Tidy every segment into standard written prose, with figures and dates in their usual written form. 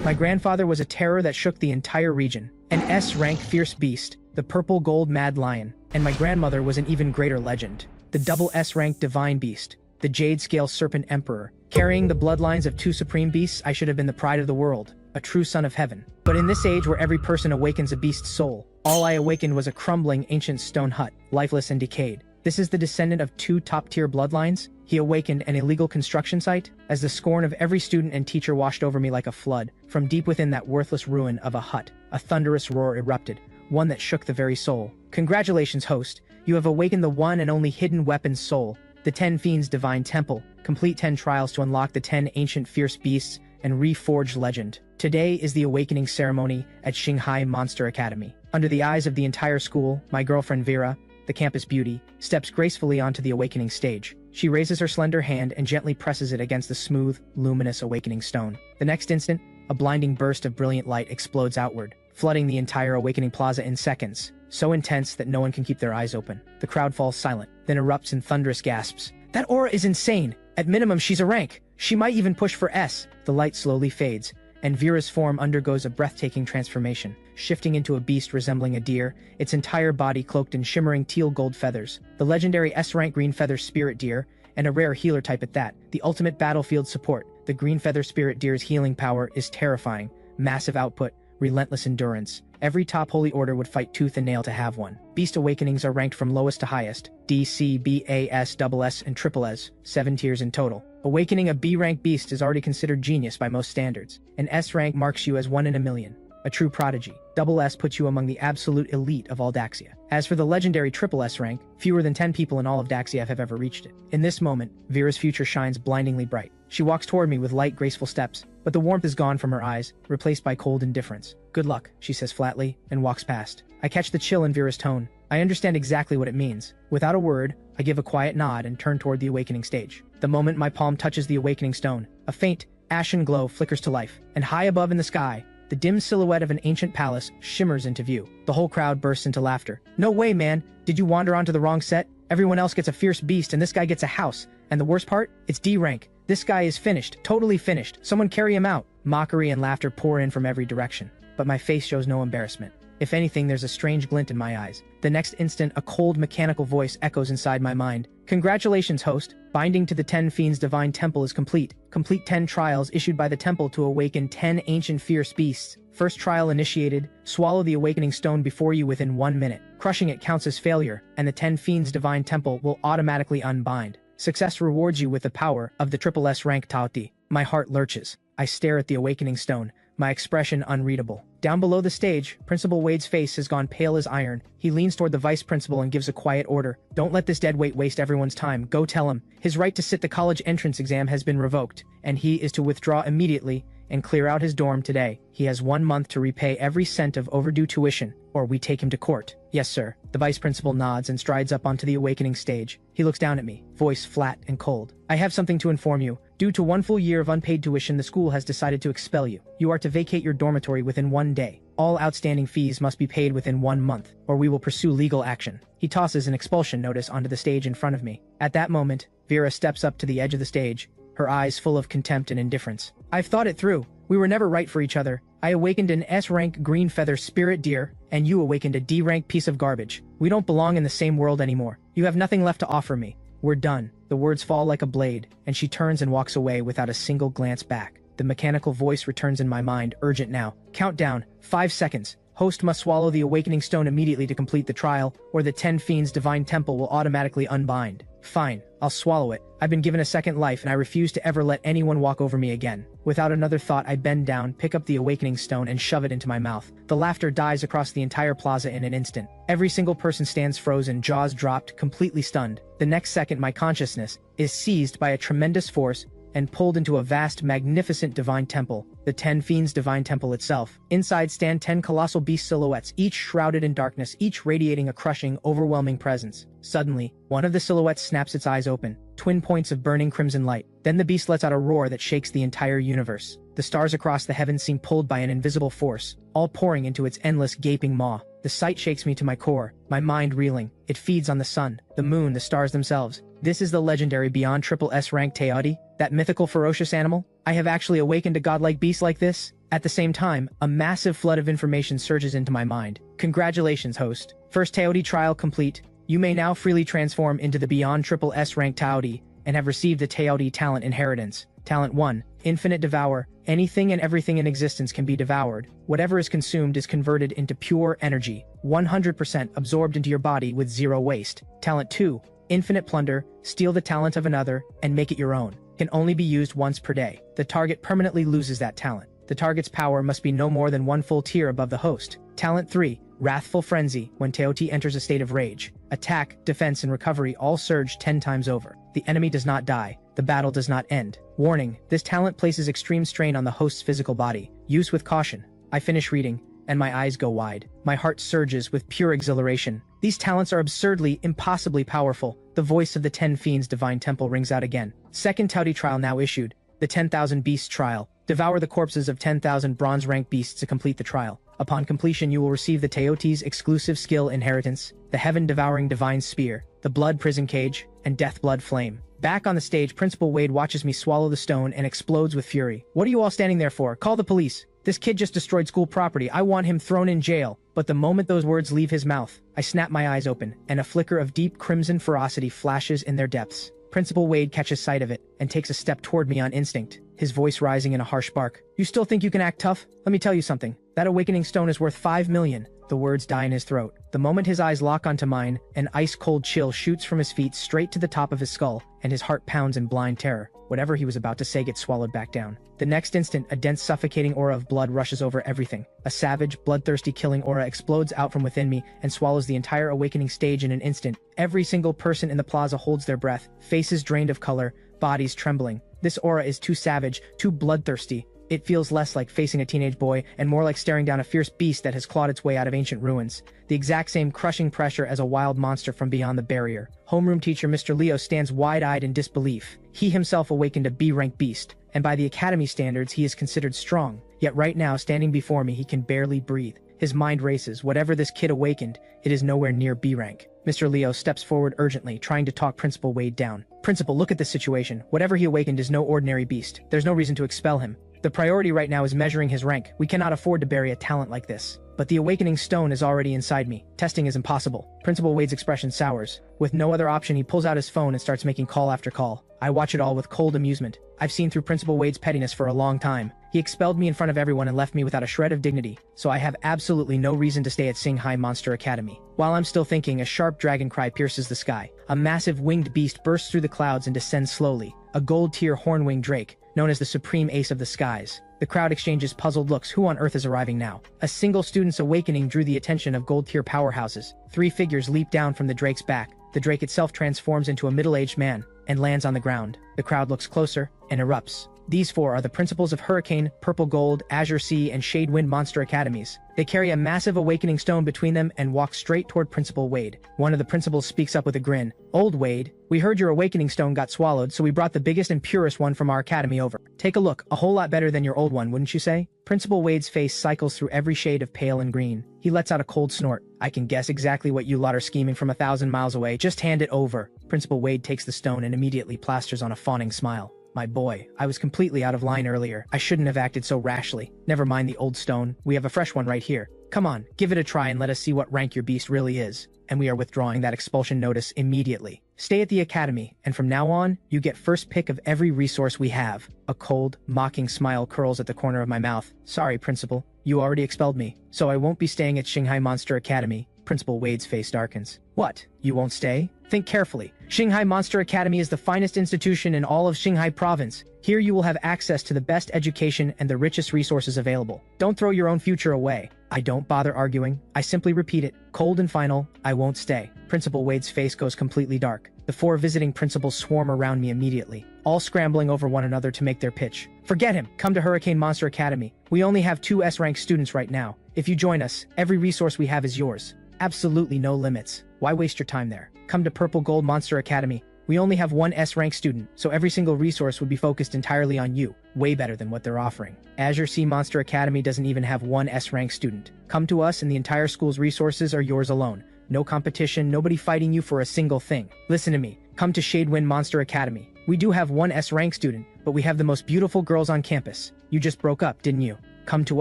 My grandfather was a terror that shook the entire region. An S-rank fierce beast, the purple gold mad lion. And my grandmother was an even greater legend. The double S-rank divine beast, the jade scale serpent emperor. Carrying the bloodlines of two supreme beasts, I should have been the pride of the world, a true son of heaven. But in this age where every person awakens a beast's soul, all I awakened was a crumbling ancient stone hut, lifeless and decayed. This is the descendant of two top-tier bloodlines? He awakened an illegal construction site? As the scorn of every student and teacher washed over me like a flood, from deep within that worthless ruin of a hut, a thunderous roar erupted, one that shook the very soul. Congratulations, host. You have awakened the one and only hidden weapon's soul, the Ten Fiends Divine Temple. Complete 10 trials to unlock the 10 ancient fierce beasts and reforge legend. Today is the awakening ceremony at Xinhai Monster Academy. Under the eyes of the entire school, my girlfriend Vera, the campus beauty, steps gracefully onto the awakening stage. She raises her slender hand and gently presses it against the smooth, luminous awakening stone. The next instant, a blinding burst of brilliant light explodes outward, flooding the entire awakening plaza in seconds, so intense that no one can keep their eyes open. The crowd falls silent, then erupts in thunderous gasps. That aura is insane! At minimum, she's a rank. She might even push for S. The light slowly fades, and Vera's form undergoes a breathtaking transformation, shifting into a beast resembling a deer, its entire body cloaked in shimmering teal gold feathers. The legendary S-rank green feather spirit deer, and a rare healer type at that, the ultimate battlefield support. The green feather spirit deer's healing power is terrifying. Massive output, relentless endurance. Every top holy order would fight tooth and nail to have one. Beast awakenings are ranked from lowest to highest, D, C, B, A, S, SS, and SSS, 7 tiers in total. Awakening a B-rank beast is already considered genius by most standards. An S-rank marks you as 1 in a million. A true prodigy. SS puts you among the absolute elite of all Daxia. As for the legendary SSS rank, fewer than 10 people in all of Daxia have ever reached it. In this moment, Vera's future shines blindingly bright. She walks toward me with light, graceful steps, but the warmth is gone from her eyes, replaced by cold indifference. Good luck, she says flatly, and walks past. I catch the chill in Vera's tone. I understand exactly what it means. Without a word, I give a quiet nod and turn toward the awakening stage. The moment my palm touches the awakening stone, a faint, ashen glow flickers to life, and high above in the sky, the dim silhouette of an ancient palace shimmers into view. The whole crowd bursts into laughter. No way, man! Did you wander onto the wrong set? Everyone else gets a fierce beast and this guy gets a house. And the worst part? It's D rank. This guy is finished, totally finished. Someone carry him out. Mockery and laughter pour in from every direction. But my face shows no embarrassment. If anything, there's a strange glint in my eyes. The next instant, a cold, mechanical voice echoes inside my mind. Congratulations, host. Binding to the Ten Fiends Divine Temple is complete. Complete 10 trials issued by the temple to awaken 10 ancient fierce beasts. First trial initiated. Swallow the awakening stone before you within 1 minute. Crushing it counts as failure, and the Ten Fiends Divine Temple will automatically unbind. Success rewards you with the power of the SSS rank Taoti. My heart lurches. I stare at the awakening stone, my expression unreadable. Down below the stage, Principal Wade's face has gone pale as iron. He leans toward the vice principal and gives a quiet order. Don't let this deadweight waste everyone's time. Go tell him. His right to sit the college entrance exam has been revoked, and he is to withdraw immediately and clear out his dorm today. He has 1 month to repay every cent of overdue tuition, or we take him to court. Yes, sir. The vice principal nods and strides up onto the awakening stage. He looks down at me, voice flat and cold. I have something to inform you. Due to 1 full year of unpaid tuition, the school has decided to expel you. You are to vacate your dormitory within 1 day. All outstanding fees must be paid within 1 month, or we will pursue legal action. He tosses an expulsion notice onto the stage in front of me. At that moment, Vera steps up to the edge of the stage, her eyes full of contempt and indifference. I've thought it through. We were never right for each other. I awakened an S-rank green feather spirit deer, and you awakened a D-rank piece of garbage. We don't belong in the same world anymore. You have nothing left to offer me. We're done. The words fall like a blade, and she turns and walks away without a single glance back. The mechanical voice returns in my mind, urgent now. Countdown, 5 seconds. Host must swallow the awakening stone immediately to complete the trial, or the Ten Fiends Divine Temple will automatically unbind. Fine, I'll swallow it. I've been given a second life and I refuse to ever let anyone walk over me again. Without another thought, I bend down, pick up the awakening stone and shove it into my mouth. The laughter dies across the entire plaza in an instant. Every single person stands frozen, jaws dropped, completely stunned. The next second, my consciousness is seized by a tremendous force and pulled into a vast, magnificent divine temple, the Ten Fiends Divine Temple itself. Inside stand 10 colossal beast silhouettes, each shrouded in darkness, each radiating a crushing, overwhelming presence. Suddenly, one of the silhouettes snaps its eyes open, twin points of burning crimson light. Then the beast lets out a roar that shakes the entire universe. The stars across the heavens seem pulled by an invisible force, all pouring into its endless, gaping maw. The sight shakes me to my core, my mind reeling. It feeds on the sun, the moon, the stars themselves. This is the legendary beyond SSS rank Teodi, that mythical ferocious animal? I have actually awakened a godlike beast like this? At the same time, a massive flood of information surges into my mind. Congratulations, host. First Taoti trial complete. You may now freely transform into the beyond triple S rank Taoti and have received the Taoti talent inheritance. Talent 1. Infinite Devour. Anything and everything in existence can be devoured. Whatever is consumed is converted into pure energy, 100% absorbed into your body with zero waste. Talent 2. Infinite Plunder. Steal the talent of another and make it your own. Can only be used once per day. The target permanently loses that talent. The target's power must be no more than one full tier above the host. Talent 3. Wrathful Frenzy. When Taoti enters a state of rage, attack, defense, and recovery all surge 10 times over. The enemy does not die. The battle does not end. Warning, this talent places extreme strain on the host's physical body. Use with caution. I finish reading, and my eyes go wide. My heart surges with pure exhilaration. These talents are absurdly, impossibly powerful. The voice of the Ten Fiends Divine Temple rings out again. Second Taoti trial now issued. The 10,000 Beasts trial. Devour the corpses of 10,000 bronze rank beasts to complete the trial. Upon completion, you will receive the Taoti's exclusive skill inheritance, the Heaven-Devouring Divine Spear, the Blood Prison Cage, and Death Blood Flame. Back on the stage, Principal Wade watches me swallow the stone and explodes with fury. What are you all standing there for? Call the police. This kid just destroyed school property. I want him thrown in jail. But the moment those words leave his mouth, I snap my eyes open, and a flicker of deep crimson ferocity flashes in their depths. Principal Wade catches sight of it and takes a step toward me on instinct, his voice rising in a harsh bark. You still think you can act tough? Let me tell you something. That awakening stone is worth 5 million. The words die in his throat. The moment his eyes lock onto mine, an ice-cold chill shoots from his feet straight to the top of his skull, and his heart pounds in blind terror. Whatever he was about to say gets swallowed back down. The next instant, a dense, suffocating aura of blood rushes over everything. A savage, bloodthirsty killing aura explodes out from within me and swallows the entire awakening stage in an instant. Every single person in the plaza holds their breath, faces drained of color, bodies trembling. This aura is too savage, too bloodthirsty. It feels less like facing a teenage boy and more like staring down a fierce beast that has clawed its way out of ancient ruins. The exact same crushing pressure as a wild monster from beyond the barrier. Homeroom teacher Mr. Leo stands wide-eyed in disbelief. He himself awakened a B-rank beast, and by the academy standards he is considered strong. Yet right now, standing before me, he can barely breathe. His mind races. Whatever this kid awakened, it is nowhere near B-rank. Mr. Leo steps forward urgently, trying to talk Principal Wade down. Principal, look at this situation. Whatever he awakened is no ordinary beast. There's no reason to expel him. The priority right now is measuring his rank. We cannot afford to bury a talent like this. But the awakening stone is already inside me. Testing is impossible. Principal Wade's expression sours. With no other option, he pulls out his phone and starts making call after call. I watch it all with cold amusement. I've seen through Principal Wade's pettiness for a long time. He expelled me in front of everyone and left me without a shred of dignity, so I have absolutely no reason to stay at Xinhai Monster Academy. While I'm still thinking, a sharp dragon cry pierces the sky. A massive winged beast bursts through the clouds and descends slowly. A gold-tier horn-winged drake, known as the supreme ace of the skies. The crowd exchanges puzzled looks. Who on earth is arriving now? A single student's awakening drew the attention of gold-tier powerhouses. 3 figures leap down from the drake's back. The drake itself transforms into a middle-aged man and lands on the ground. The crowd looks closer and erupts. These 4 are the principals of Hurricane, Purple Gold, Azure Sea, and Shade Wind Monster Academies. They carry a massive awakening stone between them and walk straight toward Principal Wade. One of the principals speaks up with a grin. Old Wade, we heard your awakening stone got swallowed, so we brought the biggest and purest one from our academy over. Take a look, a whole lot better than your old one, wouldn't you say? Principal Wade's face cycles through every shade of pale and green. He lets out a cold snort. I can guess exactly what you lot are scheming from 1,000 miles away. Just hand it over. Principal Wade takes the stone and immediately plasters on a fawning smile. My boy, I was completely out of line earlier. I shouldn't have acted so rashly. Never mind the old stone. We have a fresh one right here. Come on, give it a try and let us see what rank your beast really is. And we are withdrawing that expulsion notice immediately. Stay at the academy, and from now on, you get first pick of every resource we have. A cold, mocking smile curls at the corner of my mouth. Sorry, Principal. You already expelled me, so I won't be staying at Xinhai Monster Academy. Principal Wade's face darkens. What? You won't stay? Think carefully. Xinhai Monster Academy is the finest institution in all of Xinhai Province. Here you will have access to the best education and the richest resources available. Don't throw your own future away. I don't bother arguing. I simply repeat it. Cold and final, I won't stay. Principal Wade's face goes completely dark. The 4 visiting principals swarm around me immediately, all scrambling over one another to make their pitch. Forget him. Come to Hurricane Monster Academy. We only have 2 S-rank students right now. If you join us, every resource we have is yours. Absolutely no limits. Why waste your time there? Come to Purple Gold Monster Academy. We only have 1 S-rank student, so every single resource would be focused entirely on you. Way better than what they're offering. Azure Sea Monster Academy doesn't even have 1 S-rank student. Come to us and the entire school's resources are yours alone. No competition, nobody fighting you for a single thing. Listen to me. Come to Shadewind Monster Academy. We do have 1 S-rank student, but we have the most beautiful girls on campus. You just broke up, didn't you? come to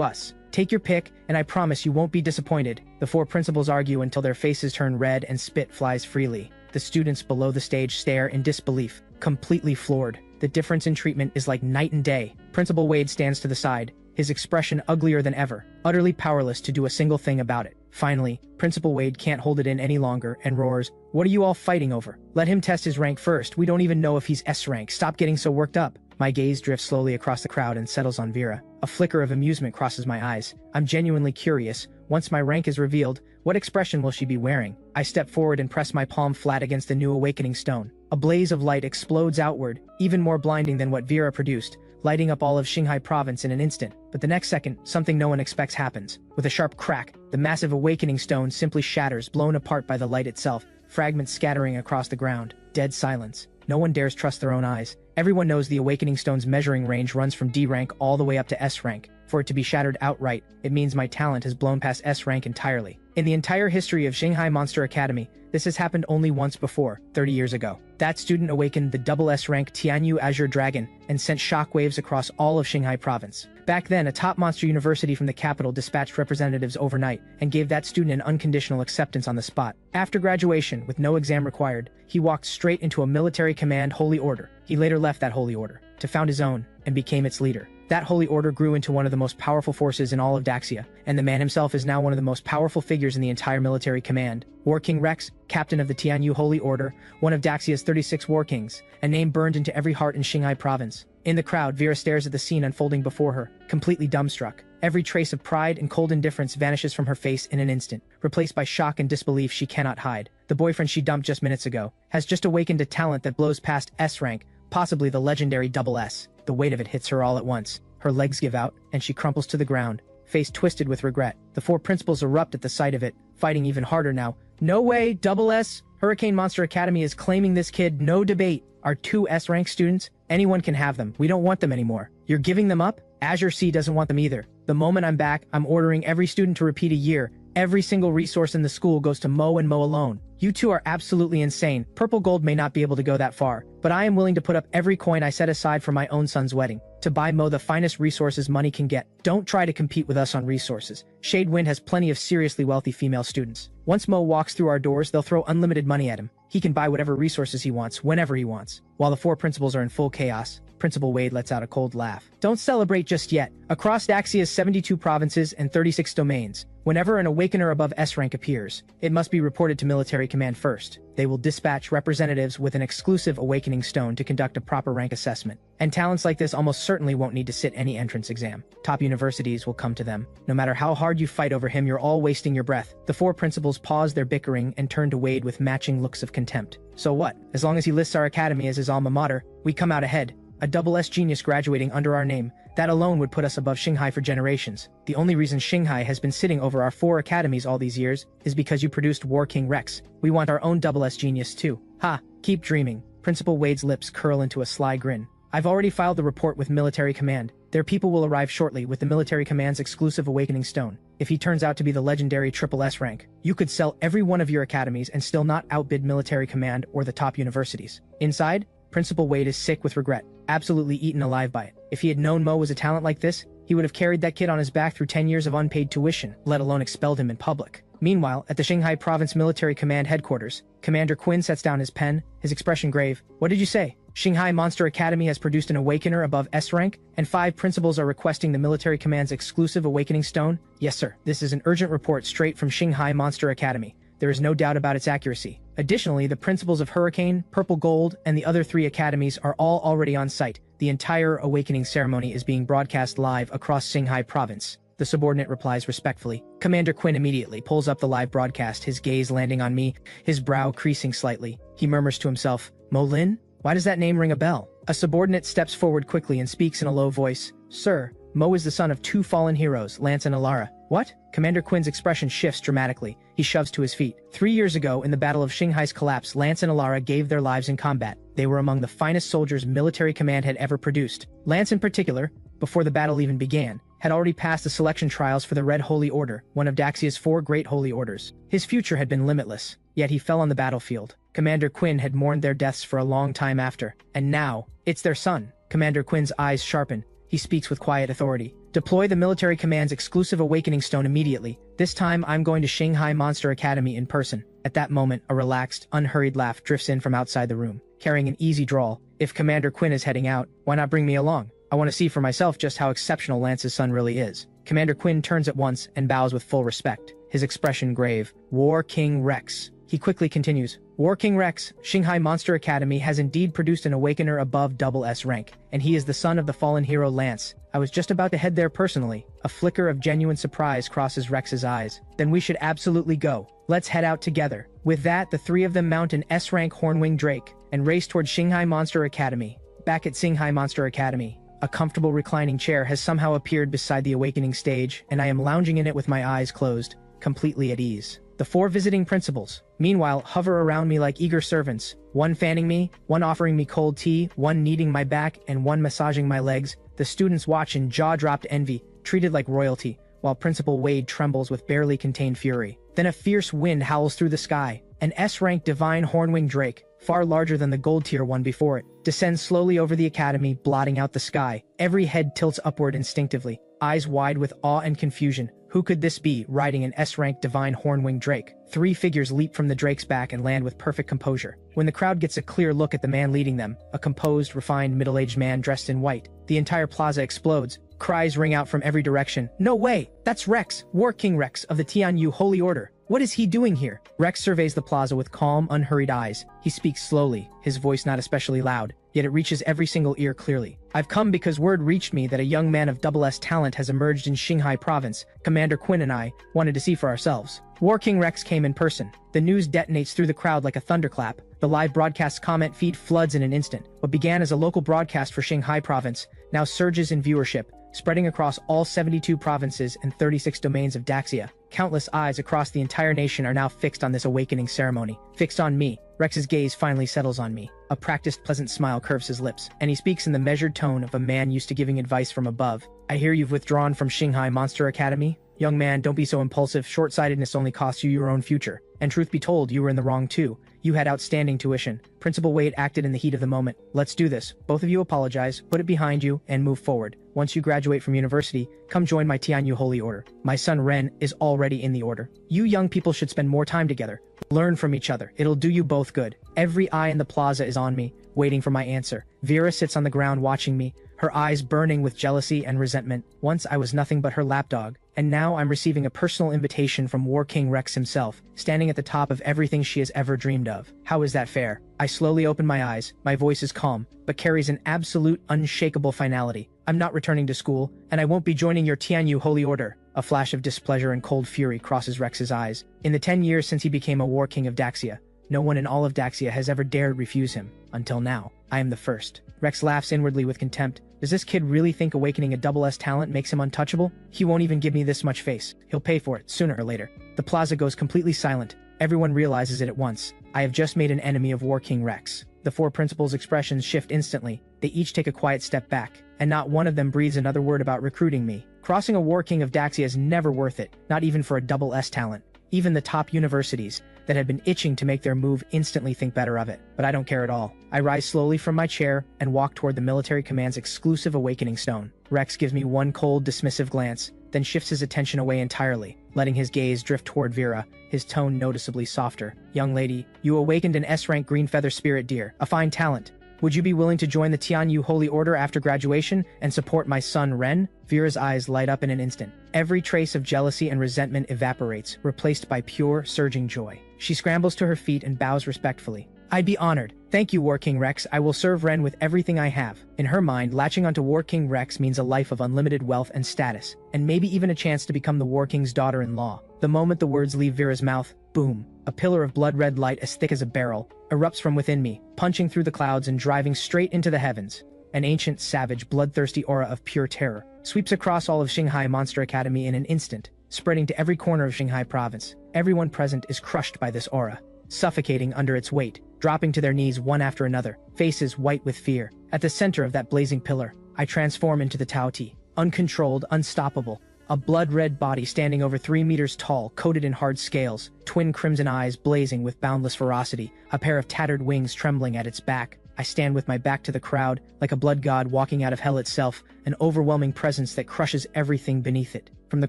us. Take your pick, and I promise you won't be disappointed. The four principals argue until their faces turn red and spit flies freely. The students below the stage stare in disbelief, completely floored. The difference in treatment is like night and day. Principal Wade stands to the side, his expression uglier than ever, utterly powerless to do a single thing about it. Finally, Principal Wade can't hold it in any longer and roars, "What are you all fighting over? Let him test his rank first. We don't even know if he's S-rank. Stop getting so worked up." My gaze drifts slowly across the crowd and settles on Vera. A flicker of amusement crosses my eyes. I'm genuinely curious. Once my rank is revealed, what expression will she be wearing? I step forward and press my palm flat against the new awakening stone. A blaze of light explodes outward, even more blinding than what Vera produced, lighting up all of Xinhai province in an instant. But the next second, something no one expects happens. With a sharp crack, the massive awakening stone simply shatters, blown apart by the light itself, fragments scattering across the ground. Dead silence. No one dares trust their own eyes. Everyone knows the awakening stone's measuring range runs from D rank all the way up to S rank. For it to be shattered outright, it means my talent has blown past S rank entirely. In the entire history of Xinhai Monster Academy, this has happened only once before, 30 years ago. That student awakened the double S rank Tianyu Azure Dragon and sent shockwaves across all of Xinhai province. Back then, a top monster university from the capital dispatched representatives overnight and gave that student an unconditional acceptance on the spot. After graduation, with no exam required, he walked straight into a military command holy order. He later left that holy order to found his own and became its leader. That holy order grew into one of the most powerful forces in all of Daxia, and the man himself is now one of the most powerful figures in the entire military command. War King Rex, captain of the Tianyu Holy Order, one of Daxia's 36 war kings, a name burned into every heart in Xinhai province. In the crowd, Vera stares at the scene unfolding before her, completely dumbstruck. Every trace of pride and cold indifference vanishes from her face in an instant, replaced by shock and disbelief she cannot hide. The boyfriend she dumped just minutes ago has just awakened a talent that blows past S rank, possibly the legendary double S. The weight of it hits her all at once. Her legs give out, and she crumples to the ground, face twisted with regret. The four principals erupt at the sight of it, fighting even harder now. "No way, double S! Hurricane Monster Academy is claiming this kid, no debate. Our two S-rank students? Anyone can have them. We don't want them anymore. You're giving them up? Azure C doesn't want them either. The moment I'm back, I'm ordering every student to repeat a year. Every single resource in the school goes to Mo and Mo alone. You two are absolutely insane. Purple Gold may not be able to go that far, but I am willing to put up every coin I set aside for my own son's wedding, to buy Mo the finest resources money can get. Don't try to compete with us on resources. Shadewind has plenty of seriously wealthy female students. Once Mo walks through our doors, they'll throw unlimited money at him. He can buy whatever resources he wants, whenever he wants." While the four principals are in full chaos, Principal Wade lets out a cold laugh. "Don't celebrate just yet. Across Daxia's 72 provinces and 36 domains, whenever an awakener above S rank appears, it must be reported to military command first. They will dispatch representatives with an exclusive awakening stone to conduct a proper rank assessment. And talents like this almost certainly won't need to sit any entrance exam. Top universities will come to them. No matter how hard you fight over him, you're all wasting your breath." The four principals pause their bickering and turn to Wade with matching looks of contempt. "So what? As long as he lists our academy as his alma mater, we come out ahead. A double S genius graduating under our name, that alone would put us above Xinhai for generations. The only reason Xinhai has been sitting over our four academies all these years is because you produced War King Rex. We want our own double S genius too. Ha, keep dreaming." Principal Wade's lips curl into a sly grin. "I've already filed the report with military command. Their people will arrive shortly with the military command's exclusive awakening stone. If he turns out to be the legendary triple S rank, you could sell every one of your academies and still not outbid military command or the top universities." Inside, Principal Wade is sick with regret, absolutely eaten alive by it. If he had known Mo was a talent like this, he would have carried that kid on his back through 10 years of unpaid tuition, let alone expelled him in public. Meanwhile, at the Xinhai Province Military Command headquarters, Commander Quinn sets down his pen, his expression grave. "What did you say? Xinhai Monster Academy has produced an awakener above S rank, and 5 principals are requesting the military command's exclusive awakening stone?" "Yes, sir. This is an urgent report straight from Xinhai Monster Academy. There is no doubt about its accuracy. Additionally, the principals of Hurricane, Purple Gold, and the other 3 academies are all already on site. The entire awakening ceremony is being broadcast live across Xinhai province." The subordinate replies respectfully. Commander Quinn immediately pulls up the live broadcast, his gaze landing on me, his brow creasing slightly. He murmurs to himself, "Mo Lin? Why does that name ring a bell?" A subordinate steps forward quickly and speaks in a low voice. "Sir, Mo is the son of 2 fallen heroes, Lance and Alara." "What?" Commander Quinn's expression shifts dramatically. He shoves to his feet. 3 years ago, in the Battle of Xinghai's collapse, Lance and Alara gave their lives in combat. They were among the finest soldiers military command had ever produced. Lance in particular, before the battle even began, had already passed the selection trials for the Red Holy Order, one of Daxia's 4 great holy orders. His future had been limitless, yet he fell on the battlefield. Commander Quinn had mourned their deaths for a long time after, and now, it's their son. Commander Quinn's eyes sharpen. he speaks with quiet authority. Deploy the military command's exclusive awakening stone immediately. This time I'm going to Xinhai Monster Academy in person. At that moment, a relaxed, unhurried laugh drifts in from outside the room, carrying an easy drawl. If Commander Quinn is heading out, why not bring me along? I want to see for myself just how exceptional Lance's son really is. Commander Quinn turns at once and bows with full respect, his expression grave. War King Rex. He quickly continues. War King Rex, Xinhai Monster Academy has indeed produced an awakener above SS rank, and he is the son of the fallen hero Lance. I was just about to head there personally. A flicker of genuine surprise crosses Rex's eyes. Then we should absolutely go. Let's head out together. With that, the three of them mount an S-rank Hornwing Drake and race toward Xinhai Monster Academy. Back at Xinhai Monster Academy, a comfortable reclining chair has somehow appeared beside the awakening stage, and I am lounging in it with my eyes closed, completely at ease. The four visiting principals, meanwhile, hover around me like eager servants, one fanning me, one offering me cold tea, one kneading my back, and one massaging my legs. The students watch in jaw-dropped envy, treated like royalty, while Principal Wade trembles with barely contained fury. Then a fierce wind howls through the sky. An S-rank divine Hornwing Drake, far larger than the gold-tier one before it, descends slowly over the academy, blotting out the sky. Every head tilts upward instinctively, eyes wide with awe and confusion. Who could this be, riding an S-rank divine Hornwing Drake? Three figures leap from the Drake's back and land with perfect composure. When the crowd gets a clear look at the man leading them, a composed, refined, middle-aged man dressed in white, the entire plaza explodes. Cries ring out from every direction. No way! That's Rex, War King Rex of the Tianyu Holy Order. What is he doing here? Rex surveys the plaza with calm, unhurried eyes. He speaks slowly, his voice not especially loud, yet it reaches every single ear clearly. I've come because word reached me that a young man of SS talent has emerged in Xinhai province. Commander Quinn and I wanted to see for ourselves. War King Rex came in person. The news detonates through the crowd like a thunderclap. The live broadcast comment feed floods in an instant. What began as a local broadcast for Xinhai province now surges in viewership, spreading across all 72 provinces and 36 domains of Daxia. Countless eyes across the entire nation are now fixed on this awakening ceremony. Fixed on me. Rex's gaze finally settles on me. A practiced pleasant smile curves his lips, and he speaks in the measured tone of a man used to giving advice from above. I hear you've withdrawn from Xinhai Monster Academy? Young man, don't be so impulsive. Short-sightedness only costs you your own future. And truth be told, you were in the wrong too. You had outstanding tuition. Principal Wade acted in the heat of the moment. Let's do this. Both of you apologize, put it behind you, and move forward. Once you graduate from university, come join my Tianyu Holy Order. My son Ren is already in the order. You young people should spend more time together. Learn from each other. It'll do you both good. Every eye in the plaza is on me, waiting for my answer. Vera sits on the ground watching me, her eyes burning with jealousy and resentment. Once I was nothing but her lapdog, and now I'm receiving a personal invitation from War King Rex himself, standing at the top of everything she has ever dreamed of. How is that fair? I slowly open my eyes. My voice is calm, but carries an absolute, unshakable finality. I'm not returning to school, and I won't be joining your Tianyu Holy Order. A flash of displeasure and cold fury crosses Rex's eyes. In the 10 years since he became a War King of Daxia, no one in all of Daxia has ever dared refuse him. Until now, I am the first. Rex laughs inwardly with contempt. Does this kid really think awakening a SS talent makes him untouchable? He won't even give me this much face. He'll pay for it, sooner or later. The plaza goes completely silent. Everyone realizes it at once. I have just made an enemy of War King Rex. The four principals' expressions shift instantly. They each take a quiet step back, and not one of them breathes another word about recruiting me. Crossing a War King of Daxia is never worth it, not even for a SS talent. Even the top universities that had been itching to make their move instantly think better of it. But I don't care at all. I rise slowly from my chair and walk toward the military command's exclusive awakening stone. Rex gives me one cold, dismissive glance, then shifts his attention away entirely, letting his gaze drift toward Vera, his tone noticeably softer. Young lady, you awakened an S-rank green feather spirit deer, a fine talent. Would you be willing to join the Tianyu Holy Order after graduation and support my son Ren? Vera's eyes light up in an instant. Every trace of jealousy and resentment evaporates, replaced by pure, surging joy. She scrambles to her feet and bows respectfully. I'd be honored. Thank you, War King Rex. I will serve Ren with everything I have. In her mind, latching onto War King Rex means a life of unlimited wealth and status, and maybe even a chance to become the War King's daughter-in-law. The moment the words leave Vera's mouth, boom, a pillar of blood-red light as thick as a barrel erupts from within me, punching through the clouds and driving straight into the heavens. An ancient, savage, bloodthirsty aura of pure terror sweeps across all of Xinhai Monster Academy in an instant, spreading to every corner of Xinhai province. Everyone present is crushed by this aura, suffocating under its weight, dropping to their knees one after another, faces white with fear. At the center of that blazing pillar, I transform into the Tao Ti, uncontrolled, unstoppable, a blood-red body standing over 3 meters tall, coated in hard scales, twin crimson eyes blazing with boundless ferocity, a pair of tattered wings trembling at its back. I stand with my back to the crowd, like a blood god walking out of hell itself, an overwhelming presence that crushes everything beneath it. From the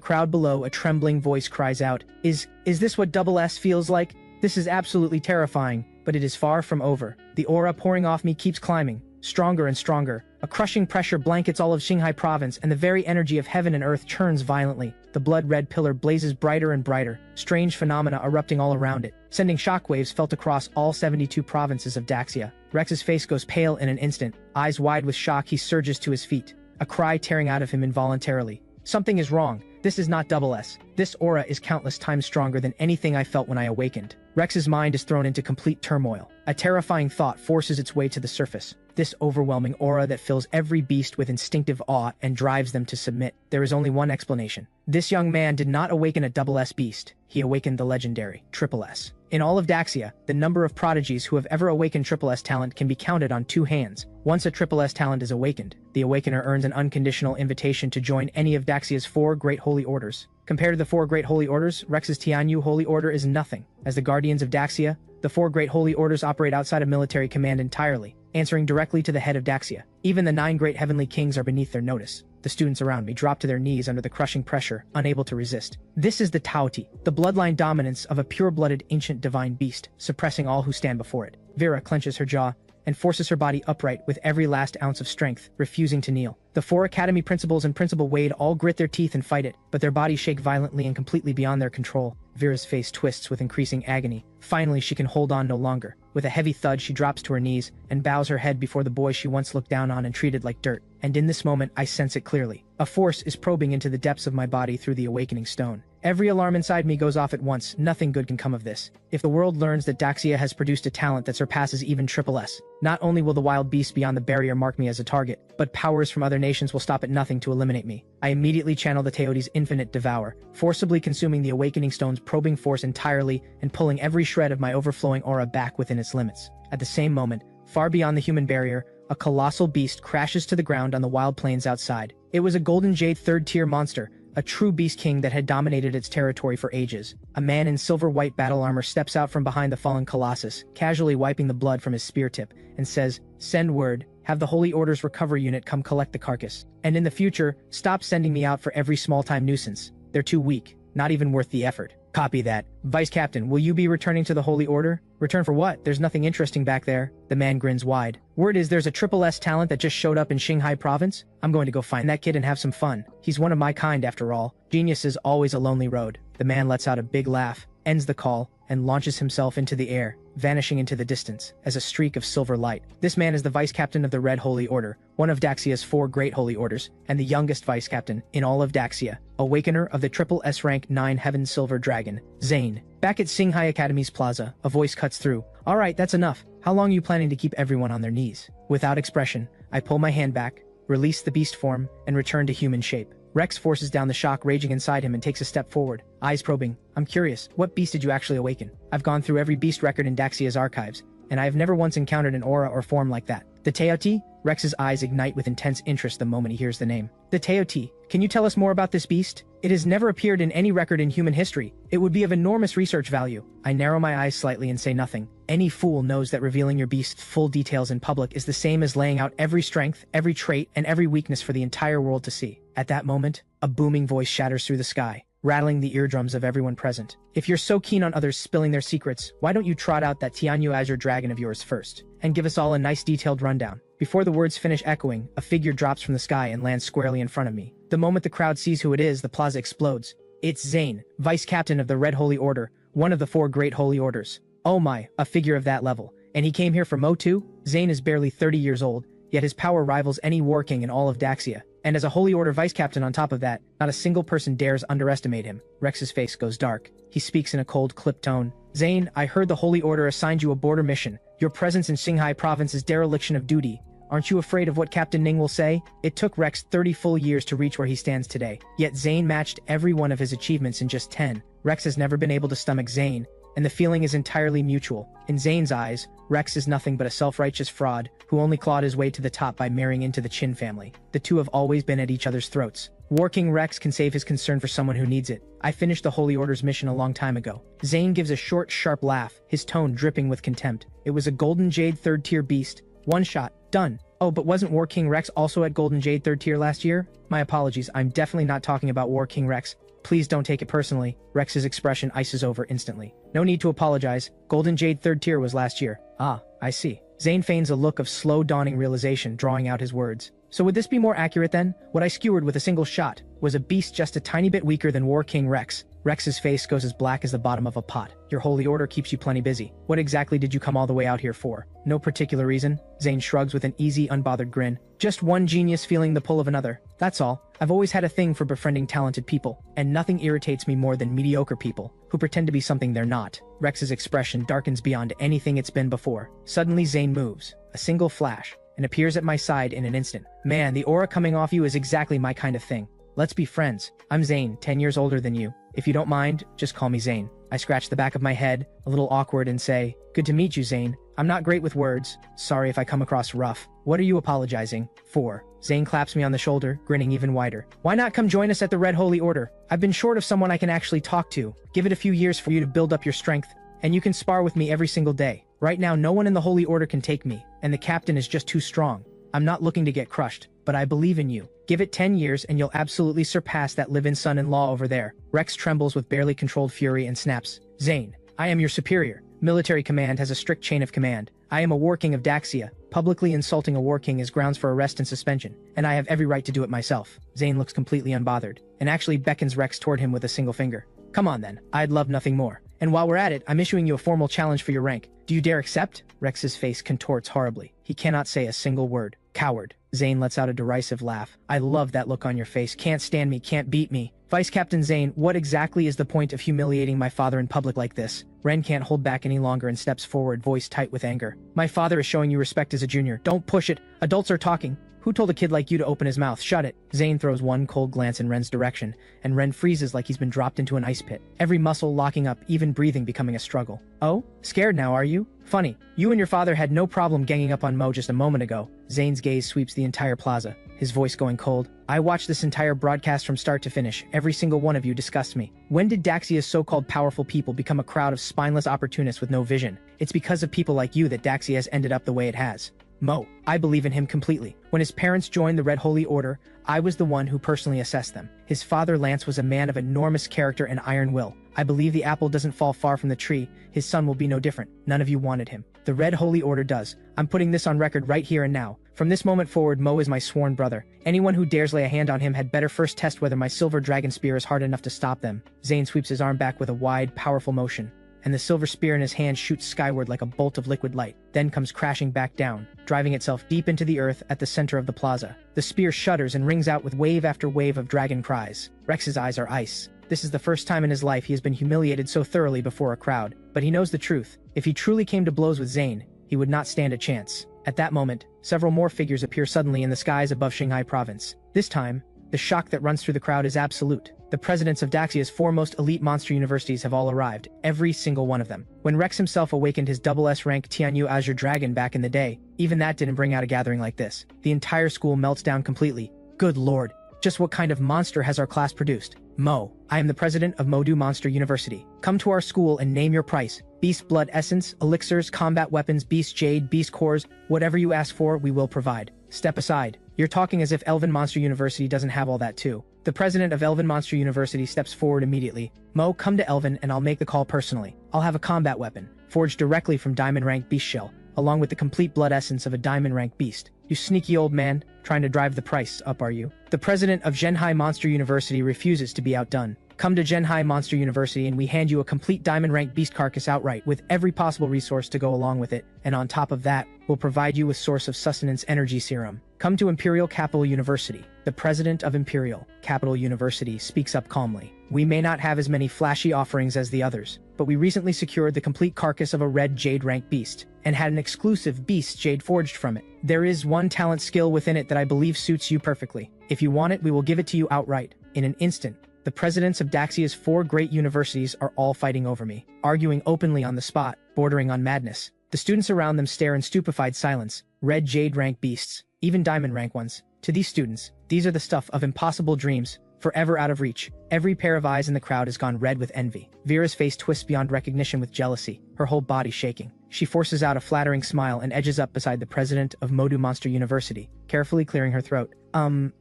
crowd below, a trembling voice cries out, Is this what Double S feels like? This is absolutely terrifying, but it is far from over. The aura pouring off me keeps climbing, stronger and stronger. A crushing pressure blankets all of Xinhai province, and the very energy of heaven and earth churns violently. The blood-red pillar blazes brighter and brighter, strange phenomena erupting all around it, sending shockwaves felt across all 72 provinces of Daxia. Rex's face goes pale in an instant. Eyes wide with shock, he surges to his feet, a cry tearing out of him involuntarily. Something is wrong. This is not Double S. This aura is countless times stronger than anything I felt when I awakened. Rex's mind is thrown into complete turmoil. A terrifying thought forces its way to the surface. This overwhelming aura that fills every beast with instinctive awe and drives them to submit. There is only one explanation. This young man did not awaken a Double S beast. He awakened the legendary Triple S. In all of Daxia, the number of prodigies who have ever awakened Triple S talent can be counted on 2 hands. Once a Triple S talent is awakened, the Awakener earns an unconditional invitation to join any of Daxia's 4 Great Holy Orders. Compared to the 4 Great Holy Orders, Rex's Tianyu Holy Order is nothing. As the Guardians of Daxia, the 4 Great Holy Orders operate outside of military command entirely, answering directly to the head of Daxia. Even the 9 Great Heavenly Kings are beneath their notice. The students around me drop to their knees under the crushing pressure, unable to resist. This is the Taoti, the bloodline dominance of a pure-blooded ancient divine beast, suppressing all who stand before it. Vera clenches her jaw and forces her body upright with every last ounce of strength, refusing to kneel. The 4 Academy principals and Principal Wade all grit their teeth and fight it, but their bodies shake violently and completely beyond their control. Vera's face twists with increasing agony. Finally, she can hold on no longer. With a heavy thud, she drops to her knees and bows her head before the boy she once looked down on and treated like dirt. And in this moment, I sense it clearly. A force is probing into the depths of my body through the awakening stone. Every alarm inside me goes off at once. Nothing good can come of this. If the world learns that Daxia has produced a talent that surpasses even Triple S, not only will the wild beast beyond the barrier mark me as a target, but powers from other nations will stop at nothing to eliminate me. I immediately channel the Teoti's infinite devour, forcibly consuming the awakening stone's probing force entirely and pulling every shred of my overflowing aura back within its limits. At the same moment, far beyond the human barrier, a colossal beast crashes to the ground on the wild plains outside. It was a golden jade 3rd-tier monster, a true beast king that had dominated its territory for ages. A man in silver-white battle armor steps out from behind the fallen colossus, casually wiping the blood from his spear tip, and says, "Send word, have the Holy Order's recovery unit come collect the carcass. And in the future, stop sending me out for every small-time nuisance. They're too weak, not even worth the effort." Copy that. Vice Captain, will you be returning to the Holy Order? Return for what? There's nothing interesting back there. The man grins wide. Word is there's a Triple S talent that just showed up in Xinhai province. I'm going to go find that kid and have some fun. He's one of my kind after all. Genius is always a lonely road. The man lets out a big laugh, ends the call, and launches himself into the air, vanishing into the distance as a streak of silver light. This man is the Vice Captain of the Red Holy Order, one of Daxia's 4 Great Holy Orders, and the youngest Vice Captain in all of Daxia, Awakener of the Triple S-Rank 9 Heaven Silver Dragon, Zane. Back at Xinhai Academy's plaza, a voice cuts through. All right, that's enough. How long are you planning to keep everyone on their knees? Without expression, I pull my hand back, release the beast form, and return to human shape. Rex forces down the shock raging inside him and takes a step forward, eyes probing. I'm curious, what beast did you actually awaken? I've gone through every beast record in Daxia's archives, and I have never once encountered an aura or form like that. The Teoti? Rex's eyes ignite with intense interest the moment he hears the name. The Teoti. Can you tell us more about this beast? It has never appeared in any record in human history. It would be of enormous research value. I narrow my eyes slightly and say nothing. Any fool knows that revealing your beast's full details in public is the same as laying out every strength, every trait, and every weakness for the entire world to see. At that moment, a booming voice shatters through the sky, rattling the eardrums of everyone present. If you're so keen on others spilling their secrets, why don't you trot out that Tianyu Azure dragon of yours first, and give us all a nice detailed rundown? Before the words finish echoing, a figure drops from the sky and lands squarely in front of me. The moment the crowd sees who it is, the plaza explodes. It's Zane, Vice Captain of the Red Holy Order, one of the 4 Great Holy Orders. Oh my, a figure of that level. And he came here for Mo too? Zane is barely 30 years old, yet his power rivals any war king in all of Daxia. And as a Holy Order Vice Captain on top of that, not a single person dares underestimate him. Rex's face goes dark. He speaks in a cold, clipped tone. Zane, I heard the Holy Order assigned you a border mission. Your presence in Xinhai province is dereliction of duty. Aren't you afraid of what Captain Ning will say? It took Rex 30 full years to reach where he stands today. Yet Zane matched every one of his achievements in just 10. Rex has never been able to stomach Zane, and the feeling is entirely mutual. In Zane's eyes, Rex is nothing but a self-righteous fraud who only clawed his way to the top by marrying into the Qin family. The two have always been at each other's throats. War King Rex can save his concern for someone who needs it. I finished the Holy Order's mission a long time ago. Zane gives a short, sharp laugh, his tone dripping with contempt. It was a golden jade 3rd-tier beast, One shot. Done. Oh, but wasn't War King Rex also at Golden Jade 3rd tier last year? My apologies, I'm definitely not talking about War King Rex. Please don't take it personally. Rex's expression ices over instantly. No need to apologize. Golden Jade 3rd tier was last year. Ah, I see. Zane feigns a look of slow dawning realization, drawing out his words. So would this be more accurate then? What I skewered with a single shot was a beast just a tiny bit weaker than War King Rex. Rex's face goes as black as the bottom of a pot. Your holy order keeps you plenty busy. What exactly did you come all the way out here for? No particular reason. Zane shrugs with an easy, unbothered grin. Just one genius feeling the pull of another. That's all. I've always had a thing for befriending talented people, and nothing irritates me more than mediocre people who pretend to be something they're not. Rex's expression darkens beyond anything it's been before. Suddenly Zane moves. A single flash, and appears at my side in an instant. Man, the aura coming off you is exactly my kind of thing. Let's be friends. I'm Zane, 10 years older than you. If you don't mind, just call me Zane. I scratch the back of my head, a little awkward, and say, "Good to meet you, Zane. I'm not great with words. Sorry if I come across rough. What are you apologizing for?" Zane claps me on the shoulder, grinning even wider. "Why not come join us at the Red Holy Order? I've been short of someone I can actually talk to. Give it a few years for you to build up your strength, and you can spar with me every single day. Right now, no one in the Holy Order can take me, and the captain is just too strong. I'm not looking to get crushed, but I believe in you. Give it 10 years and you'll absolutely surpass that live-in son-in-law over there." Rex trembles with barely controlled fury and snaps. "Zane, I am your superior. Military command has a strict chain of command. I am a War King of Daxia. Publicly insulting a War King is grounds for arrest and suspension, and I have every right to do it myself." Zane looks completely unbothered, and actually beckons Rex toward him with a single finger. "Come on then, I'd love nothing more. And while we're at it, I'm issuing you a formal challenge for your rank. Do you dare accept?" Rex's face contorts horribly. He cannot say a single word. "Coward." Zane lets out a derisive laugh. "I love that look on your face. Can't stand me, can't beat me." "Vice Captain Zane, what exactly is the point of humiliating my father in public like this?" Ren can't hold back any longer and steps forward, voice tight with anger. "My father is showing you respect as a junior. Don't push it. Adults are talking. Who told a kid like you to open his mouth? Shut it." Zane throws one cold glance in Ren's direction, and Ren freezes like he's been dropped into an ice pit. Every muscle locking up, even breathing becoming a struggle. "Oh? Scared now, are you? Funny. You and your father had no problem ganging up on Mo just a moment ago." Zane's gaze sweeps the entire plaza, his voice going cold. "I watched this entire broadcast from start to finish. Every single one of you discussed me. When did Daxia's so-called powerful people become a crowd of spineless opportunists with no vision? It's because of people like you that Daxia has ended up the way it has. Mo, I believe in him completely. When his parents joined the Red Holy Order, I was the one who personally assessed them. His father Lance was a man of enormous character and iron will. I believe the apple doesn't fall far from the tree. His son will be no different. None of you wanted him. The Red Holy Order does. I'm putting this on record right here and now. From this moment forward, Mo is my sworn brother. Anyone who dares lay a hand on him had better first test whether my silver dragon spear is hard enough to stop them." Zane sweeps his arm back with a wide, powerful motion, and the silver spear in his hand shoots skyward like a bolt of liquid light, then comes crashing back down, driving itself deep into the earth at the center of the plaza. The spear shudders and rings out with wave after wave of dragon cries. Rex's eyes are ice. This is the first time in his life he has been humiliated so thoroughly before a crowd. But he knows the truth. If he truly came to blows with Zane, he would not stand a chance. At that moment, several more figures appear suddenly in the skies above Xinhai province. This time, the shock that runs through the crowd is absolute. The presidents of Daxia's foremost elite monster universities have all arrived, every single one of them. When Rex himself awakened his SS-Rank Tianyu Azure Dragon back in the day, even that didn't bring out a gathering like this. The entire school melts down completely. Good lord, just what kind of monster has our class produced? Mo, I am the president of Modu Monster University. Come to our school and name your price. Beast blood essence, elixirs, combat weapons, beast jade, beast cores, whatever you ask for, we will provide. Step aside. You're talking as if Elven Monster University doesn't have all that too. The president of Elven Monster University steps forward immediately. Mo, come to Elven and I'll make the call personally. I'll have a combat weapon, forged directly from Diamond Rank Beast Shell, along with the complete blood essence of a Diamond Rank Beast. You sneaky old man, trying to drive the price up, are you? The president of Xinhai Monster University refuses to be outdone. Come to Xinhai Monster University and we hand you a complete Diamond Rank Beast carcass outright with every possible resource to go along with it, and on top of that, we'll provide you with source of sustenance energy serum. Come to Imperial Capital University. The president of Imperial Capital University speaks up calmly. We may not have as many flashy offerings as the others, but we recently secured the complete carcass of a red Jade Rank Beast, and had an exclusive Beast Jade forged from it. There is one talent skill within it that I believe suits you perfectly. If you want it, we will give it to you outright, in an instant. The presidents of Daxia's 4 great universities are all fighting over me, arguing openly on the spot, bordering on madness. The students around them stare in stupefied silence. Red Jade Rank Beasts, even Diamond Rank ones. To these students, these are the stuff of impossible dreams. forever out of reach. Every pair of eyes in the crowd has gone red with envy. Vera's face twists beyond recognition with jealousy, her whole body shaking. She forces out a flattering smile and edges up beside the president of Modu Monster University, carefully clearing her throat.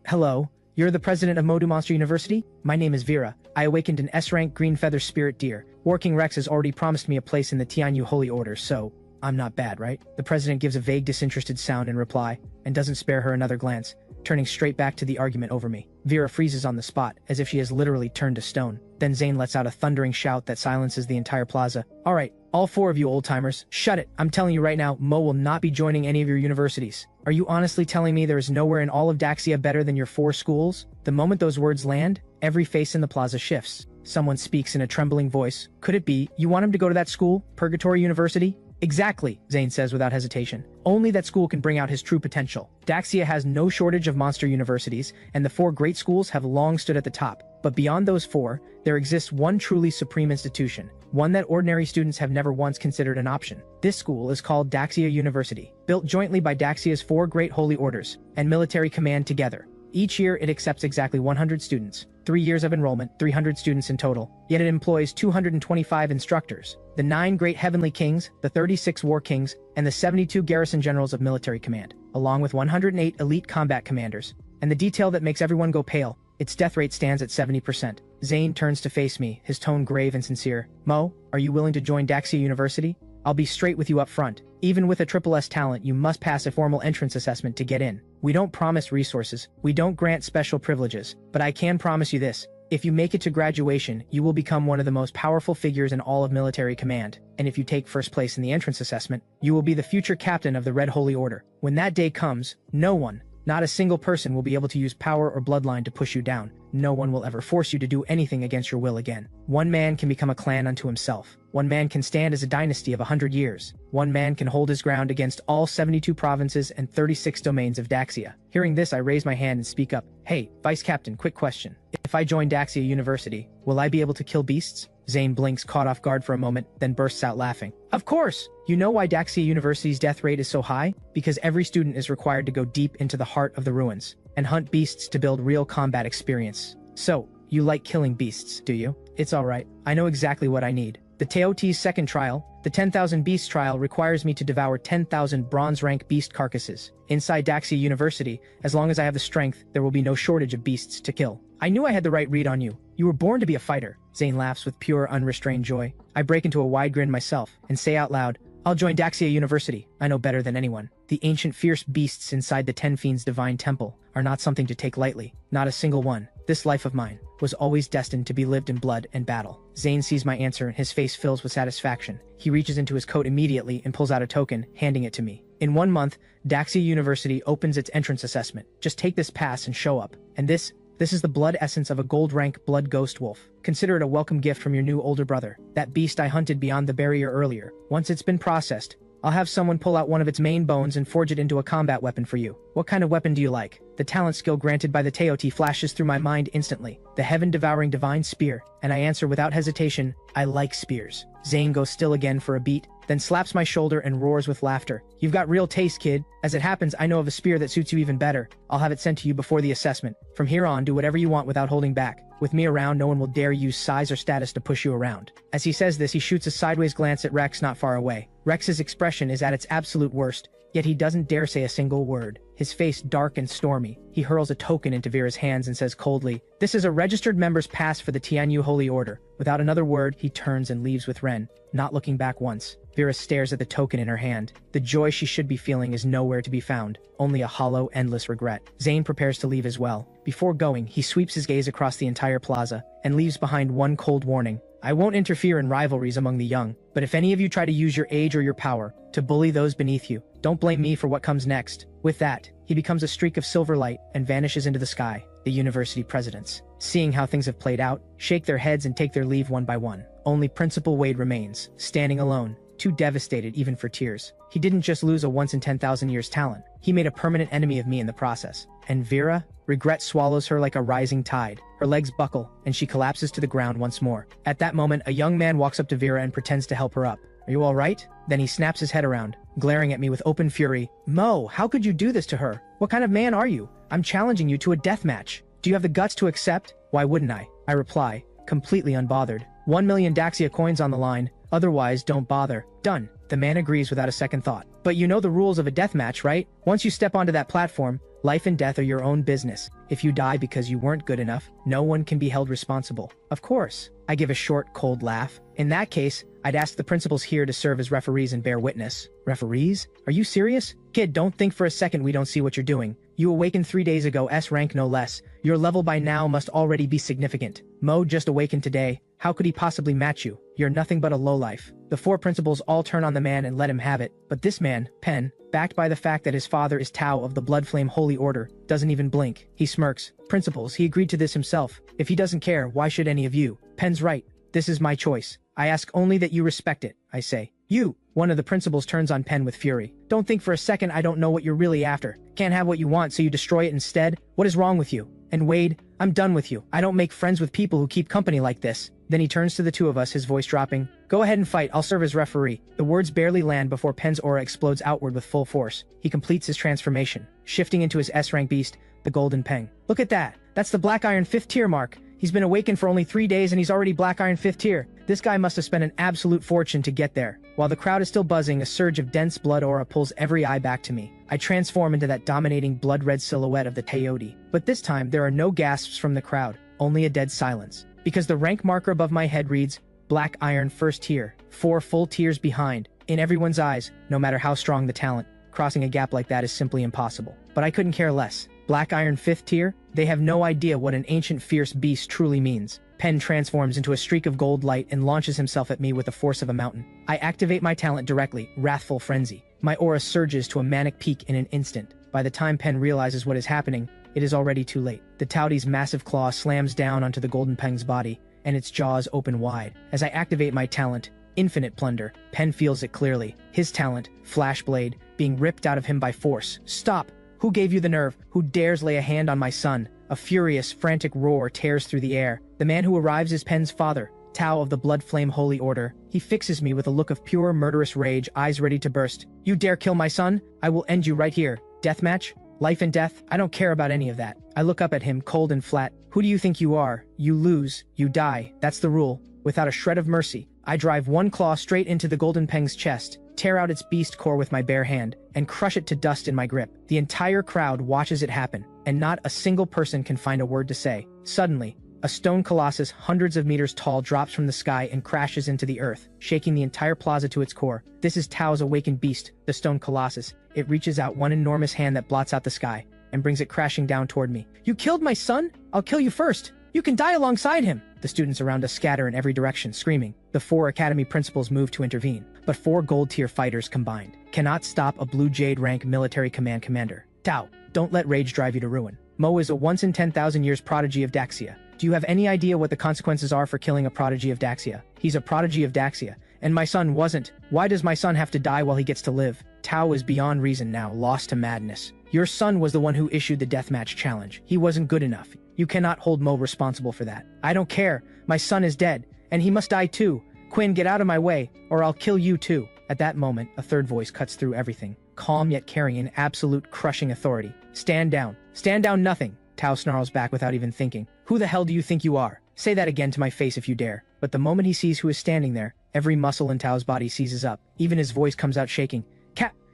Hello? You're the president of Modu Monster University? My name is Vera. I awakened an S-Rank green feather spirit deer. Working Rex has already promised me a place in the Tianyu Holy Order, so I'm not bad, right? The president gives a vague disinterested sound in reply, and doesn't spare her another glance, turning straight back to the argument over me. Vera freezes on the spot, as if she has literally turned to stone. Then Zane lets out a thundering shout that silences the entire plaza. All right, all four of you old-timers, shut it. I'm telling you right now, Mo will not be joining any of your universities. Are you honestly telling me there is nowhere in all of Daxia better than your four schools? The moment those words land, every face in the plaza shifts. Someone speaks in a trembling voice. Could it be, you want him to go to that school, Purgatory University? Exactly, Zane says without hesitation. Only that school can bring out his true potential. Daxia has no shortage of monster universities, and the four great schools have long stood at the top. But beyond those four, there exists one truly supreme institution, one that ordinary students have never once considered an option. This school is called Daxia University, built jointly by Daxia's four great holy orders and military command together. Each year, it accepts exactly 100 students. 3 years of enrollment, 300 students in total. Yet it employs 225 instructors. The 9 great heavenly kings, the 36 war kings, and the 72 garrison generals of military command, along with 108 elite combat commanders. And the detail that makes everyone go pale, its death rate stands at 70%. Zane turns to face me, his tone grave and sincere. Mo, are you willing to join Daxia University? I'll be straight with you up front. Even with a triple S talent, you must pass a formal entrance assessment to get in. We don't promise resources, we don't grant special privileges, but I can promise you this. If you make it to graduation, you will become one of the most powerful figures in all of military command. And if you take first place in the entrance assessment, you will be the future captain of the Red Holy Order. When that day comes, no one, not a single person will be able to use power or bloodline to push you down. No one will ever force you to do anything against your will again. One man can become a clan unto himself. One man can stand as a dynasty of 100 years. One man can hold his ground against all 72 provinces and 36 domains of Daxia. Hearing this, I raise my hand and speak up. Hey, Vice Captain, quick question. If I join Daxia University, will I be able to kill beasts? Zane blinks, caught off guard for a moment, then bursts out laughing. Of course! You know why Daxia University's death rate is so high? Because every student is required to go deep into the heart of the ruins and hunt beasts to build real combat experience. So, you like killing beasts, do you? It's alright. I know exactly what I need. The Teoti's second trial, the 10,000 Beast trial, requires me to devour 10,000 bronze-rank beast carcasses. Inside Daxia University, as long as I have the strength, there will be no shortage of beasts to kill. I knew I had the right read on you. You were born to be a fighter. Zane laughs with pure, unrestrained joy. I break into a wide grin myself and say out loud, I'll join Daxia University. I know better than anyone. The ancient fierce beasts inside the Ten Fiends Divine Temple are not something to take lightly. Not a single one. This life of mine was always destined to be lived in blood and battle. Zane sees my answer and his face fills with satisfaction. He reaches into his coat immediately and pulls out a token, handing it to me. In 1 month, Daxia University opens its entrance assessment. Just take this pass and show up. And this is the blood essence of a gold-rank blood ghost wolf. Consider it a welcome gift from your new older brother. That beast I hunted beyond the barrier earlier. Once it's been processed, I'll have someone pull out one of its main bones and forge it into a combat weapon for you. What kind of weapon do you like? The talent skill granted by the Teoti flashes through my mind instantly. The heaven-devouring divine spear. And I answer without hesitation, I like spears. Zane goes still again for a beat, then slaps my shoulder and roars with laughter. You've got real taste, kid. As it happens, I know of a spear that suits you even better. I'll have it sent to you before the assessment. From here on, do whatever you want without holding back. With me around, no one will dare use size or status to push you around. As he says this, he shoots a sideways glance at Rex not far away. Rex's expression is at its absolute worst, yet he doesn't dare say a single word. His face dark and stormy. He hurls a token into Vera's hands and says coldly, This is a registered member's pass for the Tianyu Holy Order. Without another word, he turns and leaves with Ren, not looking back once. Vera stares at the token in her hand. The joy she should be feeling is nowhere to be found, only a hollow, endless regret. Zane prepares to leave as well. Before going, he sweeps his gaze across the entire plaza and leaves behind one cold warning. I won't interfere in rivalries among the young, but if any of you try to use your age or your power to bully those beneath you, don't blame me for what comes next. With that, he becomes a streak of silver light and vanishes into the sky. The university presidents, seeing how things have played out, shake their heads and take their leave one by one. Only Principal Wade remains, standing alone, too devastated even for tears. He didn't just lose a once in 10,000 years talent, he made a permanent enemy of me in the process. And Vera? Regret swallows her like a rising tide. Her legs buckle, and she collapses to the ground once more. At that moment, a young man walks up to Vera and pretends to help her up. Are you all right? Then he snaps his head around, glaring at me with open fury. Mo, how could you do this to her? What kind of man are you? I'm challenging you to a death match. Do you have the guts to accept? Why wouldn't I? I reply, completely unbothered. 1 million Daxia coins on the line, otherwise don't bother. Done. The man agrees without a second thought. But you know the rules of a deathmatch, right? Once you step onto that platform, life and death are your own business. If you die because you weren't good enough, no one can be held responsible. Of course. I give a short, cold laugh. In that case, I'd ask the principals here to serve as referees and bear witness. Referees? Are you serious? Kid, don't think for a second we don't see what you're doing. You awakened 3 days ago, S-rank no less. Your level by now must already be significant. Mo just awakened today. How could he possibly match you? You're nothing but a lowlife. The 4 principals all turn on the man and let him have it. But this man, Pen, backed by the fact that his father is Tao of the Blood Flame Holy Order, doesn't even blink. He smirks. Principals, he agreed to this himself. If he doesn't care, why should any of you? Pen's right. This is my choice. I ask only that you respect it, I say. You! One of the principals turns on Pen with fury. Don't think for a second I don't know what you're really after. Can't have what you want, so you destroy it instead? What is wrong with you? And Wade, I'm done with you. I don't make friends with people who keep company like this. Then he turns to the 2 of us, his voice dropping. Go ahead and fight, I'll serve as referee. The words barely land before Pen's aura explodes outward with full force. He completes his transformation, shifting into his S-rank beast, the Golden Peng. Look at that. That's the Black Iron 5th tier mark. He's been awakened for only 3 days and he's already Black Iron 5th tier. This guy must have spent an absolute fortune to get there. While the crowd is still buzzing, a surge of dense blood aura pulls every eye back to me. I transform into that dominating blood-red silhouette of the Teodi. But this time, there are no gasps from the crowd, only a dead silence. Because the rank marker above my head reads, Black Iron 1st tier, 4 full tiers behind. In everyone's eyes, no matter how strong the talent, crossing a gap like that is simply impossible. But I couldn't care less. Black Iron 5th tier? They have no idea what an ancient fierce beast truly means. Pen transforms into a streak of gold light and launches himself at me with the force of a mountain. I activate my talent directly, Wrathful Frenzy. My aura surges to a manic peak in an instant. By the time Pen realizes what is happening, it is already too late. The Taoti's massive claw slams down onto the Golden Peng's body, and its jaws open wide. As I activate my talent, Infinite Plunder, Pen feels it clearly. His talent, Flash Blade, being ripped out of him by force. Stop! Who gave you the nerve? Who dares lay a hand on my son? A furious, frantic roar tears through the air. The man who arrives is Pen's father, Tao of the Blood Flame Holy Order. He fixes me with a look of pure murderous rage, eyes ready to burst. You dare kill my son? I will end you right here. Deathmatch? Life and death? I don't care about any of that. I look up at him, cold and flat. Who do you think you are? You lose. You die. That's the rule. Without a shred of mercy, I drive one claw straight into the Golden Peng's chest, tear out its beast core with my bare hand, and crush it to dust in my grip. The entire crowd watches it happen, and not a single person can find a word to say. Suddenly, a stone colossus hundreds of meters tall drops from the sky and crashes into the earth, shaking the entire plaza to its core. This is Tao's awakened beast, the stone colossus. It reaches out one enormous hand that blots out the sky, and brings it crashing down toward me. You killed my son? I'll kill you first. You can die alongside him. The students around us scatter in every direction, screaming. The 4 academy principals move to intervene, but 4 gold-tier fighters combined cannot stop a blue jade rank military command commander. Tao, don't let rage drive you to ruin. Mo is a once in 10,000 years prodigy of Daxia. Do you have any idea what the consequences are for killing a prodigy of Daxia? He's a prodigy of Daxia, and my son wasn't. Why does my son have to die while he gets to live? Tao is beyond reason now, lost to madness. Your son was the one who issued the deathmatch challenge. He wasn't good enough. You cannot hold Mo responsible for that. I don't care. My son is dead, and he must die too. Quinn, get out of my way, or I'll kill you too. At that moment, a third voice cuts through everything, calm yet carrying an absolute crushing authority. Stand down. Stand down nothing. Tao snarls back without even thinking. Who the hell do you think you are? Say that again to my face if you dare. But the moment he sees who is standing there, every muscle in Tao's body seizes up. Even his voice comes out shaking.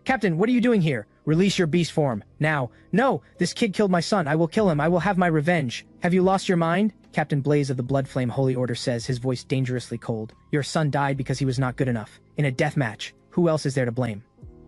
Captain, what are you doing here? Release your beast form. Now. No, this kid killed my son. I will kill him. I will have my revenge. Have you lost your mind? Captain Blaze of the Blood Flame Holy Order says, his voice dangerously cold. Your son died because he was not good enough. In a death match. Who else is there to blame?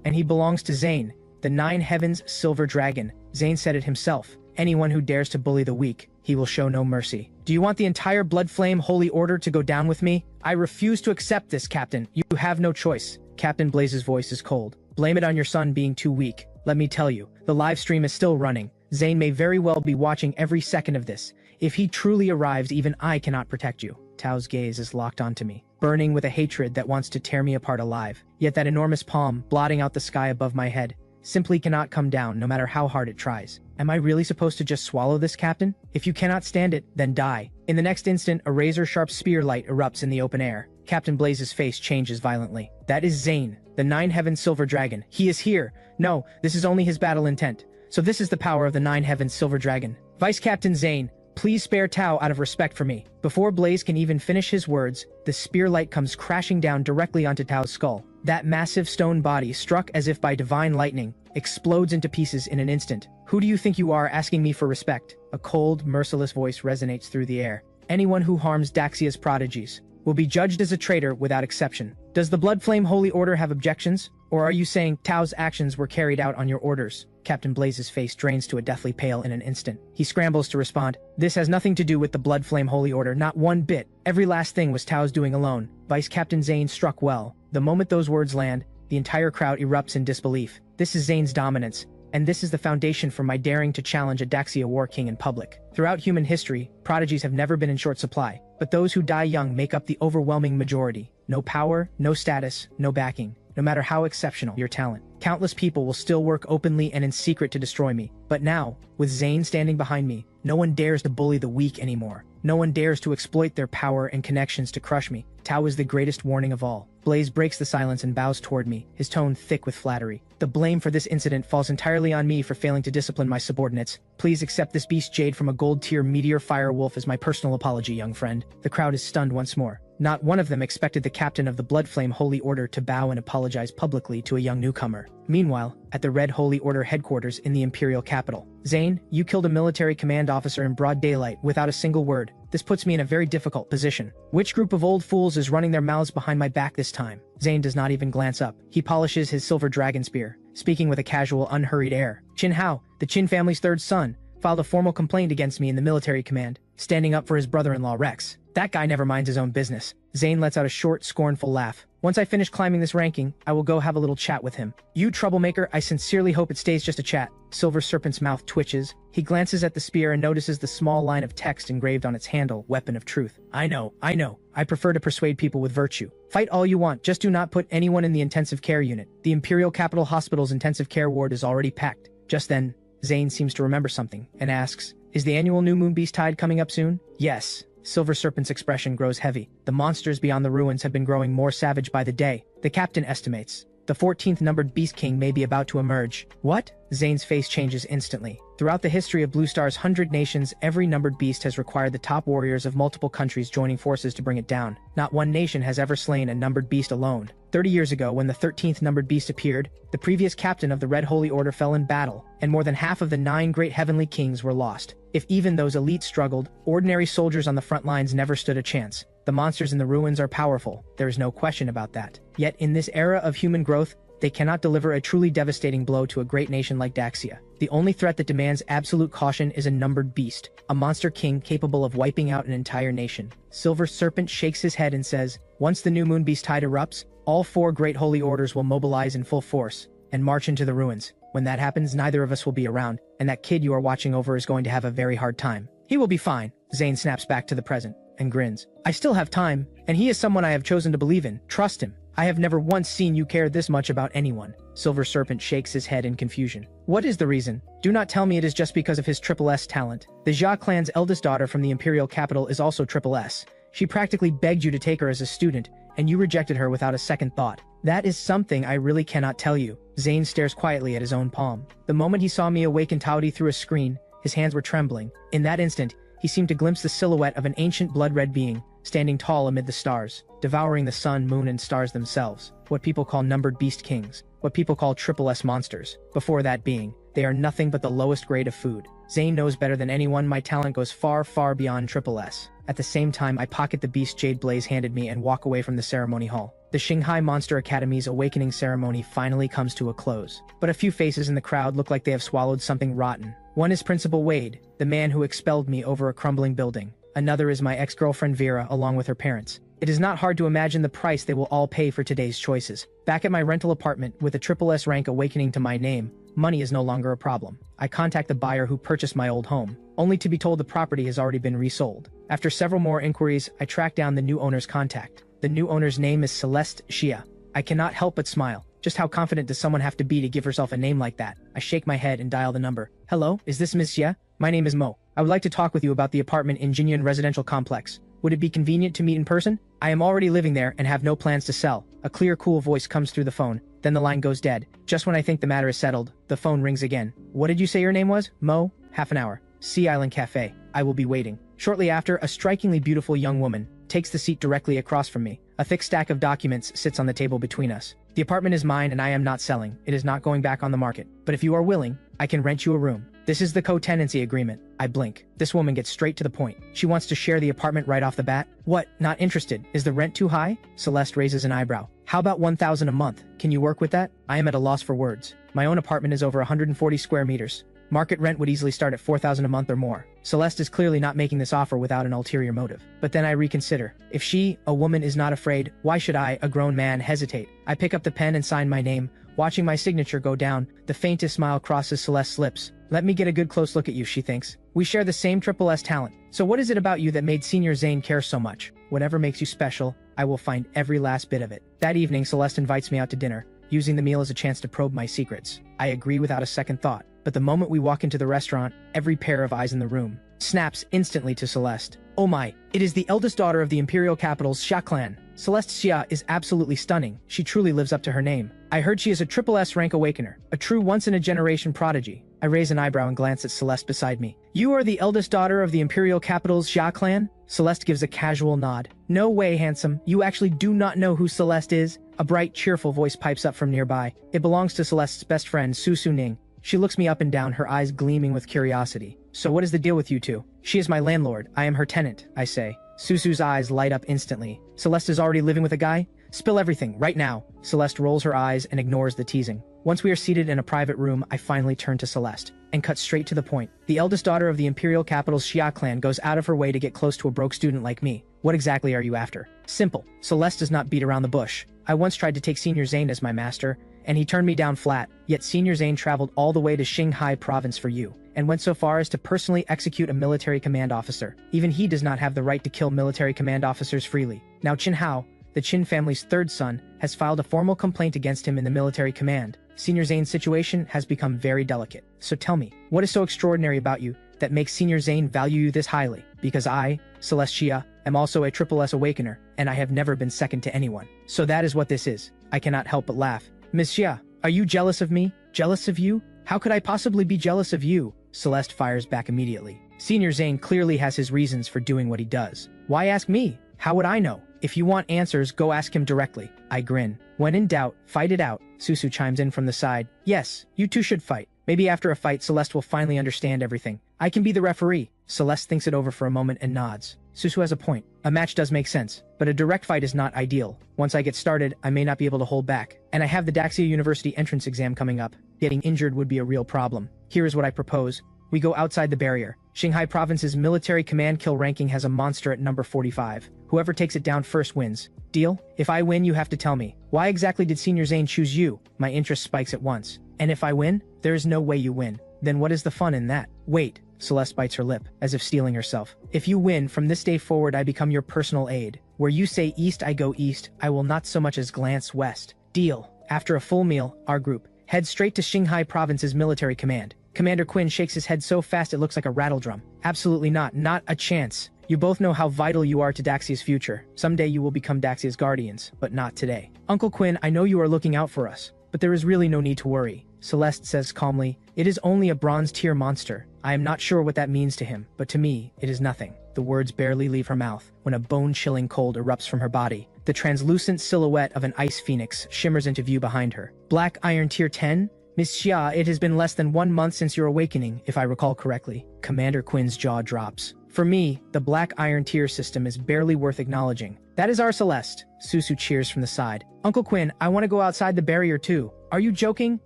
And he belongs to Zane, the 9 Heavens Silver Dragon. Zane said it himself. Anyone who dares to bully the weak, he will show no mercy. Do you want the entire Blood Flame Holy Order to go down with me? I refuse to accept this, Captain. You have no choice. Captain Blaze's voice is cold. Blame it on your son being too weak. Let me tell you, the live stream is still running. Zane may very well be watching every second of this. If he truly arrives, even I cannot protect you. Tao's gaze is locked onto me, burning with a hatred that wants to tear me apart alive. Yet that enormous palm, blotting out the sky above my head, simply cannot come down no matter how hard it tries. Am I really supposed to just swallow this, Captain? If you cannot stand it, then die. In the next instant, a razor-sharp spear light erupts in the open air. Captain Blaze's face changes violently. That is Zane, the 9 Heavens Silver Dragon. He is here. No, this is only his battle intent. So this is the power of the 9 Heavens Silver Dragon. Vice Captain Zane, Please spare Tao out of respect for me. Before Blaze can even finish his words, the spear light comes crashing down directly onto Tao's skull. That massive stone body, struck as if by divine lightning, explodes into pieces in an instant. Who do you think you are, asking me for respect? A cold, merciless voice resonates through the air. Anyone who harms Daxia's prodigies will be judged as a traitor without exception. Does the Blood Flame Holy Order have objections? Or are you saying Tao's actions were carried out on your orders? Captain Blaze's face drains to a deathly pale in an instant. He scrambles to respond. This has nothing to do with the Blood Flame Holy Order, not one bit. Every last thing was Tao's doing alone. Vice Captain Zane struck well. The moment those words land, the entire crowd erupts in disbelief. This is Zane's dominance, and this is the foundation for my daring to challenge a Daxia War King in public. Throughout human history, prodigies have never been in short supply, but those who die young make up the overwhelming majority. No power, no status, no backing. No matter how exceptional your talent, countless people will still work openly and in secret to destroy me. But now, with Zane standing behind me, no one dares to bully the weak anymore. No one dares to exploit their power and connections to crush me. Tao is the greatest warning of all. Blaze breaks the silence and bows toward me, his tone thick with flattery. The blame for this incident falls entirely on me for failing to discipline my subordinates. Please accept this beast jade from a gold-tier meteor fire wolf as my personal apology, young friend. The crowd is stunned once more. Not one of them expected the captain of the Blood Flame Holy Order to bow and apologize publicly to a young newcomer. Meanwhile, at the Red Holy Order headquarters in the Imperial capital, Zane, you killed a military command officer in broad daylight without a single word. This puts me in a very difficult position. Which group of old fools is running their mouths behind my back this time? Zane does not even glance up. He polishes his silver dragon spear, speaking with a casual, unhurried air. Qin Hao, the Qin family's third son, filed a formal complaint against me in the military command, standing up for his brother-in-law Rex. That guy never minds his own business. Zane lets out a short, scornful laugh. Once I finish climbing this ranking, I will go have a little chat with him. You troublemaker, I sincerely hope it stays just a chat. Silver Serpent's mouth twitches. He glances at the spear and notices the small line of text engraved on its handle, Weapon of Truth. I know. I prefer to persuade people with virtue. Fight all you want, just do not put anyone in the intensive care unit. The Imperial Capital Hospital's intensive care ward is already packed. Just then, Zane seems to remember something, and asks, is the annual New Moon Beast Tide coming up soon? Yes. Silver Serpent's expression grows heavy. The monsters beyond the ruins have been growing more savage by the day. The captain estimates the 14th numbered Beast King may be about to emerge. What? Zane's face changes instantly. Throughout the history of Blue Star's 100 nations, every numbered beast has required the top warriors of multiple countries joining forces to bring it down. Not one nation has ever slain a numbered beast alone. 30 years ago, when the 13th numbered beast appeared, the previous captain of the Red Holy Order fell in battle, and more than half of the 9 great heavenly kings were lost. If even those elites struggled, ordinary soldiers on the front lines never stood a chance. The monsters in the ruins are powerful, there is no question about that. Yet in this era of human growth, they cannot deliver a truly devastating blow to a great nation like Daxia. The only threat that demands absolute caution is a numbered beast, a monster king capable of wiping out an entire nation. Silver Serpent shakes his head and says, once the New Moon Beast Tide erupts, all 4 great holy orders will mobilize in full force and march into the ruins. When that happens, neither of us will be around, and that kid you are watching over is going to have a very hard time. He will be fine. Zane snaps back to the present and grins. I still have time, and he is someone I have chosen to believe in. Trust him. I have never once seen you care this much about anyone. Silver Serpent shakes his head in confusion. What is the reason? Do not tell me it is just because of his Triple S talent. The Jia clan's eldest daughter from the Imperial capital is also Triple S. She practically begged you to take her as a student, and you rejected her without a second thought. That is something I really cannot tell you. Zane stares quietly at his own palm. The moment he saw me awaken Taudi through a screen, his hands were trembling. In that instant, he seemed to glimpse the silhouette of an ancient blood-red being, standing tall amid the stars, devouring the sun, moon, and stars themselves. What people call numbered beast kings. What people call Triple S monsters. Before that being, they are nothing but the lowest grade of food. Zane knows better than anyone my talent goes far, far beyond Triple S. At the same time, I pocket the beast Jade Blaze handed me and walk away from the ceremony hall. The Xinhai Monster Academy's awakening ceremony finally comes to a close. But a few faces in the crowd look like they have swallowed something rotten. One is Principal Wade, the man who expelled me over a crumbling building. Another is my ex-girlfriend Vera along with her parents. It is not hard to imagine the price they will all pay for today's choices. Back at my rental apartment with a Triple S rank awakening to my name, money is no longer a problem. I contact the buyer who purchased my old home, only to be told the property has already been resold. After several more inquiries, I track down the new owner's contact. The new owner's name is Celeste Xia. I cannot help but smile. Just how confident does someone have to be to give herself a name like that? I shake my head and dial the number. Hello, is this Ms. Xia? My name is Mo. I would like to talk with you about the apartment in Jinyan Residential Complex. Would it be convenient to meet in person? I am already living there and have no plans to sell. A clear, cool voice comes through the phone. Then the line goes dead. Just when I think the matter is settled, the phone rings again. What did you say your name was? Mo? Half an hour. Sea Island Cafe. I will be waiting. Shortly after, a strikingly beautiful young woman takes the seat directly across from me. A thick stack of documents sits on the table between us. The apartment is mine and I am not selling. It is not going back on the market. But if you are willing, I can rent you a room. This is the co-tenancy agreement. I blink. This woman gets straight to the point. She wants to share the apartment right off the bat. What? Not interested. Is the rent too high? Celeste raises an eyebrow. How about 1,000 a month? Can you work with that? I am at a loss for words. My own apartment is over 140 square meters. Market rent would easily start at 4,000 a month or more. Celeste is clearly not making this offer without an ulterior motive. But then I reconsider. If she, a woman, is not afraid, why should I, a grown man, hesitate? I pick up the pen and sign my name. Watching my signature go down, the faintest smile crosses Celeste's lips. Let me get a good close look at you, she thinks. We share the same SSS talent. So what is it about you that made Senior Zane care so much? Whatever makes you special, I will find every last bit of it. That evening, Celeste invites me out to dinner, using the meal as a chance to probe my secrets. I agree without a second thought. But the moment we walk into the restaurant, every pair of eyes in the room snaps instantly to Celeste. Oh my, it is the eldest daughter of the imperial capital's Xia clan. Celeste Xia is absolutely stunning. She truly lives up to her name. I heard she is a SSS rank awakener, a true once-in-a-generation prodigy. I raise an eyebrow and glance at Celeste beside me. You are the eldest daughter of the imperial capital's Xia clan? Celeste gives a casual nod. No way, handsome. You actually do not know who Celeste is? A bright, cheerful voice pipes up from nearby. It belongs to Celeste's best friend, Su Ning. She looks me up and down, her eyes gleaming with curiosity. So what is the deal with you two? She is my landlord. I am her tenant, I say. Susu's eyes light up instantly. Celeste is already living with a guy? Spill everything, right now. Celeste rolls her eyes and ignores the teasing. Once we are seated in a private room, I finally turn to Celeste and cut straight to the point. The eldest daughter of the imperial capital's Xia clan goes out of her way to get close to a broke student like me. What exactly are you after? Simple. Celeste does not beat around the bush. I once tried to take Senior Zane as my master, and he turned me down flat, yet Senior Zane traveled all the way to Xinhai province for you, and went so far as to personally execute a military command officer. Even he does not have the right to kill military command officers freely. Now Qin Hao, the Qin family's third son, has filed a formal complaint against him in the military command. Senior Zane's situation has become very delicate. So tell me, what is so extraordinary about you that makes Senior Zane value you this highly? Because I, Celeste Xia, am also a SSS awakener, and I have never been second to anyone. So that is what this is. I cannot help but laugh. Miss Xia, are you jealous of me? Jealous of you? How could I possibly be jealous of you? Celeste fires back immediately. Senior Zane clearly has his reasons for doing what he does. Why ask me? How would I know? If you want answers, go ask him directly. I grin. When in doubt, fight it out. Susu chimes in from the side. Yes, you two should fight. Maybe after a fight, Celeste will finally understand everything. I can be the referee. Celeste thinks it over for a moment and nods. Susu has a point. A match does make sense, but a direct fight is not ideal. Once I get started, I may not be able to hold back. And I have the Daxia University entrance exam coming up. Getting injured would be a real problem. Here is what I propose. We go outside the barrier. Xinhai Province's military command kill ranking has a monster at number 45. Whoever takes it down first wins. Deal? If I win, you have to tell me. Why exactly did Senior Zane choose you? My interest spikes at once. And if I win? There is no way you win. Then what is the fun in that? Wait. Celeste bites her lip, as if steeling herself. If you win, from this day forward I become your personal aide. Where you say east, I go east. I will not so much as glance west. Deal. After a full meal, our group heads straight to Xinhai Province's military command. Commander Quinn shakes his head so fast it looks like a rattle drum. Absolutely not. Not a chance. You both know how vital you are to Daxia's future. Someday you will become Daxia's guardians, but not today. Uncle Quinn, I know you are looking out for us, but there is really no need to worry. Celeste says calmly, it is only a bronze tier monster. I am not sure what that means to him, but to me, it is nothing. The words barely leave her mouth when a bone-chilling cold erupts from her body. The translucent silhouette of an ice phoenix shimmers into view behind her. Black Iron Tier 10? Miss Xia, it has been less than 1 month since your awakening, if I recall correctly. Commander Quinn's jaw drops. For me, the Black Iron Tier system is barely worth acknowledging. That is our Celeste. Susu cheers from the side. Uncle Quinn, I want to go outside the barrier too. Are you joking?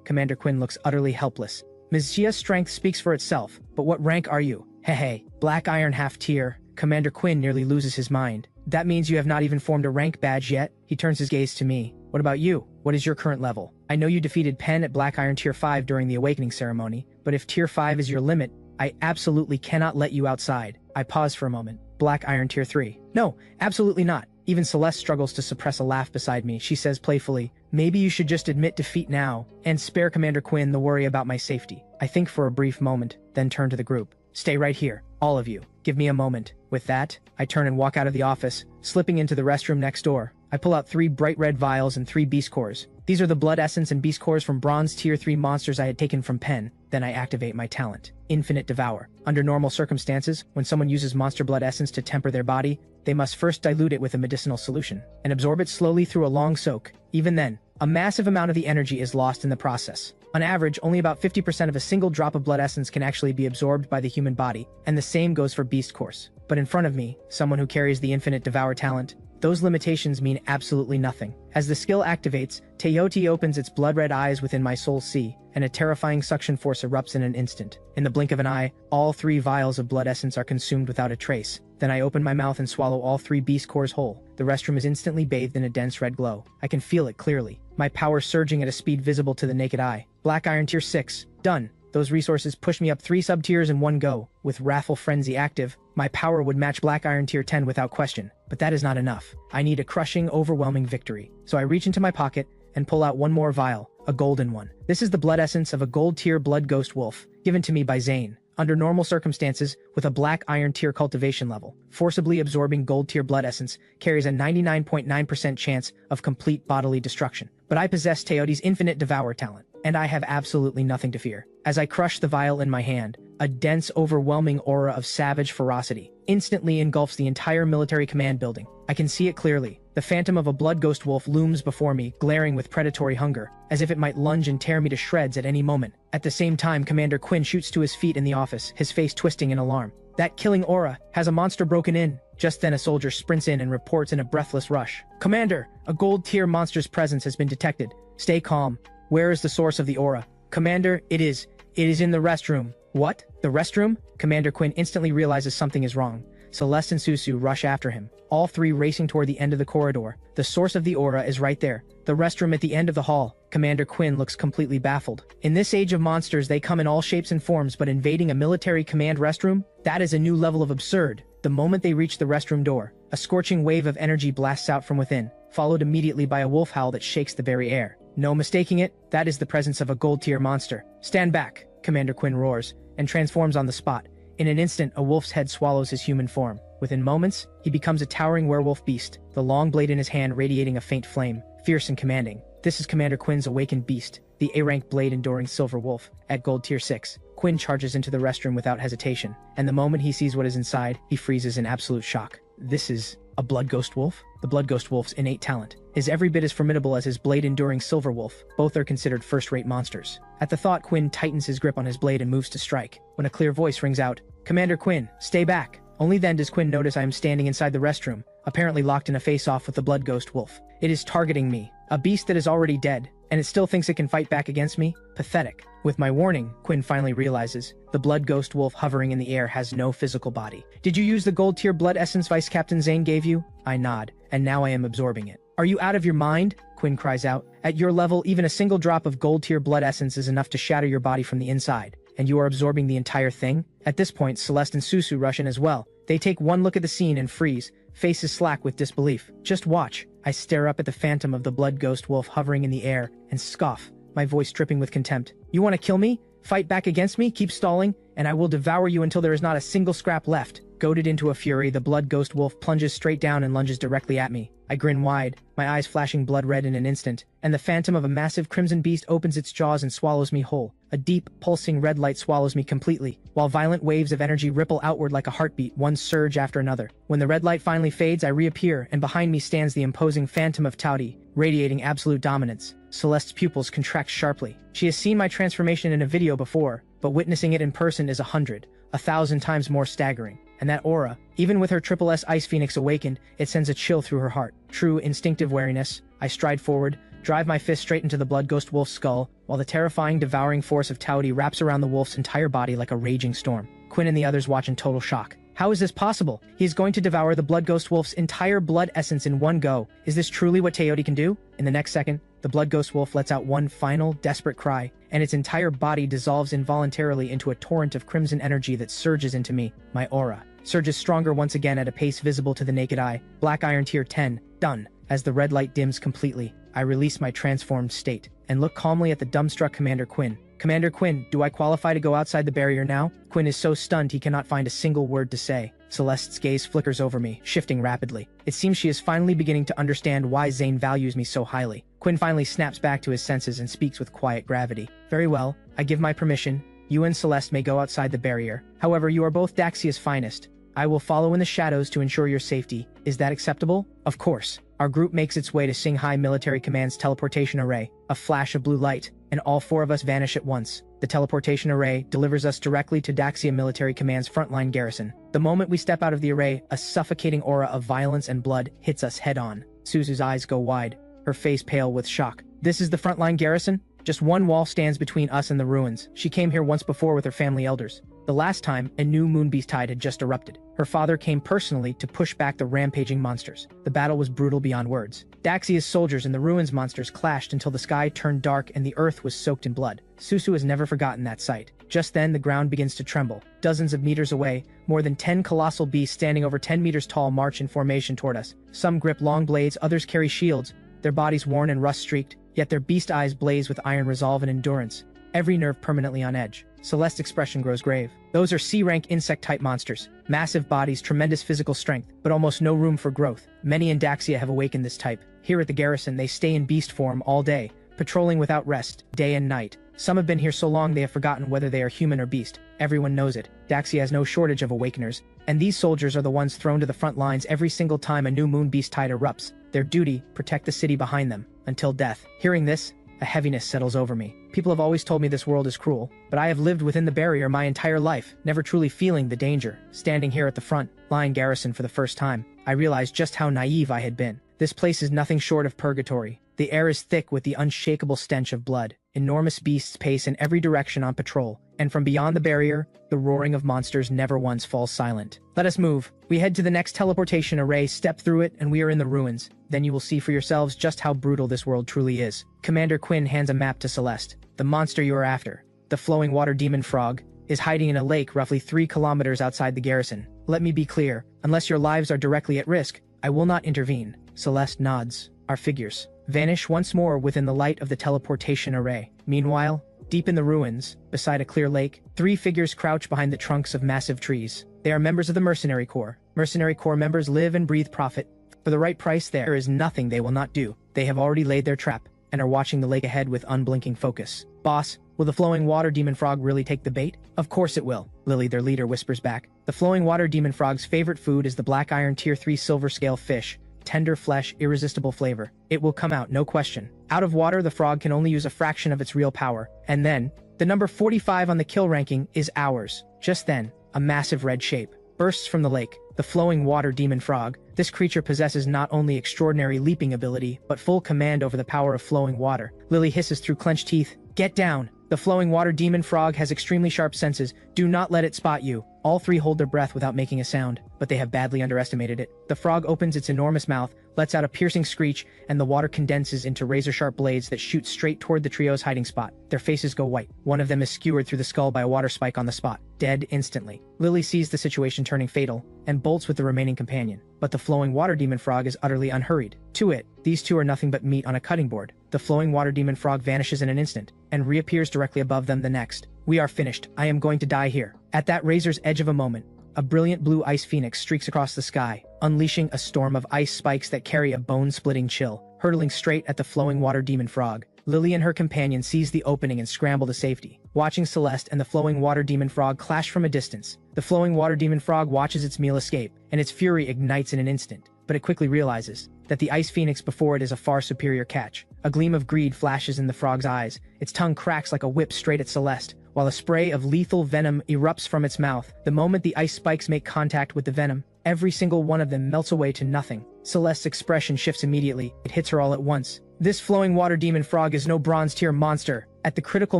Commander Quinn looks utterly helpless. Ms. Xia's strength speaks for itself, but what rank are you? Hey, Black Iron half tier. Commander Quinn nearly loses his mind. That means you have not even formed a rank badge yet? He turns his gaze to me. What about you? What is your current level? I know you defeated Pen at Black Iron Tier 5 during the awakening ceremony, but if Tier 5 is your limit, I absolutely cannot let you outside. I pause for a moment. Black Iron Tier 3. No, absolutely not. Even Celeste struggles to suppress a laugh beside me. She says playfully, maybe you should just admit defeat now, and spare Commander Quinn the worry about my safety. I think for a brief moment, then turn to the group. Stay right here, all of you. Give me a moment. With that, I turn and walk out of the office, slipping into the restroom next door. I pull out 3 bright red vials and 3 beast cores. These are the blood essence and beast cores from bronze tier 3 monsters I had taken from Pen. Then I activate my talent, Infinite Devour. Under normal circumstances, when someone uses monster blood essence to temper their body, they must first dilute it with a medicinal solution and absorb it slowly through a long soak. Even then, a massive amount of the energy is lost in the process. On average, only about 50% of a single drop of blood essence can actually be absorbed by the human body, and the same goes for beast cores. But in front of me, someone who carries the Infinite Devour talent, those limitations mean absolutely nothing. As the skill activates, Teoti opens its blood-red eyes within my soul sea, and a terrifying suction force erupts in an instant. In the blink of an eye, all 3 vials of blood essence are consumed without a trace. Then I open my mouth and swallow all 3 beast cores whole. The restroom is instantly bathed in a dense red glow. I can feel it clearly, my power surging at a speed visible to the naked eye. Black Iron Tier 6. Done. Those resources push me up 3 sub-tiers in one go. With Wrathful Frenzy active, my power would match Black Iron Tier 10 without question. But that is not enough. I need a crushing, overwhelming victory. So I reach into my pocket and pull out one more vial, a golden one. This is the blood essence of a gold tier blood ghost wolf, given to me by Zane. Under normal circumstances, with a Black Iron Tier cultivation level, forcibly absorbing gold tier blood essence carries a 99.9% chance of complete bodily destruction. But I possess Teoti's Infinite Devour talent, and I have absolutely nothing to fear. As I crush the vial in my hand, a dense, overwhelming aura of savage ferocity instantly engulfs the entire military command building. I can see it clearly. The phantom of a blood ghost wolf looms before me, glaring with predatory hunger, as if it might lunge and tear me to shreds at any moment. At the same time, Commander Quinn shoots to his feet in the office, his face twisting in alarm. That killing aura has a monster broken in. Just then a soldier sprints in and reports in a breathless rush. Commander, a gold tier monster's presence has been detected. Stay calm. Where is the source of the aura? Commander, it is in the restroom. What? The restroom? Commander Quinn instantly realizes something is wrong. Celeste and Susu rush after him, all 3 racing toward the end of the corridor. The source of the aura is right there, the restroom at the end of the hall. Commander Quinn looks completely baffled. In this age of monsters, they come in all shapes and forms, but invading a military command restroom? That is a new level of absurd. The moment they reach the restroom door, a scorching wave of energy blasts out from within, followed immediately by a wolf howl that shakes the very air. No mistaking it, that is the presence of a gold-tier monster. Stand back, Commander Quinn roars, and transforms on the spot. In an instant, a wolf's head swallows his human form. Within moments, he becomes a towering werewolf beast, the long blade in his hand radiating a faint flame, fierce and commanding. This is Commander Quinn's awakened beast, the A-rank blade enduring silver wolf. At gold tier 6, Quinn charges into the restroom without hesitation, and the moment he sees what is inside, he freezes in absolute shock. This is a blood ghost wolf? The blood ghost wolf's innate talent is every bit as formidable as his blade-enduring silver wolf. Both are considered first-rate monsters. At the thought, Quinn tightens his grip on his blade and moves to strike, when a clear voice rings out, "Commander Quinn, stay back." Only then does Quinn notice I am standing inside the restroom, apparently locked in a face-off with the blood ghost wolf. It is targeting me, a beast that is already dead, and it still thinks it can fight back against me? Pathetic. With my warning, Quinn finally realizes the blood ghost wolf hovering in the air has no physical body. Did you use the gold tier blood essence Vice Captain Zane gave you? I nod, and now I am absorbing it. Are you out of your mind? Quinn cries out. At your level, even a single drop of gold tier blood essence is enough to shatter your body from the inside, and you are absorbing the entire thing? At this point, Celeste and Susu rush in as well. They take one look at the scene and freeze, faces slack with disbelief. Just watch. I stare up at the phantom of the blood ghost wolf hovering in the air and scoff, my voice dripping with contempt. You want to kill me? Fight back against me? Keep stalling, and I will devour you until there is not a single scrap left. Goaded into a fury, the blood ghost wolf plunges straight down and lunges directly at me. I grin wide, my eyes flashing blood red in an instant, and the phantom of a massive crimson beast opens its jaws and swallows me whole. A deep, pulsing red light swallows me completely, while violent waves of energy ripple outward like a heartbeat, one surge after another. When the red light finally fades, I reappear, and behind me stands the imposing phantom of Taudi, radiating absolute dominance. Celeste's pupils contract sharply. She has seen my transformation in a video before, but witnessing it in person is 1,000 times more staggering. And that aura, even with her Triple S Ice Phoenix awakened, it sends a chill through her heart. True instinctive wariness, I stride forward, drive my fist straight into the blood ghost wolf's skull, while the terrifying, devouring force of Taudi wraps around the wolf's entire body like a raging storm. Quinn and the others watch in total shock. How is this possible? He is going to devour the blood ghost wolf's entire blood essence in one go. Is this truly what Teoti can do? In the next second, the blood ghost wolf lets out one final, desperate cry, and its entire body dissolves involuntarily into a torrent of crimson energy that surges into me. My aura surges stronger once again at a pace visible to the naked eye. Black Iron Tier 10. Done. As the red light dims completely, I release my transformed state and look calmly at the dumbstruck Commander Quinn. Commander Quinn, do I qualify to go outside the barrier now? Quinn is so stunned he cannot find a single word to say. Celeste's gaze flickers over me, shifting rapidly. It seems she is finally beginning to understand why Zane values me so highly. Quinn finally snaps back to his senses and speaks with quiet gravity. Very well, I give my permission. You and Celeste may go outside the barrier. However, you are both Daxia's finest. I will follow in the shadows to ensure your safety. Is that acceptable? Of course. Our group makes its way to Xinhai Military Command's teleportation array. A flash of blue light, and all four of us vanish at once. The teleportation array delivers us directly to Daxia Military Command's frontline garrison. The moment we step out of the array, a suffocating aura of violence and blood hits us head-on. Suzu's eyes go wide, her face pale with shock. This is the frontline garrison? Just one wall stands between us and the ruins. She came here once before with her family elders. The last time, a new moonbeast tide had just erupted. Her father came personally to push back the rampaging monsters. The battle was brutal beyond words. Daxia's soldiers and the ruins monsters clashed until the sky turned dark and the earth was soaked in blood. Suzu has never forgotten that sight. Just then, the ground begins to tremble. Dozens of meters away, more than 10 colossal beasts standing over 10 meters tall march in formation toward us. Some grip long blades, others carry shields, their bodies worn and rust-streaked, yet their beast eyes blaze with iron resolve and endurance, every nerve permanently on edge. Celeste's expression grows grave. Those are C-rank insect-type monsters. Massive bodies, tremendous physical strength, but almost no room for growth. Many in Daxia have awakened this type. Here at the garrison, they stay in beast form all day, patrolling without rest, day and night. Some have been here so long they have forgotten whether they are human or beast. Everyone knows it. Daxia has no shortage of awakeners, and these soldiers are the ones thrown to the front lines every single time a new moon beast tide erupts. Their duty, protect the city behind them, until death. Hearing this, a heaviness settles over me. People have always told me this world is cruel, but I have lived within the barrier my entire life, never truly feeling the danger. Standing here at the front line garrison for the first time, I realized just how naive I had been. This place is nothing short of purgatory. The air is thick with the unshakable stench of blood. Enormous beasts pace in every direction on patrol, and from beyond the barrier, the roaring of monsters never once falls silent. Let us move. We head to the next teleportation array, step through it, and we are in the ruins. Then you will see for yourselves just how brutal this world truly is. Commander Quinn hands a map to Celeste. The monster you are after, the flowing water demon frog, is hiding in a lake roughly 3 kilometers outside the garrison. Let me be clear, unless your lives are directly at risk, I will not intervene. Celeste nods. Our figures vanish once more within the light of the teleportation array. Meanwhile, deep in the ruins, beside a clear lake, 3 figures crouch behind the trunks of massive trees. They are members of the Mercenary Corps. Mercenary Corps members live and breathe profit. For the right price, there is nothing they will not do. They have already laid their trap, and are watching the lake ahead with unblinking focus. Boss, will the flowing water demon frog really take the bait? Of course it will, Lily, their leader, whispers back. The flowing water demon frog's favorite food is the black iron tier 3 silver scale fish. Tender flesh, irresistible flavor. It will come out, no question. Out of water, the frog can only use a fraction of its real power. And then, the number 45 on the kill ranking is ours. Just then, a massive red shape bursts from the lake. The flowing water demon frog. This creature possesses not only extraordinary leaping ability, but full command over the power of flowing water. Lily hisses through clenched teeth. Get down! The flowing water demon frog has extremely sharp senses. Do not let it spot you. All 3 hold their breath without making a sound, but they have badly underestimated it. The frog opens its enormous mouth, lets out a piercing screech, and the water condenses into razor-sharp blades that shoot straight toward the trio's hiding spot. Their faces go white. One of them is skewered through the skull by a water spike on the spot, dead instantly. Lily sees the situation turning fatal, and bolts with the remaining companion. But the flowing water demon frog is utterly unhurried. To it, these 2 are nothing but meat on a cutting board. The flowing water demon frog vanishes in an instant, and reappears directly above them the next. We are finished. I am going to die here. At that razor's edge of a moment, a brilliant blue ice phoenix streaks across the sky, unleashing a storm of ice spikes that carry a bone-splitting chill, hurtling straight at the flowing water demon frog. Lily and her companion seize the opening and scramble to safety, watching Celeste and the flowing water demon frog clash from a distance. The flowing water demon frog watches its meal escape, and its fury ignites in an instant, but it quickly realizes that the ice phoenix before it is a far superior catch. A gleam of greed flashes in the frog's eyes, its tongue cracks like a whip straight at Celeste, while a spray of lethal venom erupts from its mouth. The moment the ice spikes make contact with the venom, every single one of them melts away to nothing. Celeste's expression shifts immediately. It hits her all at once. This flowing water demon frog is no bronze tier monster. At the critical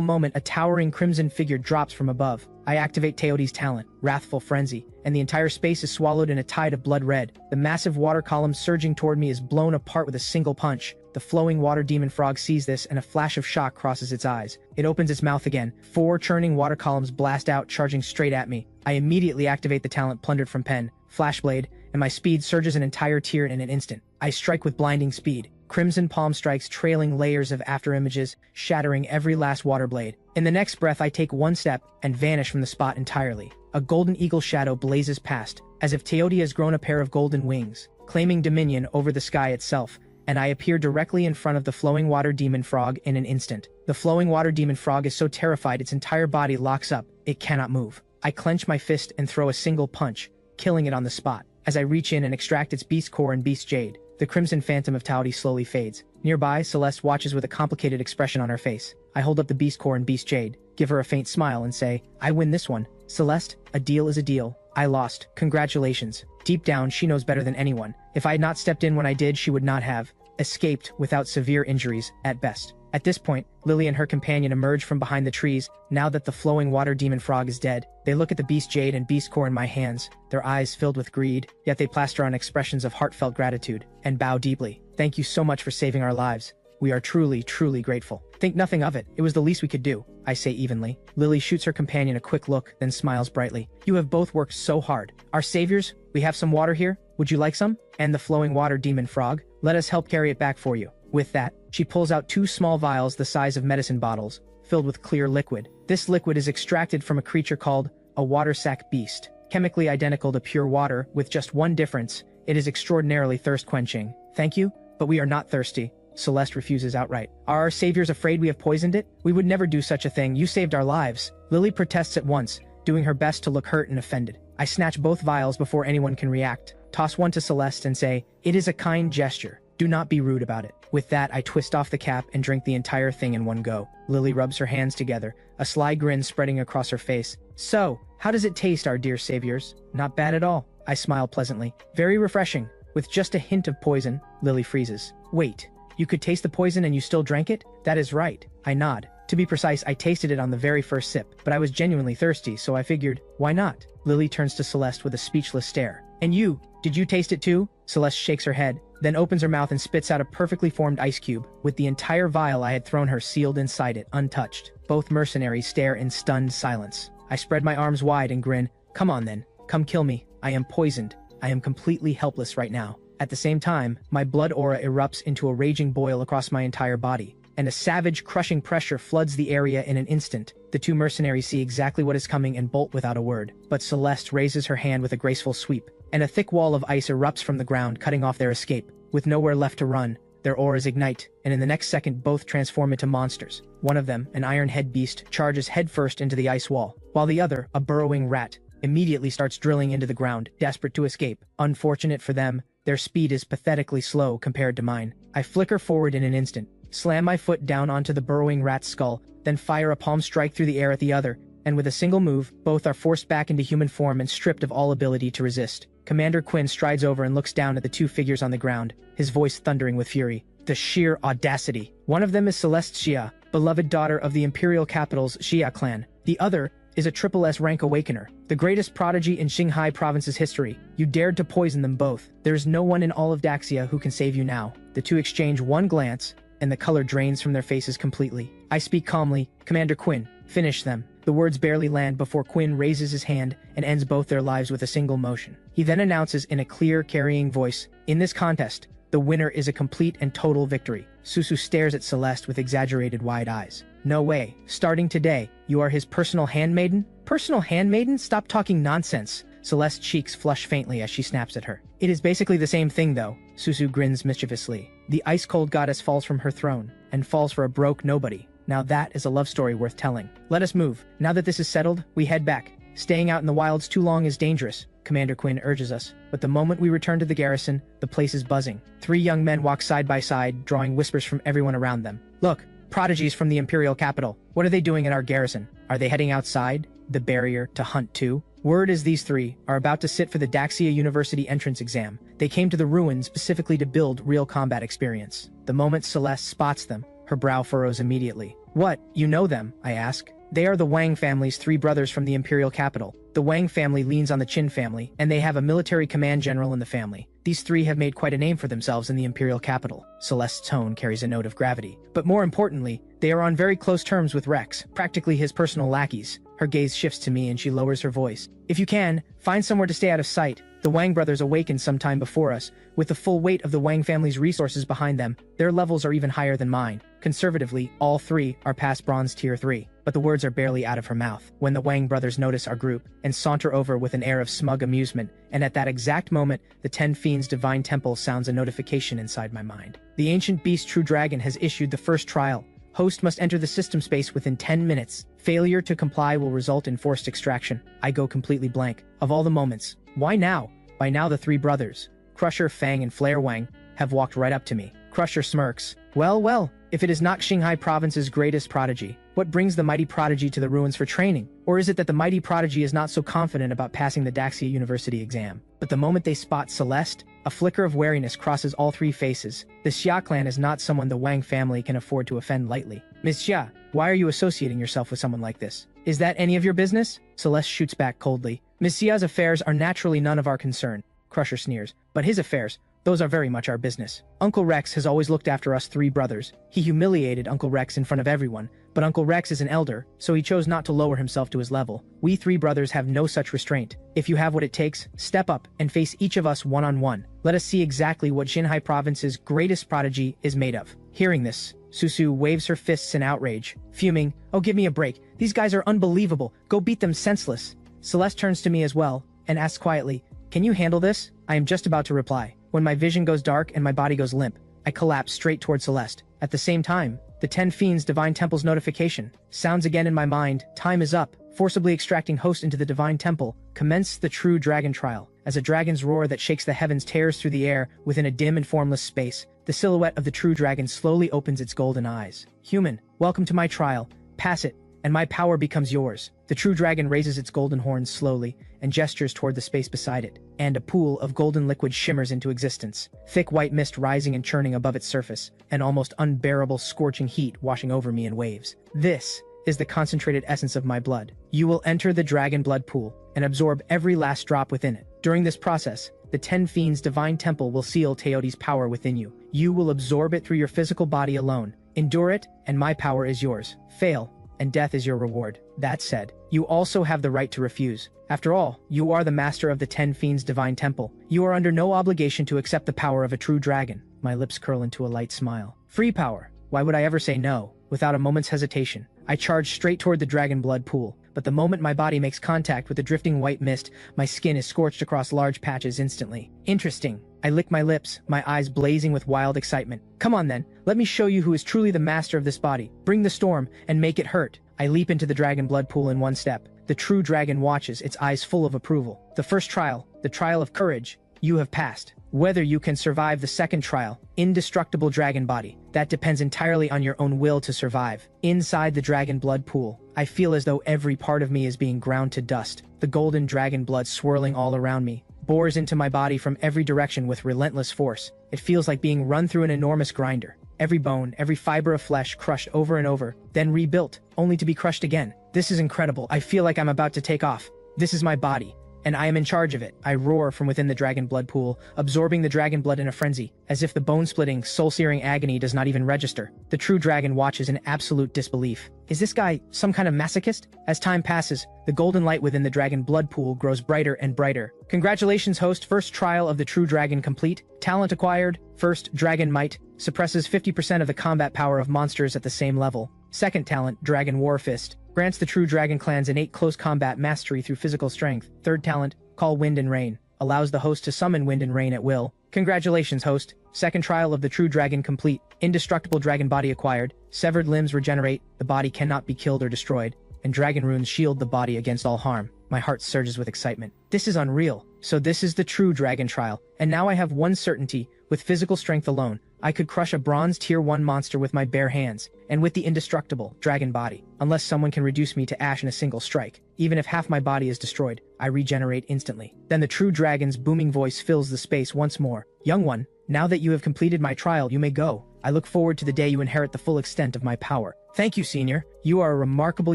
moment, a towering crimson figure drops from above. I activate Teotihuacan's talent, Wrathful Frenzy, and the entire space is swallowed in a tide of blood red. The massive water column surging toward me is blown apart with a single punch. The flowing water demon frog sees this, and a flash of shock crosses its eyes. It opens its mouth again. 4 churning water columns blast out, charging straight at me. I immediately activate the talent plundered from Pen, Flashblade, and my speed surges an entire tier in an instant. I strike with blinding speed. crimson palm strikes trailing layers of afterimages, shattering every last water blade. In the next breath I take one step and vanish from the spot entirely. A golden eagle shadow blazes past, as if Teotia has grown a pair of golden wings, claiming dominion over the sky itself, and I appear directly in front of the flowing water demon frog in an instant. The flowing water demon frog is so terrified its entire body locks up, it cannot move. I clench my fist and throw a single punch, killing it on the spot. As I reach in and extract its beast core and beast jade, the crimson phantom of Taoti slowly fades. Nearby, Celeste watches with a complicated expression on her face. I hold up the beast core and beast jade, give her a faint smile and say, I win this one. Celeste, a deal is a deal. I lost. Congratulations. Deep down, she knows better than anyone. If I had not stepped in when I did, she would not have escaped without severe injuries, at best. At this point, Lily and her companion emerge from behind the trees. Now that the flowing water demon frog is dead, they look at the beast jade and beast core in my hands, their eyes filled with greed, yet they plaster on expressions of heartfelt gratitude, and bow deeply. Thank you so much for saving our lives. We are truly, truly grateful. Think nothing of it. It was the least we could do, I say evenly. Lily shoots her companion a quick look, then smiles brightly. You have both worked so hard. Our saviors, we have some water here. Would you like some? And the flowing water demon frog? Let us help carry it back for you. With that, she pulls out 2 small vials the size of medicine bottles, filled with clear liquid. This liquid is extracted from a creature called a water sac beast, chemically identical to pure water, with just one difference. It is extraordinarily thirst-quenching. Thank you, but we are not thirsty. Celeste refuses outright. Are our saviors afraid we have poisoned it? We would never do such a thing. You saved our lives. Lily protests at once, doing her best to look hurt and offended. I snatch both vials before anyone can react, toss one to Celeste and say, it is a kind gesture. Do not be rude about it. With that, I twist off the cap and drink the entire thing in one go. Lily rubs her hands together, a sly grin spreading across her face. So, how does it taste, our dear saviors? Not bad at all. I smile pleasantly. Very refreshing. With just a hint of poison. Lily freezes. Wait, you could taste the poison and you still drank it? That is right. I nod. To be precise, I tasted it on the very first sip, but I was genuinely thirsty, so I figured, why not? Lily turns to Celeste with a speechless stare. And you, did you taste it too? Celeste shakes her head, then opens her mouth and spits out a perfectly formed ice cube, with the entire vial I had thrown her sealed inside it, untouched. Both mercenaries stare in stunned silence. I spread my arms wide and grin. Come on then, come kill me. I am poisoned. I am completely helpless right now. At the same time, my blood aura erupts into a raging boil across my entire body, and a savage, crushing pressure floods the area in an instant. The 2 mercenaries see exactly what is coming and bolt without a word, but Celeste raises her hand with a graceful sweep, and a thick wall of ice erupts from the ground, cutting off their escape. With nowhere left to run, their auras ignite, and in the next second both transform into monsters. One of them, an iron head beast, charges headfirst into the ice wall, while the other, a burrowing rat, immediately starts drilling into the ground, desperate to escape. Unfortunate for them, their speed is pathetically slow compared to mine. I flicker forward in an instant, slam my foot down onto the burrowing rat's skull, then fire a palm strike through the air at the other, and with a single move, both are forced back into human form and stripped of all ability to resist. Commander Quinn strides over and looks down at the 2 figures on the ground, his voice thundering with fury. The sheer audacity. One of them is Celeste Xia, beloved daughter of the Imperial Capital's Xia clan. The other is a triple S rank awakener, the greatest prodigy in Xinhai province's history. You dared to poison them both. There is no one in all of Daxia who can save you now. The 2 exchange one glance, and the color drains from their faces completely. I speak calmly, Commander Quinn, finish them. The words barely land before Quinn raises his hand and ends both their lives with a single motion. He then announces in a clear, carrying voice, in this contest, the winner is a complete and total victory. Susu stares at Celeste with exaggerated wide eyes. No way. Starting today, you are his personal handmaiden? Personal handmaiden? Stop talking nonsense. Celeste's cheeks flush faintly as she snaps at her. It is basically the same thing though. Susu grins mischievously. The ice-cold goddess falls from her throne, and falls for a broke nobody. Now that is a love story worth telling. Let us move. Now that this is settled, we head back. Staying out in the wilds too long is dangerous, Commander Quinn urges us. But the moment we return to the garrison, the place is buzzing. 3 young men walk side by side, drawing whispers from everyone around them. Look, prodigies from the Imperial Capital. What are they doing at our garrison? Are they heading outside the barrier to hunt too? Word is these 3 are about to sit for the Daxia University entrance exam. They came to the ruins specifically to build real combat experience. The moment Celeste spots them, her brow furrows immediately. What, you know them? I ask. They are the Wang family's 3 brothers from the Imperial Capital. The Wang family leans on the Qin family, and they have a military command general in the family. These 3 have made quite a name for themselves in the Imperial Capital. Celeste's tone carries a note of gravity. But more importantly, they are on very close terms with Rex, practically his personal lackeys. Her gaze shifts to me and she lowers her voice. If you can, find somewhere to stay out of sight. The Wang brothers awakened sometime before us, with the full weight of the Wang family's resources behind them. Their levels are even higher than mine. Conservatively, all three are past bronze tier 3, but the words are barely out of her mouth when the Wang brothers notice our group and saunter over with an air of smug amusement, and at that exact moment, the Ten Fiends Divine Temple sounds a notification inside my mind. The ancient beast True Dragon has issued the first trial. Host must enter the system space within 10 minutes. Failure to comply will result in forced extraction. I go completely blank. Of all the moments, why now? By now the three brothers, Crusher, Fang, and Flare Wang, have walked right up to me. Crusher smirks. Well, if it is not Xinhai Province's greatest prodigy, what brings the mighty prodigy to the ruins for training? Or is it that the mighty prodigy is not so confident about passing the Daxia University exam? But the moment they spot Celeste, a flicker of wariness crosses all three faces. The Xia clan is not someone the Wang family can afford to offend lightly. Ms. Xia, why are you associating yourself with someone like this? Is that any of your business? Celeste shoots back coldly. Ms. Xia's affairs are naturally none of our concern. Crusher sneers. But his affairs, those are very much our business. Uncle Rex has always looked after us three brothers. He humiliated Uncle Rex in front of everyone, but Uncle Rex is an elder, so he chose not to lower himself to his level. We three brothers have no such restraint. If you have what it takes, step up and face each of us one-on-one. Let us see exactly what Xinhai Province's greatest prodigy is made of. Hearing this, Susu waves her fists in outrage, fuming, "Oh, give me a break. These guys are unbelievable. Go beat them senseless." Celeste turns to me as well, and asks quietly, "Can you handle this?" I am just about to reply, when my vision goes dark and my body goes limp. I collapse straight toward Celeste. At the same time, the Ten Fiends Divine Temple's notification sounds again in my mind. Time is up. Forcibly extracting host into the Divine Temple. Commence the True Dragon trial. As a dragon's roar that shakes the heavens tears through the air within a dim and formless space, the silhouette of the True Dragon slowly opens its golden eyes. "Human, welcome to my trial. Pass it, and my power becomes yours." The True Dragon raises its golden horns slowly and gestures toward the space beside it, and a pool of golden liquid shimmers into existence. Thick white mist rising and churning above its surface, an almost unbearable scorching heat washing over me in waves. This is the concentrated essence of my blood. You will enter the dragon blood pool and absorb every last drop within it. During this process, the Ten Fiends Divine Temple will seal Teotihuacan's power within you. You will absorb it through your physical body alone. Endure it, and my power is yours. Fail, and death is your reward. That said, you also have the right to refuse. After all, you are the master of the Ten Fiends Divine Temple. You are under no obligation to accept the power of a true dragon. My lips curl into a light smile. Free power. Why would I ever say no? Without a moment's hesitation, I charge straight toward the dragon blood pool. But the moment my body makes contact with the drifting white mist, my skin is scorched across large patches instantly. Interesting. I lick my lips, my eyes blazing with wild excitement. Come on then, let me show you who is truly the master of this body. Bring the storm, and make it hurt. I leap into the dragon blood pool in one step. The true dragon watches, its eyes full of approval. The first trial, the trial of courage, you have passed. Whether you can survive the second trial, indestructible dragon body, that depends entirely on your own will to survive. Inside the dragon blood pool, I feel as though every part of me is being ground to dust. The golden dragon blood swirling all around me bores into my body from every direction with relentless force. It feels like being run through an enormous grinder. Every bone, every fiber of flesh crushed over and over, then rebuilt, only to be crushed again. This is incredible. I feel like I'm about to take off. This is my body, and I am in charge of it. I roar from within the dragon blood pool, absorbing the dragon blood in a frenzy, as if the bone-splitting, soul-searing agony does not even register. The true dragon watches in absolute disbelief. Is this guy some kind of masochist? As time passes, the golden light within the dragon blood pool grows brighter and brighter. Congratulations, host. First trial of the true dragon complete. Talent acquired. First, Dragon Might. Suppresses 50% of the combat power of monsters at the same level. Second talent, Dragon War Fist. Grants the true dragon clans innate close combat mastery through physical strength. Third talent, Call Wind and Rain. Allows the host to summon wind and rain at will. Congratulations, host. Second trial of the true dragon complete. Indestructible dragon body acquired. Severed limbs regenerate. The body cannot be killed or destroyed. And dragon runes shield the body against all harm. My heart surges with excitement. This is unreal. So this is the true dragon trial. And now I have one certainty. With physical strength alone, I could crush a bronze tier 1 monster with my bare hands, and with the indestructible dragon body. Unless someone can reduce me to ash in a single strike. Even if half my body is destroyed, I regenerate instantly. Then the true dragon's booming voice fills the space once more. Young one, now that you have completed my trial, you may go. I look forward to the day you inherit the full extent of my power. Thank you, senior. You are a remarkable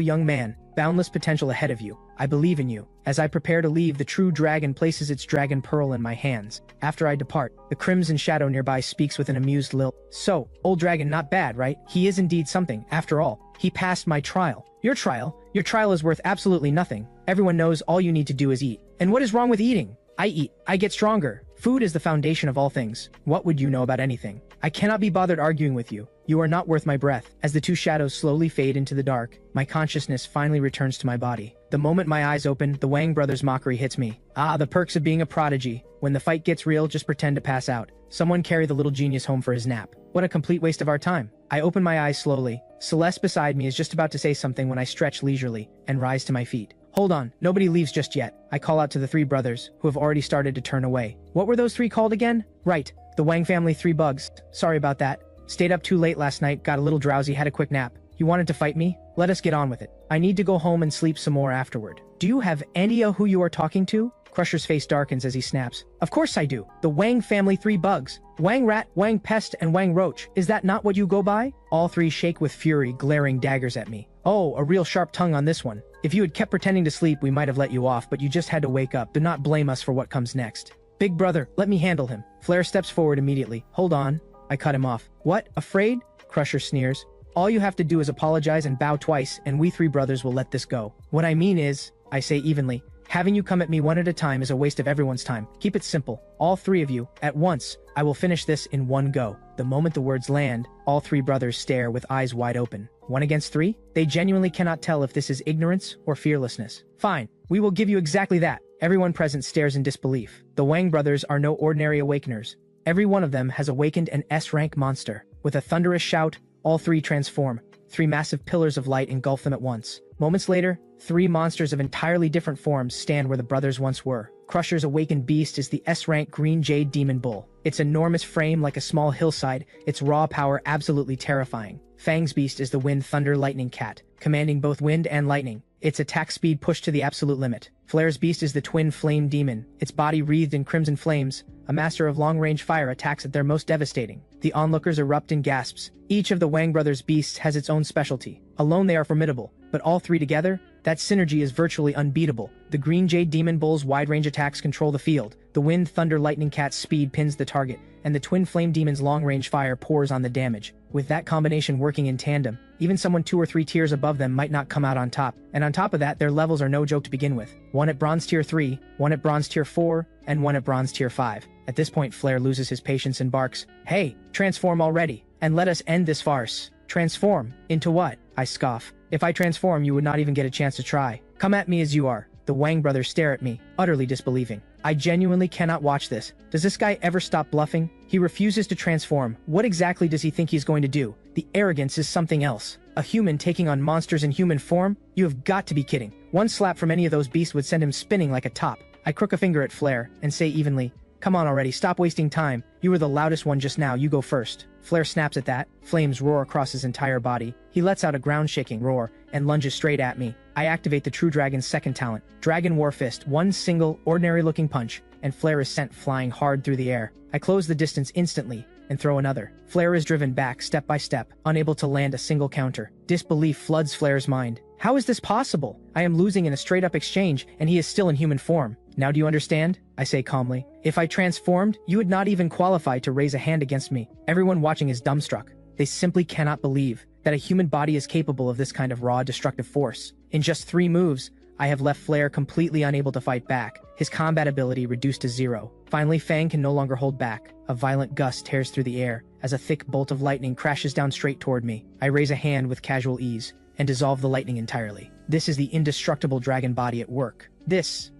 young man. Boundless potential ahead of you. I believe in you. As I prepare to leave, the true dragon places its dragon pearl in my hands. After I depart, the crimson shadow nearby speaks with an amused lilt. So, old dragon not bad, right? He is indeed something. After all, he passed my trial. Your trial? Your trial is worth absolutely nothing. Everyone knows all you need to do is eat. And what is wrong with eating? I eat. I get stronger. Food is the foundation of all things. What would you know about anything? I cannot be bothered arguing with you. You are not worth my breath. As the two shadows slowly fade into the dark, my consciousness finally returns to my body. The moment my eyes open, the Wang brothers' mockery hits me. Ah, the perks of being a prodigy. When the fight gets real, just pretend to pass out. Someone carry the little genius home for his nap. What a complete waste of our time. I open my eyes slowly. Celeste beside me is just about to say something when I stretch leisurely and rise to my feet. Hold on, nobody leaves just yet. I call out to the three brothers, who have already started to turn away. What were those three called again? Right, the Wang family 3 bugs. Sorry about that. Stayed up too late last night, got a little drowsy, had a quick nap. You wanted to fight me? Let us get on with it. I need to go home and sleep some more afterward. Do you have any idea who you are talking to? Crusher's face darkens as he snaps. Of course I do. The Wang family 3 bugs. Wang Rat, Wang Pest, and Wang Roach. Is that not what you go by? All three shake with fury, glaring daggers at me. Oh, a real sharp tongue on this one. If you had kept pretending to sleep, we might have let you off, but you just had to wake up. Do not blame us for what comes next. Big brother, let me handle him. Flare steps forward immediately. Hold on. I cut him off. What? Afraid? Crusher sneers. All you have to do is apologize and bow twice, and we 3 brothers will let this go. What I mean is, I say evenly, having you come at me one at a time is a waste of everyone's time. Keep it simple. All 3 of you, at once. I will finish this in one go. The moment the words land, all 3 brothers stare with eyes wide open. 1 against 3? They genuinely cannot tell if this is ignorance or fearlessness. Fine, we will give you exactly that. Everyone present stares in disbelief. The Wang brothers are no ordinary awakeners. Every one of them has awakened an S-rank monster. With a thunderous shout, all 3 transform. 3 massive pillars of light engulf them at once. Moments later, 3 monsters of entirely different forms stand where the brothers once were. Crusher's awakened beast is the S-rank Green Jade Demon Bull. Its enormous frame like a small hillside, its raw power absolutely terrifying. Fang's beast is the Wind Thunder Lightning Cat, commanding both wind and lightning. Its attack speed pushed to the absolute limit. Flare's beast is the Twin Flame Demon, its body wreathed in crimson flames. A master of long-range fire attacks at their most devastating. The onlookers erupt in gasps. Each of the Wang brothers' beasts has its own specialty. Alone they are formidable, but all 3 together, that synergy is virtually unbeatable. The Green Jade Demon Bull's wide-range attacks control the field. The Wind Thunder Lightning Cat's speed pins the target, and the Twin Flame Demon's long-range fire pours on the damage. With that combination working in tandem, even someone 2 or 3 tiers above them might not come out on top. And on top of that, their levels are no joke to begin with. 1 at Bronze Tier 3, 1 at Bronze Tier 4, and 1 at Bronze Tier 5. At this point, Flare loses his patience and barks, "Hey, transform already, and let us end this farce." Transform? Into what? I scoff. If I transform, you would not even get a chance to try. Come at me as you are. The Wang brothers stare at me, utterly disbelieving. I genuinely cannot watch this. Does this guy ever stop bluffing? He refuses to transform. What exactly does he think he's going to do? The arrogance is something else. A human taking on monsters in human form? You have got to be kidding. One slap from any of those beasts would send him spinning like a top. I crook a finger at Flare and say evenly, "Come on already, stop wasting time. You were the loudest one just now, you go first." Flare snaps at that. Flames roar across his entire body. He lets out a ground-shaking roar and lunges straight at me. I activate the True Dragon's second talent, Dragon War Fist, one single, ordinary-looking punch, and Flare is sent flying hard through the air. I close the distance instantly and throw another. Flare is driven back step by step, unable to land a single counter. Disbelief floods Flare's mind. How is this possible? I am losing in a straight-up exchange, and he is still in human form. Now do you understand? I say calmly. If I transformed, you would not even qualify to raise a hand against me. Everyone watching is dumbstruck. They simply cannot believe that a human body is capable of this kind of raw, destructive force. In just 3 moves, I have left Flare completely unable to fight back, his combat ability reduced to 0. Finally, Fang can no longer hold back. A violent gust tears through the air as a thick bolt of lightning crashes down straight toward me. I raise a hand with casual ease and dissolve the lightning entirely. This is the indestructible dragon body at work.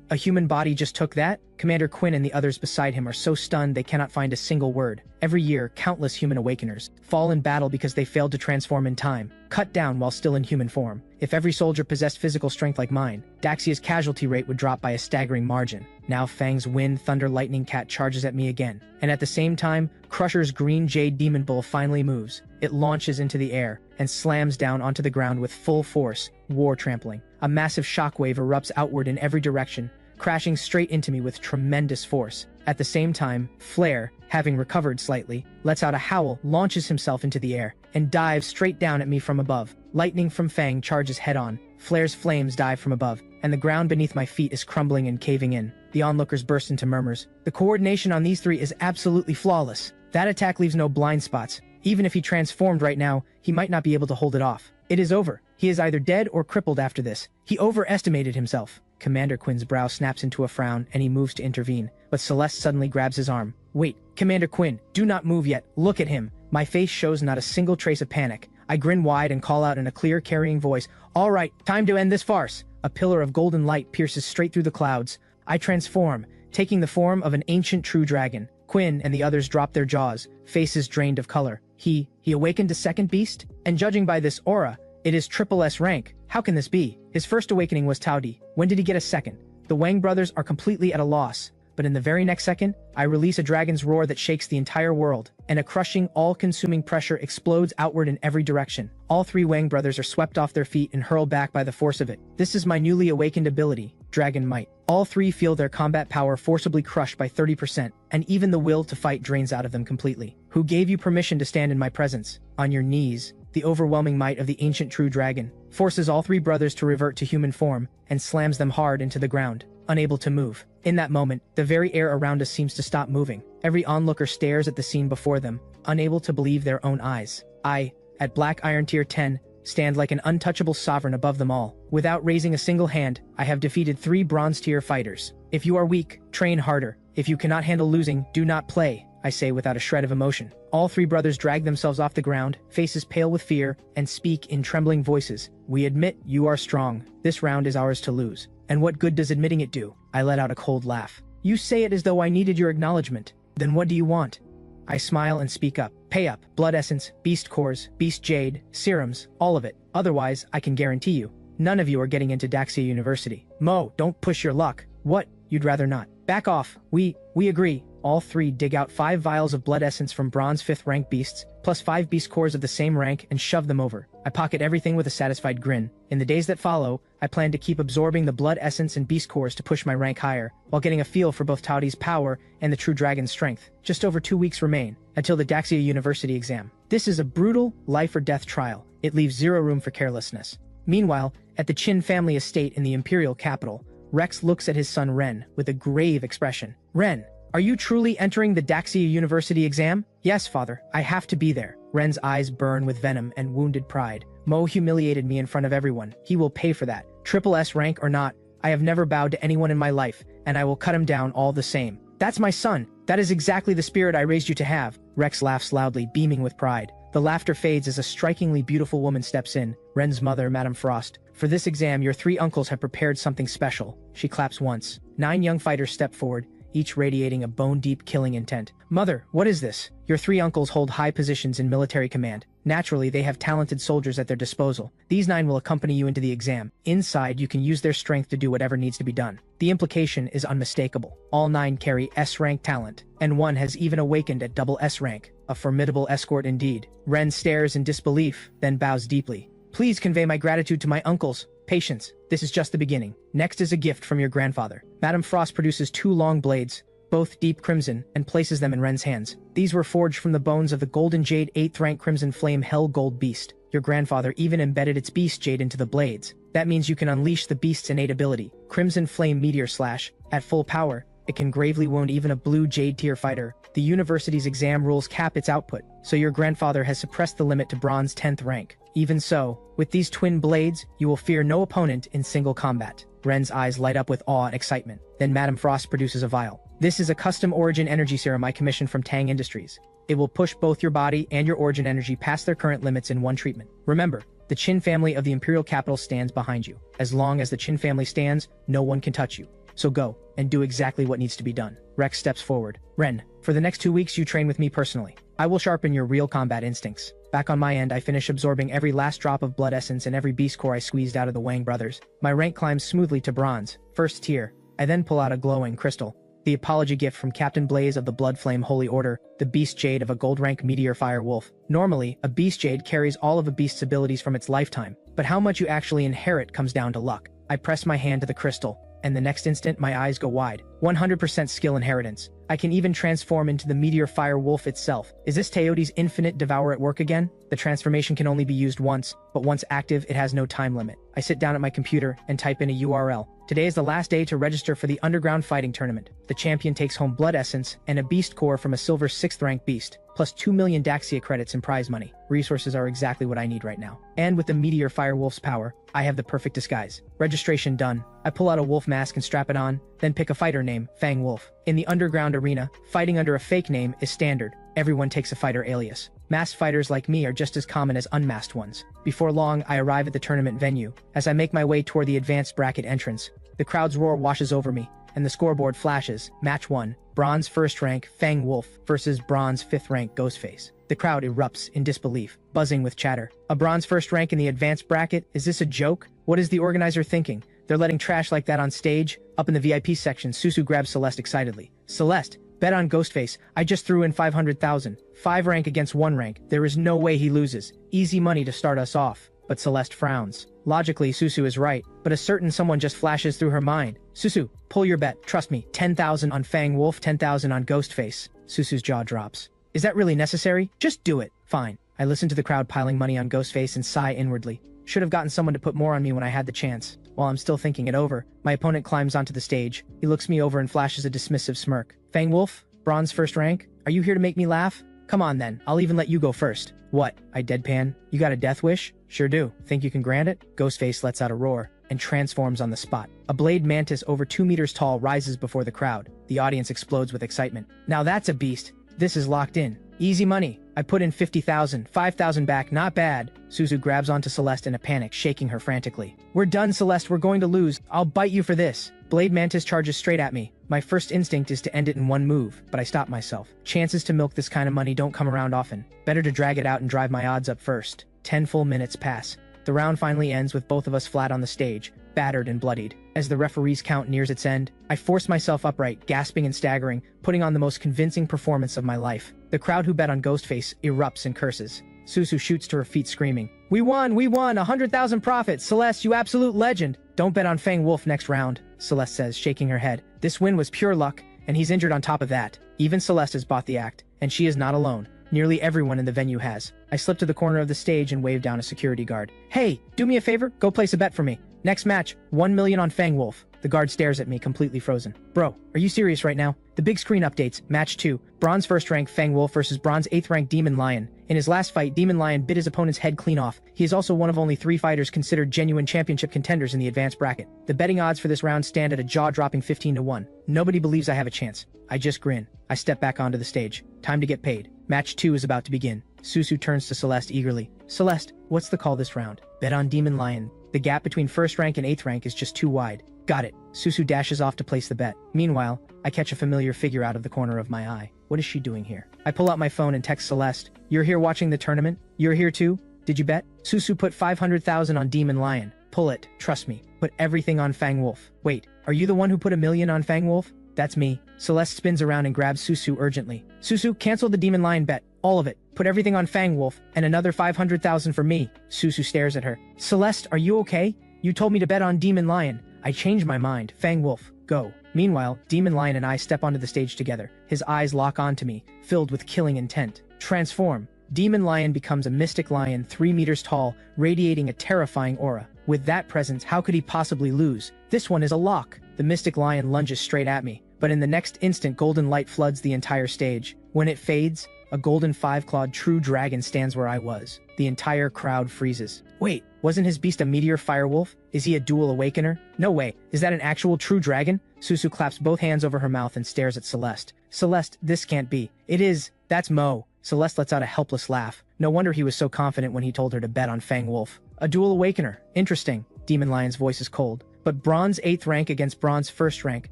A human body just took that? Commander Quinn and the others beside him are so stunned they cannot find a single word. Every year, countless human awakeners fall in battle because they failed to transform in time, cut down while still in human form. If every soldier possessed physical strength like mine, Daxia's casualty rate would drop by a staggering margin. Now Fang's Wind Thunder Lightning Cat charges at me again, and at the same time, Crusher's Green Jade Demon Bull finally moves. It launches into the air and slams down onto the ground with full force, war trampling. A massive shockwave erupts outward in every direction, crashing straight into me with tremendous force. At the same time, Flare, having recovered slightly, lets out a howl, launches himself into the air, and dives straight down at me from above. Lightning from Fang charges head-on. Flare's flames dive from above, and the ground beneath my feet is crumbling and caving in. The onlookers burst into murmurs. The coordination on these 3 is absolutely flawless. That attack leaves no blind spots. Even if he transformed right now, he might not be able to hold it off. It is over. He is either dead or crippled after this. He overestimated himself. Commander Quinn's brow snaps into a frown and he moves to intervene, but Celeste suddenly grabs his arm. Wait, Commander Quinn, do not move yet, look at him. My face shows not a single trace of panic. I grin wide and call out in a clear, carrying voice, all right, time to end this farce. A pillar of golden light pierces straight through the clouds. I transform, taking the form of an ancient true dragon. Quinn and the others drop their jaws, faces drained of color. He awakened a second beast? And judging by this aura, it is triple S rank. How can this be? His first awakening was Taodi. When did he get a second? The Wang brothers are completely at a loss. But in the very next second, I release a dragon's roar that shakes the entire world, and a crushing, all-consuming pressure explodes outward in every direction. All three Wang brothers are swept off their feet and hurled back by the force of it. This is my newly awakened ability, Dragon Might. All three feel their combat power forcibly crushed by 30%, and even the will to fight drains out of them completely. Who gave you permission to stand in my presence? On your knees. The overwhelming might of the ancient true dragon forces all three brothers to revert to human form and slams them hard into the ground, unable to move. In that moment, the very air around us seems to stop moving. Every onlooker stares at the scene before them, unable to believe their own eyes. I, at Black Iron Tier 10, stand like an untouchable sovereign above them all. Without raising a single hand, I have defeated 3 Bronze Tier fighters. If you are weak, train harder. If you cannot handle losing, do not play, I say without a shred of emotion. All 3 brothers drag themselves off the ground, faces pale with fear, and speak in trembling voices. We admit you are strong. This round is ours to lose. And what good does admitting it do? I let out a cold laugh. You say it as though I needed your acknowledgement. Then what do you want? I smile and speak up. Pay up. Blood essence, beast cores, beast jade, serums, all of it. Otherwise, I can guarantee you, none of you are getting into Daxia University. Mo, don't push your luck. What? You'd rather not. Back off. We agree. All 3 dig out 5 vials of blood essence from bronze 5th rank beasts, plus 5 beast cores of the same rank, and shove them over. I pocket everything with a satisfied grin. In the days that follow, I plan to keep absorbing the blood essence and beast cores to push my rank higher, while getting a feel for both Taodi's power and the true dragon's strength. Just over 2 weeks remain, until the Daxia University exam. This is a brutal, life-or-death trial. It leaves zero room for carelessness. Meanwhile, at the Qin family estate in the imperial capital, Rex looks at his son Ren with a grave expression. Ren, are you truly entering the Daxia University exam? Yes, father, I have to be there. Ren's eyes burn with venom and wounded pride. Mo humiliated me in front of everyone. He will pay for that. Triple S rank or not, I have never bowed to anyone in my life, and I will cut him down all the same. That's my son. That is exactly the spirit I raised you to have. Rex laughs loudly, beaming with pride. The laughter fades as a strikingly beautiful woman steps in, Ren's mother, Madame Frost. For this exam, your 3 uncles have prepared something special. She claps once. 9 young fighters step forward, each radiating a bone-deep killing intent. Mother, what is this? Your 3 uncles hold high positions in military command. Naturally, they have talented soldiers at their disposal. These 9 will accompany you into the exam. Inside, you can use their strength to do whatever needs to be done. The implication is unmistakable. All 9 carry S-rank talent, and 1 has even awakened at double S-rank. A formidable escort indeed. Ren stares in disbelief, then bows deeply. Please convey my gratitude to my uncles. Patience, this is just the beginning. Next is a gift from your grandfather. Madame Frost produces 2 long blades, both deep crimson, and places them in Ren's hands. These were forged from the bones of the golden jade 8th rank crimson flame hell gold beast. Your grandfather even embedded its beast jade into the blades. That means you can unleash the beast's innate ability, Crimson Flame Meteor Slash. At full power, it can gravely wound even a blue jade tier fighter. The university's exam rules cap its output, so your grandfather has suppressed the limit to bronze 10th rank. Even so, with these twin blades, you will fear no opponent in single combat. Ren's eyes light up with awe and excitement. Then Madame Frost produces a vial. This is a custom origin energy serum I commissioned from Tang Industries. It will push both your body and your origin energy past their current limits in one treatment. Remember, the Qin family of the imperial capital stands behind you. As long as the Qin family stands, no one can touch you. So go, and do exactly what needs to be done. Rex steps forward. Ren, for the next 2 weeks you train with me personally. I will sharpen your real combat instincts. Back on my end, I finish absorbing every last drop of blood essence and every beast core I squeezed out of the Wang brothers. My rank climbs smoothly to bronze, 1st tier. I then pull out a glowing crystal. The apology gift from Captain Blaze of the Blood Flame Holy Order, the beast jade of a gold rank meteor fire wolf. Normally, a beast jade carries all of a beast's abilities from its lifetime, but how much you actually inherit comes down to luck. I press my hand to the crystal, and the next instant my eyes go wide. 100% skill inheritance. I can even transform into the meteor fire wolf itself. Is this Teotihuacan's infinite devour at work again? The transformation can only be used once, but once active, it has no time limit. I sit down at my computer and type in a URL. Today is the last day to register for the Underground Fighting Tournament. The champion takes home Blood Essence and a Beast Core from a silver 6th rank beast, plus 2 million Daxia credits in prize money. Resources are exactly what I need right now. And with the Meteor Fire Wolf's power, I have the perfect disguise. Registration done. I pull out a wolf mask and strap it on, then pick a fighter name, Fang Wolf. In the underground arena, fighting under a fake name is standard. Everyone takes a fighter alias. Masked fighters like me are just as common as unmasked ones. Before long, I arrive at the tournament venue. As I make my way toward the advanced bracket entrance, the crowd's roar washes over me, and the scoreboard flashes. Match 1. Bronze 1st rank Fang Wolf versus Bronze 5th rank Ghostface. The crowd erupts in disbelief, buzzing with chatter. A Bronze 1st rank in the advanced bracket? Is this a joke? What is the organizer thinking? They're letting trash like that on stage? Up in the VIP section, Susu grabs Celeste excitedly. Celeste, bet on Ghostface. I just threw in 500,000. 5 rank against 1 rank. There is no way he loses. Easy money to start us off. But Celeste frowns. Logically, Susu is right, but a certain someone just flashes through her mind. Susu, pull your bet. Trust me. 10,000 on Fang Wolf, 10,000 on Ghostface. Susu's jaw drops. Is that really necessary? Just do it. Fine. I listen to the crowd piling money on Ghostface and sigh inwardly. Should have gotten someone to put more on me when I had the chance. While I'm still thinking it over, my opponent climbs onto the stage. He looks me over and flashes a dismissive smirk. Fang Wolf? Bronze 1st rank? Are you here to make me laugh? Come on then, I'll even let you go first. What? I deadpan. You got a death wish? Sure do. Think you can grant it? Ghostface lets out a roar and transforms on the spot. A blade mantis over 2 meters tall rises before the crowd. The audience explodes with excitement. Now that's a beast. This is locked in. Easy money. I put in 50,000, 5,000 back, not bad. Suzu grabs onto Celeste in a panic, shaking her frantically. We're done, Celeste, we're going to lose. I'll bite you for this. Blade Mantis charges straight at me. My first instinct is to end it in one move, but I stop myself. Chances to milk this kind of money don't come around often. Better to drag it out and drive my odds up first. 10 full minutes pass. The round finally ends with both of us flat on the stage, battered and bloodied. As the referee's count nears its end, I force myself upright, gasping and staggering, putting on the most convincing performance of my life. The crowd who bet on Ghostface erupts in curses. Susu shoots to her feet screaming, We won! 100,000 profit! Celeste, you absolute legend! Don't bet on Fang Wolf next round, Celeste says, shaking her head. This win was pure luck, and he's injured on top of that. Even Celeste has bought the act, and she is not alone. Nearly everyone in the venue has. I slip to the corner of the stage and wave down a security guard. Hey, do me a favor, go place a bet for me. Next match, 1 million on Fang Wolf. The guard stares at me, completely frozen. Bro, are you serious right now? The big screen updates. Match 2. Bronze 1st rank Fang Wolf versus Bronze 8th rank Demon Lion. In his last fight, Demon Lion bit his opponent's head clean off. He is also one of only 3 fighters considered genuine championship contenders in the advanced bracket. The betting odds for this round stand at a jaw-dropping 15-1. Nobody believes I have a chance. I just grin. I step back onto the stage. Time to get paid. Match 2 is about to begin. Susu turns to Celeste eagerly. Celeste, what's the call this round? Bet on Demon Lion. The gap between 1st rank and 8th rank is just too wide. Got it. Susu dashes off to place the bet. Meanwhile, I catch a familiar figure out of the corner of my eye. What is she doing here? I pull out my phone and text Celeste. You're here watching the tournament? You're here too? Did you bet? Susu put 500,000 on Demon Lion. Pull it. Trust me. Put everything on Fang Wolf. Wait, are you the one who put 1 million on Fang Wolf? That's me. Celeste spins around and grabs Susu urgently. Susu, cancel the Demon Lion bet. All of it. Put everything on Fang Wolf, and another 500,000 for me. Susu stares at her. Celeste, are you okay? You told me to bet on Demon Lion. I changed my mind. Fang Wolf, go. Meanwhile, Demon Lion and I step onto the stage together. His eyes lock onto me, filled with killing intent. Transform. Demon Lion becomes a mystic lion 3 meters tall, radiating a terrifying aura. With that presence, how could he possibly lose? This one is a lock. The mystic lion lunges straight at me, but in the next instant golden light floods the entire stage. When it fades, a golden 5-clawed true dragon stands where I was. The entire crowd freezes. Wait, wasn't his beast a meteor firewolf? Is he a dual awakener? No way. Is that an actual true dragon? Susu claps both hands over her mouth and stares at Celeste. Celeste, this can't be. It is. That's Mo. Celeste lets out a helpless laugh. No wonder he was so confident when he told her to bet on Fang Wolf. A dual awakener. Interesting. Demon Lion's voice is cold. But Bronze 8th rank against Bronze 1st rank.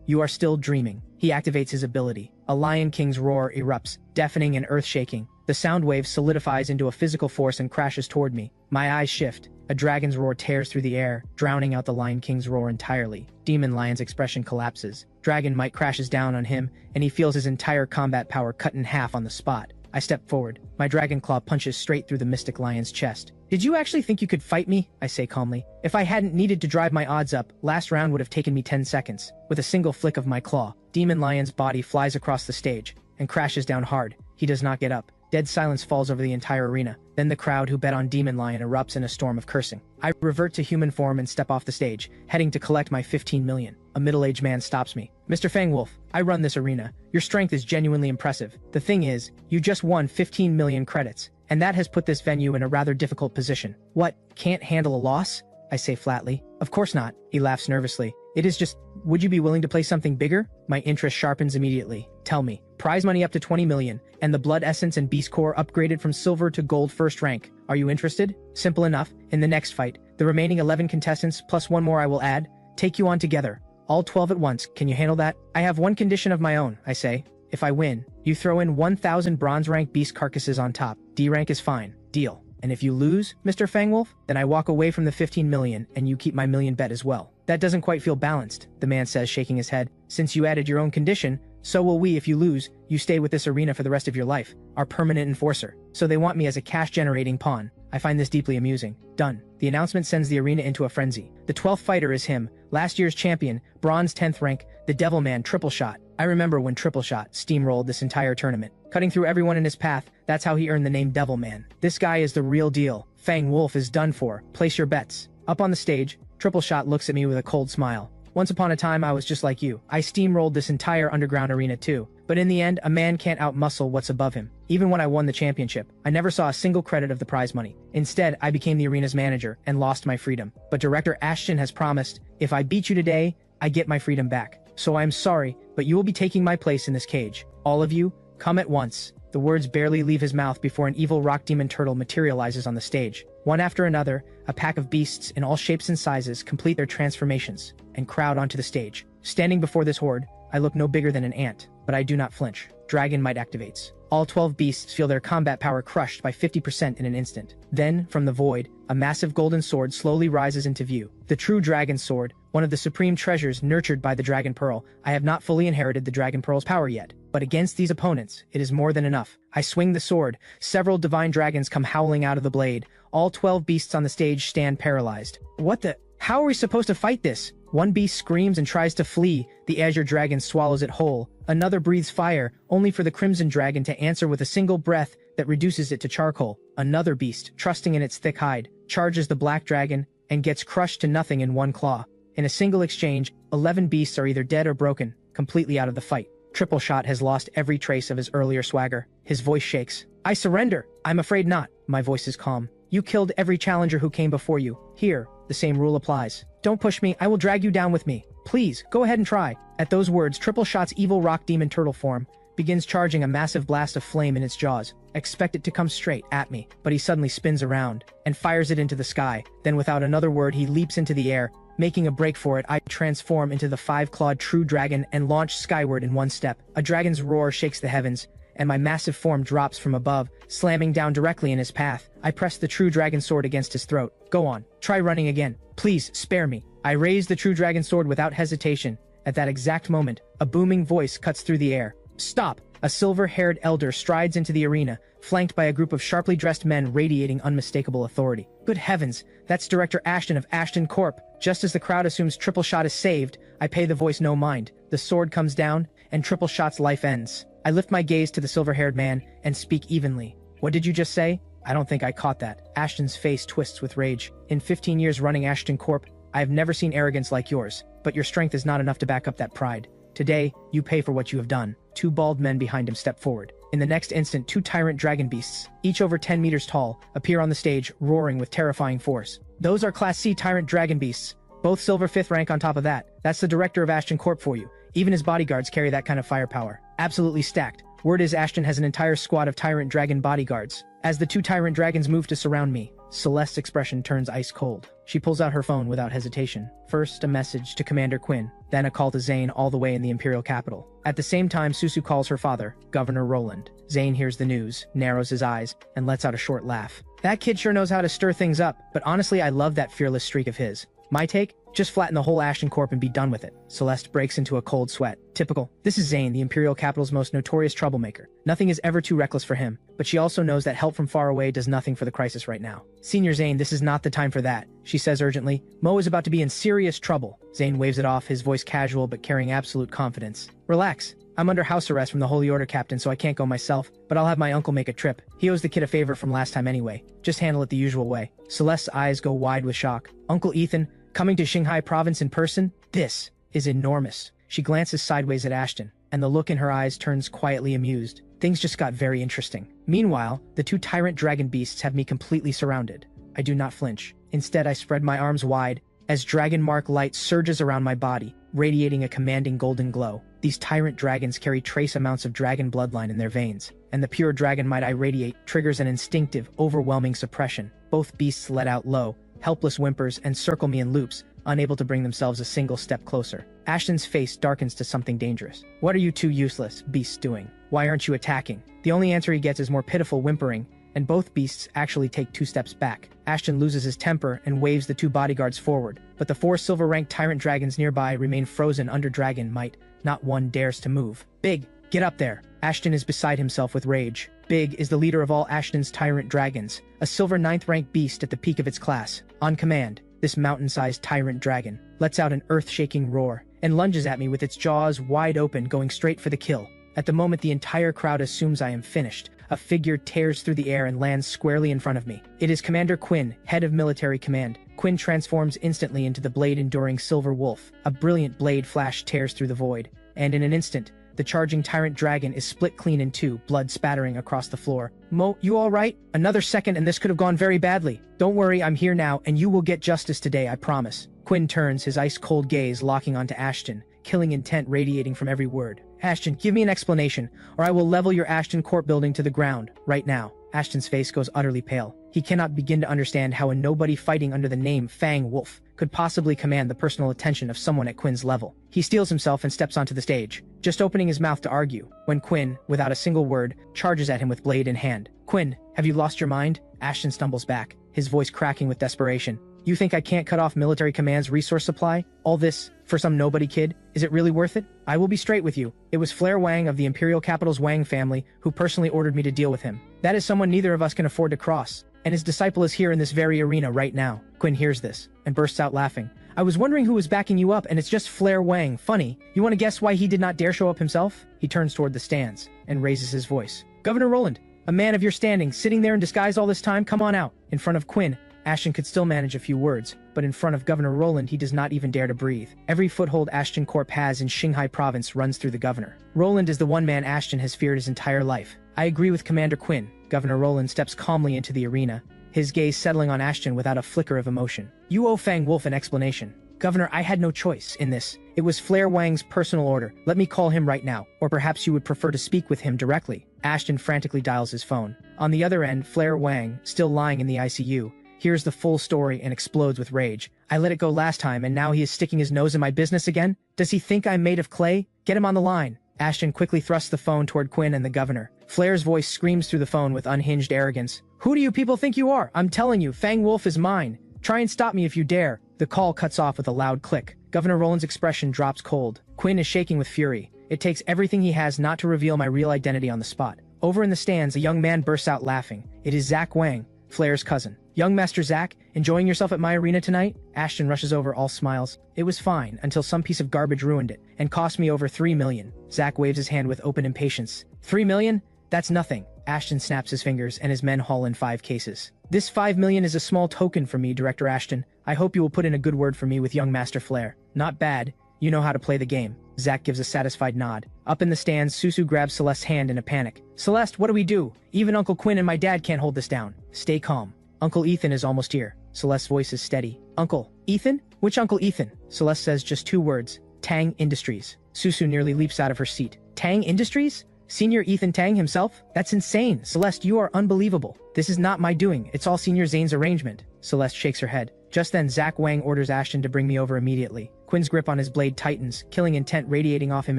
You are still dreaming. He activates his ability. A Lion King's roar erupts, deafening and earth-shaking. The sound wave solidifies into a physical force and crashes toward me. My eyes shift. A dragon's roar tears through the air, drowning out the Lion King's roar entirely. Demon Lion's expression collapses. Dragon might crashes down on him, and he feels his entire combat power cut in half on the spot. I step forward. My dragon claw punches straight through the mystic lion's chest. Did you actually think you could fight me? I say calmly. If I hadn't needed to drive my odds up, last round would have taken me 10 seconds. With a single flick of my claw, Demon Lion's body flies across the stage and crashes down hard. He does not get up. Dead silence falls over the entire arena. Then the crowd who bet on Demon Lion erupts in a storm of cursing. I revert to human form and step off the stage, heading to collect my 15 million. A middle-aged man stops me. Mr. Fang Wolf, I run this arena. Your strength is genuinely impressive. The thing is, you just won 15 million credits, and that has put this venue in a rather difficult position. What, can't handle a loss? I say flatly. Of course not. He laughs nervously. It is just, would you be willing to play something bigger? My interest sharpens immediately. Tell me. Prize money up to 20 million, and the Blood Essence and Beast Core upgraded from silver to gold first rank. Are you interested? Simple enough. In the next fight, the remaining 11 contestants, plus one more I will add, take you on together. All 12 at once. Can you handle that? I have one condition of my own, I say. If I win, you throw in 1,000 bronze rank beast carcasses on top. D rank is fine. Deal. And if you lose, Mr. Fangwolf, then I walk away from the 15 million and you keep my million bet as well. That doesn't quite feel balanced, the man says, shaking his head. Since you added your own condition, so will we. If you lose, you stay with this arena for the rest of your life, our permanent enforcer. So they want me as a cash-generating pawn. I find this deeply amusing. Done. The announcement sends the arena into a frenzy. The 12th fighter is him, last year's champion, bronze 10th rank, the Devil Man Triple Shot. I remember when Triple Shot steamrolled this entire tournament, cutting through everyone in his path. That's how he earned the name Devil Man. This guy is the real deal. Fang Wolf is done for. Place your bets. Up on the stage, Triple Shot looks at me with a cold smile. Once upon a time I was just like you. I steamrolled this entire underground arena too. But in the end, a man can't outmuscle what's above him. Even when I won the championship, I never saw a single credit of the prize money. Instead, I became the arena's manager and lost my freedom. But Director Ashton has promised, if I beat you today, I get my freedom back. So I'm sorry, but you will be taking my place in this cage. All of you, come at once. The words barely leave his mouth before an evil rock demon turtle materializes on the stage. One after another, a pack of beasts in all shapes and sizes complete their transformations and crowd onto the stage. Standing before this horde, I look no bigger than an ant, but I do not flinch. Dragon Might activates. All 12 beasts feel their combat power crushed by 50% in an instant. Then, from the void, a massive golden sword slowly rises into view. The true dragon sword, one of the supreme treasures nurtured by the Dragon Pearl. I have not fully inherited the Dragon Pearl's power yet, but against these opponents, it is more than enough. I swing the sword. Several divine dragons come howling out of the blade. All 12 beasts on the stage stand paralyzed. What the? How are we supposed to fight this? One beast screams and tries to flee. The azure dragon swallows it whole. Another breathes fire, only for the crimson dragon to answer with a single breath that reduces it to charcoal. Another beast, trusting in its thick hide, charges the black dragon and gets crushed to nothing in one claw. In a single exchange, 11 beasts are either dead or broken, completely out of the fight. Triple Shot has lost every trace of his earlier swagger. His voice shakes. I surrender. I'm afraid not. My voice is calm. You killed every challenger who came before you. Here, the same rule applies. Don't push me. I will drag you down with me. Please, go ahead and try. At those words, Triple Shot's evil rock demon turtle form begins charging a massive blast of flame in its jaws. Expect it to come straight at me, but he suddenly spins around and fires it into the sky. Then without another word, he leaps into the air. Making a break for it, I transform into the five-clawed true dragon and launch skyward in one step. A dragon's roar shakes the heavens, and my massive form drops from above, slamming down directly in his path. I press the true dragon sword against his throat. Go on, try running again. Please, spare me. I raise the true dragon sword without hesitation. At that exact moment, a booming voice cuts through the air. Stop! A silver-haired elder strides into the arena, flanked by a group of sharply dressed men radiating unmistakable authority. Good heavens, that's Director Ashton of Ashton Corp. Just as the crowd assumes Triple Shot is saved, I pay the voice no mind. The sword comes down, and Triple Shot's life ends. I lift my gaze to the silver-haired man and speak evenly. What did you just say? I don't think I caught that. Ashton's face twists with rage. In 15 years running Ashton Corp, I have never seen arrogance like yours, but your strength is not enough to back up that pride. Today, you pay for what you have done. Two bald men behind him step forward. In the next instant, two tyrant dragon beasts, each over 10 meters tall, appear on the stage, roaring with terrifying force. Those are Class C tyrant dragon beasts, both silver 5th rank on top of that. That's the director of Ashton Corp for you. Even his bodyguards carry that kind of firepower. Absolutely stacked. Word is Ashton has an entire squad of tyrant dragon bodyguards. As the two tyrant dragons move to surround me, Celeste's expression turns ice cold. She pulls out her phone without hesitation. First, a message to Commander Quinn, then a call to Zane all the way in the Imperial capital. At the same time, Susu calls her father, Governor Roland. Zane hears the news, narrows his eyes, and lets out a short laugh. That kid sure knows how to stir things up, but honestly I love that fearless streak of his. My take? Just flatten the whole Ashton Corp and be done with it. Celeste breaks into a cold sweat. Typical. This is Zane, the Imperial Capital's most notorious troublemaker. Nothing is ever too reckless for him, but she also knows that help from far away does nothing for the crisis right now. Senior Zane, this is not the time for that, she says urgently. Mo is about to be in serious trouble. Zane waves it off, his voice casual but carrying absolute confidence. Relax. I'm under house arrest from the Holy Order captain, so I can't go myself, but I'll have my uncle make a trip. He owes the kid a favor from last time anyway. Just handle it the usual way. Celeste's eyes go wide with shock. Uncle Ethan, coming to Xinhai province in person? This is enormous. She glances sideways at Ashton, and the look in her eyes turns quietly amused. Things just got very interesting. Meanwhile, the two tyrant dragon beasts have me completely surrounded. I do not flinch. Instead, I spread my arms wide as dragon mark light surges around my body, radiating a commanding golden glow. These tyrant dragons carry trace amounts of dragon bloodline in their veins, and the pure dragon might I radiate triggers an instinctive, overwhelming suppression. Both beasts let out low, helpless whimpers and circle me in loops, unable to bring themselves a single step closer. Ashton's face darkens to something dangerous. What are you two useless beasts doing? Why aren't you attacking? The only answer he gets is more pitiful whimpering, and both beasts actually take 2 steps back. Ashton loses his temper and waves the 2 bodyguards forward, but the 4 silver-ranked tyrant dragons nearby remain frozen under dragon might. Not one dares to move. Big, get up there. Ashton is beside himself with rage. Big is the leader of all Ashton's tyrant dragons, a silver 9th rank beast at the peak of its class. On command, this mountain-sized tyrant dragon lets out an earth-shaking roar and lunges at me with its jaws wide open, going straight for the kill. At the moment the entire crowd assumes I am finished, a figure tears through the air and lands squarely in front of me. It is Commander Quinn, head of military command. Quinn transforms instantly into the blade-enduring Silver Wolf. A brilliant blade flash tears through the void, and in an instant, the charging tyrant dragon is split clean in 2, blood spattering across the floor. Mo, you alright? Another second and this could have gone very badly. Don't worry, I'm here now, and you will get justice today, I promise. Quinn turns, his ice-cold gaze locking onto Ashton, killing intent radiating from every word. Ashton, give me an explanation, or I will level your Ashton Court building to the ground, right now. Ashton's face goes utterly pale. He cannot begin to understand how a nobody fighting under the name Fang Wolf could possibly command the personal attention of someone at Quinn's level. He steels himself and steps onto the stage, just opening his mouth to argue, when Quinn, without a single word, charges at him with blade in hand. Quinn, have you lost your mind? Ashton stumbles back, his voice cracking with desperation. You think I can't cut off military command's resource supply? All this, for some nobody kid? Is it really worth it? I will be straight with you. It was Flair Wang of the Imperial Capital's Wang family who personally ordered me to deal with him. That is someone neither of us can afford to cross, and his disciple is here in this very arena right now. Quinn hears this, and bursts out laughing. I was wondering who was backing you up, and it's just Flair Wang. Funny. You want to guess why he did not dare show up himself? He turns toward the stands, and raises his voice. Governor Roland, a man of your standing, sitting there in disguise all this time, come on out. In front of Quinn, Ashton could still manage a few words, but in front of Governor Roland he does not even dare to breathe. Every foothold Ashton Corp has in Xinhai province runs through the governor. Roland is the one man Ashton has feared his entire life. I agree with Commander Quinn. Governor Roland steps calmly into the arena, his gaze settling on Ashton without a flicker of emotion. You owe Fang Wolf an explanation. Governor, I had no choice in this. It was Flair Wang's personal order. Let me call him right now, or perhaps you would prefer to speak with him directly. Ashton frantically dials his phone. On the other end, Flair Wang, still lying in the ICU, hears the full story and explodes with rage. I let it go last time and now he is sticking his nose in my business again? Does he think I'm made of clay? Get him on the line. Ashton quickly thrusts the phone toward Quinn and the governor. Flair's voice screams through the phone with unhinged arrogance. Who do you people think you are? I'm telling you, Fang Wolf is mine. Try and stop me if you dare. The call cuts off with a loud click. Governor Roland's expression drops cold. Quinn is shaking with fury. It takes everything he has not to reveal my real identity on the spot. Over in the stands, a young man bursts out laughing. It is Zach Wang, Flair's cousin. Young Master Zach, enjoying yourself at my arena tonight? Ashton rushes over, all smiles. It was fine, until some piece of garbage ruined it, and cost me over 3 million. Zach waves his hand with open impatience. 3 million? That's nothing. Ashton snaps his fingers, and his men haul in 5 cases. This 5 million is a small token for me, Director Ashton. I hope you will put in a good word for me with young Master Flair. Not bad. You know how to play the game. Zach gives a satisfied nod. Up in the stands, Susu grabs Celeste's hand in a panic. Celeste, what do we do? Even Uncle Quinn and my dad can't hold this down. Stay calm. Uncle Ethan is almost here. Celeste's voice is steady. Uncle Ethan? Which Uncle Ethan? Celeste says just 2 words. Tang Industries. Susu nearly leaps out of her seat. Tang Industries? Senior Ethan Tang himself? That's insane. Celeste, you are unbelievable. This is not my doing. It's all Senior Zane's arrangement. Celeste shakes her head. Just then, Zach Wang orders Ashton to bring me over immediately. Quinn's grip on his blade tightens, killing intent radiating off him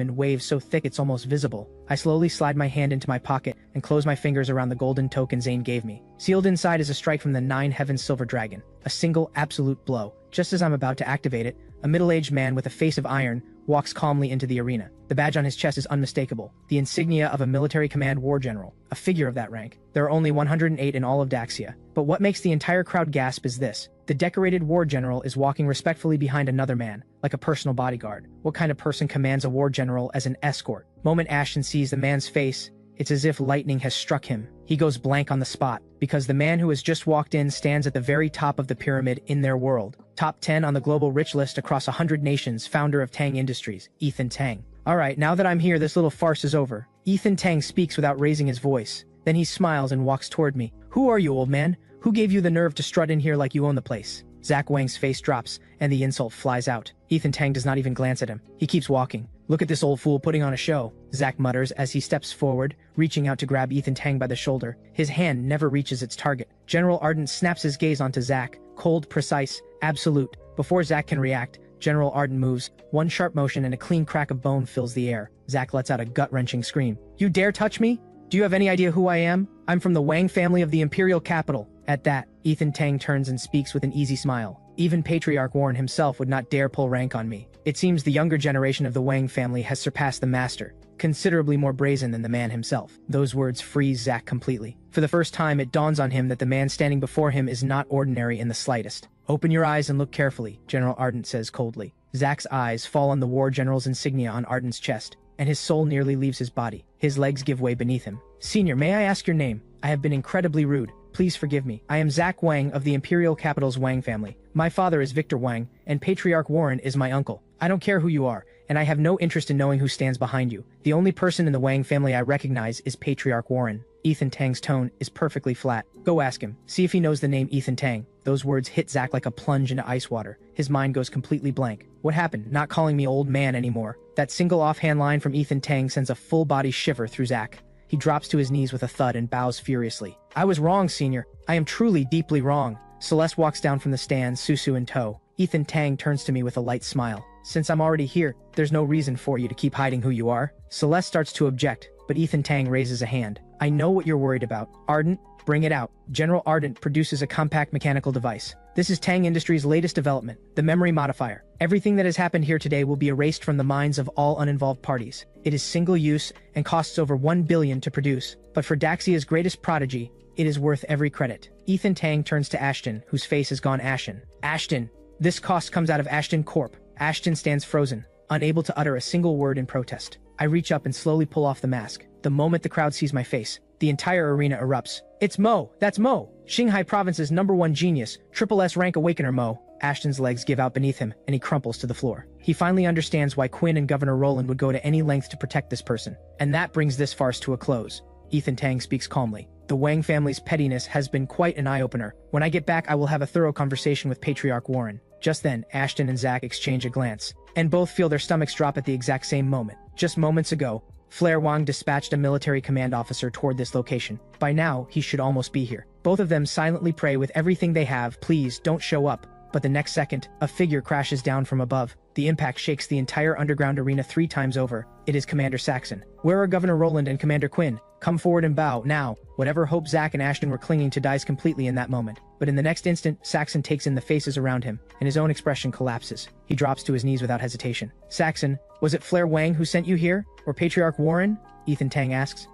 in waves so thick it's almost visible. I slowly slide my hand into my pocket and close my fingers around the golden token Zane gave me. Sealed inside is a strike from the 9 Heavens Silver Dragon. A single, absolute blow. Just as I'm about to activate it, a middle-aged man with a face of iron, walks calmly into the arena. The badge on his chest is unmistakable, the insignia of a military command war general, a figure of that rank. There are only 108 in all of Daxia. But what makes the entire crowd gasp is this. The decorated war general is walking respectfully behind another man, like a personal bodyguard. What kind of person commands a war general as an escort? Moment Ashton sees the man's face, it's as if lightning has struck him. He goes blank on the spot, because the man who has just walked in stands at the very top of the pyramid in their world. Top 10 on the global rich list across 100 nations, founder of Tang Industries, Ethan Tang. Alright, now that I'm here, this little farce is over. Ethan Tang speaks without raising his voice. Then he smiles and walks toward me. Who are you, old man? Who gave you the nerve to strut in here like you own the place? Zach Wang's face drops, and the insult flies out. Ethan Tang does not even glance at him. He keeps walking. Look at this old fool putting on a show, Zach mutters as he steps forward, reaching out to grab Ethan Tang by the shoulder. His hand never reaches its target. General Ardent snaps his gaze onto Zach, cold, precise, absolute. Before Zach can react, General Ardent moves. One sharp motion and a clean crack of bone fills the air. Zach lets out a gut-wrenching scream. You dare touch me? Do you have any idea who I am? I'm from the Wang family of the Imperial Capital. At that, Ethan Tang turns and speaks with an easy smile. Even Patriarch Warren himself would not dare pull rank on me. It seems the younger generation of the Wang family has surpassed the master, considerably more brazen than the man himself. Those words freeze Zach completely. For the first time, it dawns on him that the man standing before him is not ordinary in the slightest. Open your eyes and look carefully, General Ardent says coldly. Zach's eyes fall on the war general's insignia on Ardent's chest, and his soul nearly leaves his body. His legs give way beneath him. Senior, may I ask your name? I have been incredibly rude. Please forgive me. I am Zach Wang of the Imperial Capital's Wang family. My father is Victor Wang, and Patriarch Warren is my uncle. I don't care who you are, and I have no interest in knowing who stands behind you. The only person in the Wang family I recognize is Patriarch Warren. Ethan Tang's tone is perfectly flat. Go ask him. See if he knows the name Ethan Tang. Those words hit Zach like a plunge into ice water. His mind goes completely blank. What happened? Not calling me old man anymore. That single offhand line from Ethan Tang sends a full-body shiver through Zach. He drops to his knees with a thud and bows furiously. I was wrong, Senior. I am truly deeply wrong. Celeste walks down from the stand, Susu in tow. Ethan Tang turns to me with a light smile. Since I'm already here, there's no reason for you to keep hiding who you are. Celeste starts to object, but Ethan Tang raises a hand. I know what you're worried about. Ardent, bring it out. General Ardent produces a compact mechanical device. This is Tang Industries' latest development, the memory modifier. Everything that has happened here today will be erased from the minds of all uninvolved parties. It is single-use and costs over 1 billion to produce, but for Daxia's greatest prodigy, it is worth every credit. Ethan Tang turns to Ashton, whose face has gone ashen. Ashton, this cost comes out of Ashton Corp. Ashton stands frozen, unable to utter a single word in protest. I reach up and slowly pull off the mask. The moment the crowd sees my face, the entire arena erupts. It's Mo! That's Mo! Xinhai Province's #1 genius, triple S rank awakener Mo. Ashton's legs give out beneath him, and he crumples to the floor. He finally understands why Quinn and Governor Roland would go to any length to protect this person. And that brings this farce to a close. Ethan Tang speaks calmly. The Wang family's pettiness has been quite an eye-opener. When I get back, I will have a thorough conversation with Patriarch Warren. Just then, Ashton and Zach exchange a glance, and both feel their stomachs drop at the exact same moment. Just moments ago, Flair Wang dispatched a military command officer toward this location. By now, he should almost be here. Both of them silently pray with everything they have, please don't show up. But the next second, a figure crashes down from above. The impact shakes the entire underground arena 3 times over. It is Commander Saxon. Where are Governor Roland and Commander Quinn? Come forward and bow, now. Whatever hope Zach and Ashton were clinging to dies completely in that moment. But in the next instant, Saxon takes in the faces around him, and his own expression collapses. He drops to his knees without hesitation. Saxon, was it Flair Wang who sent you here? Or Patriarch Warren? Ethan Tang asks.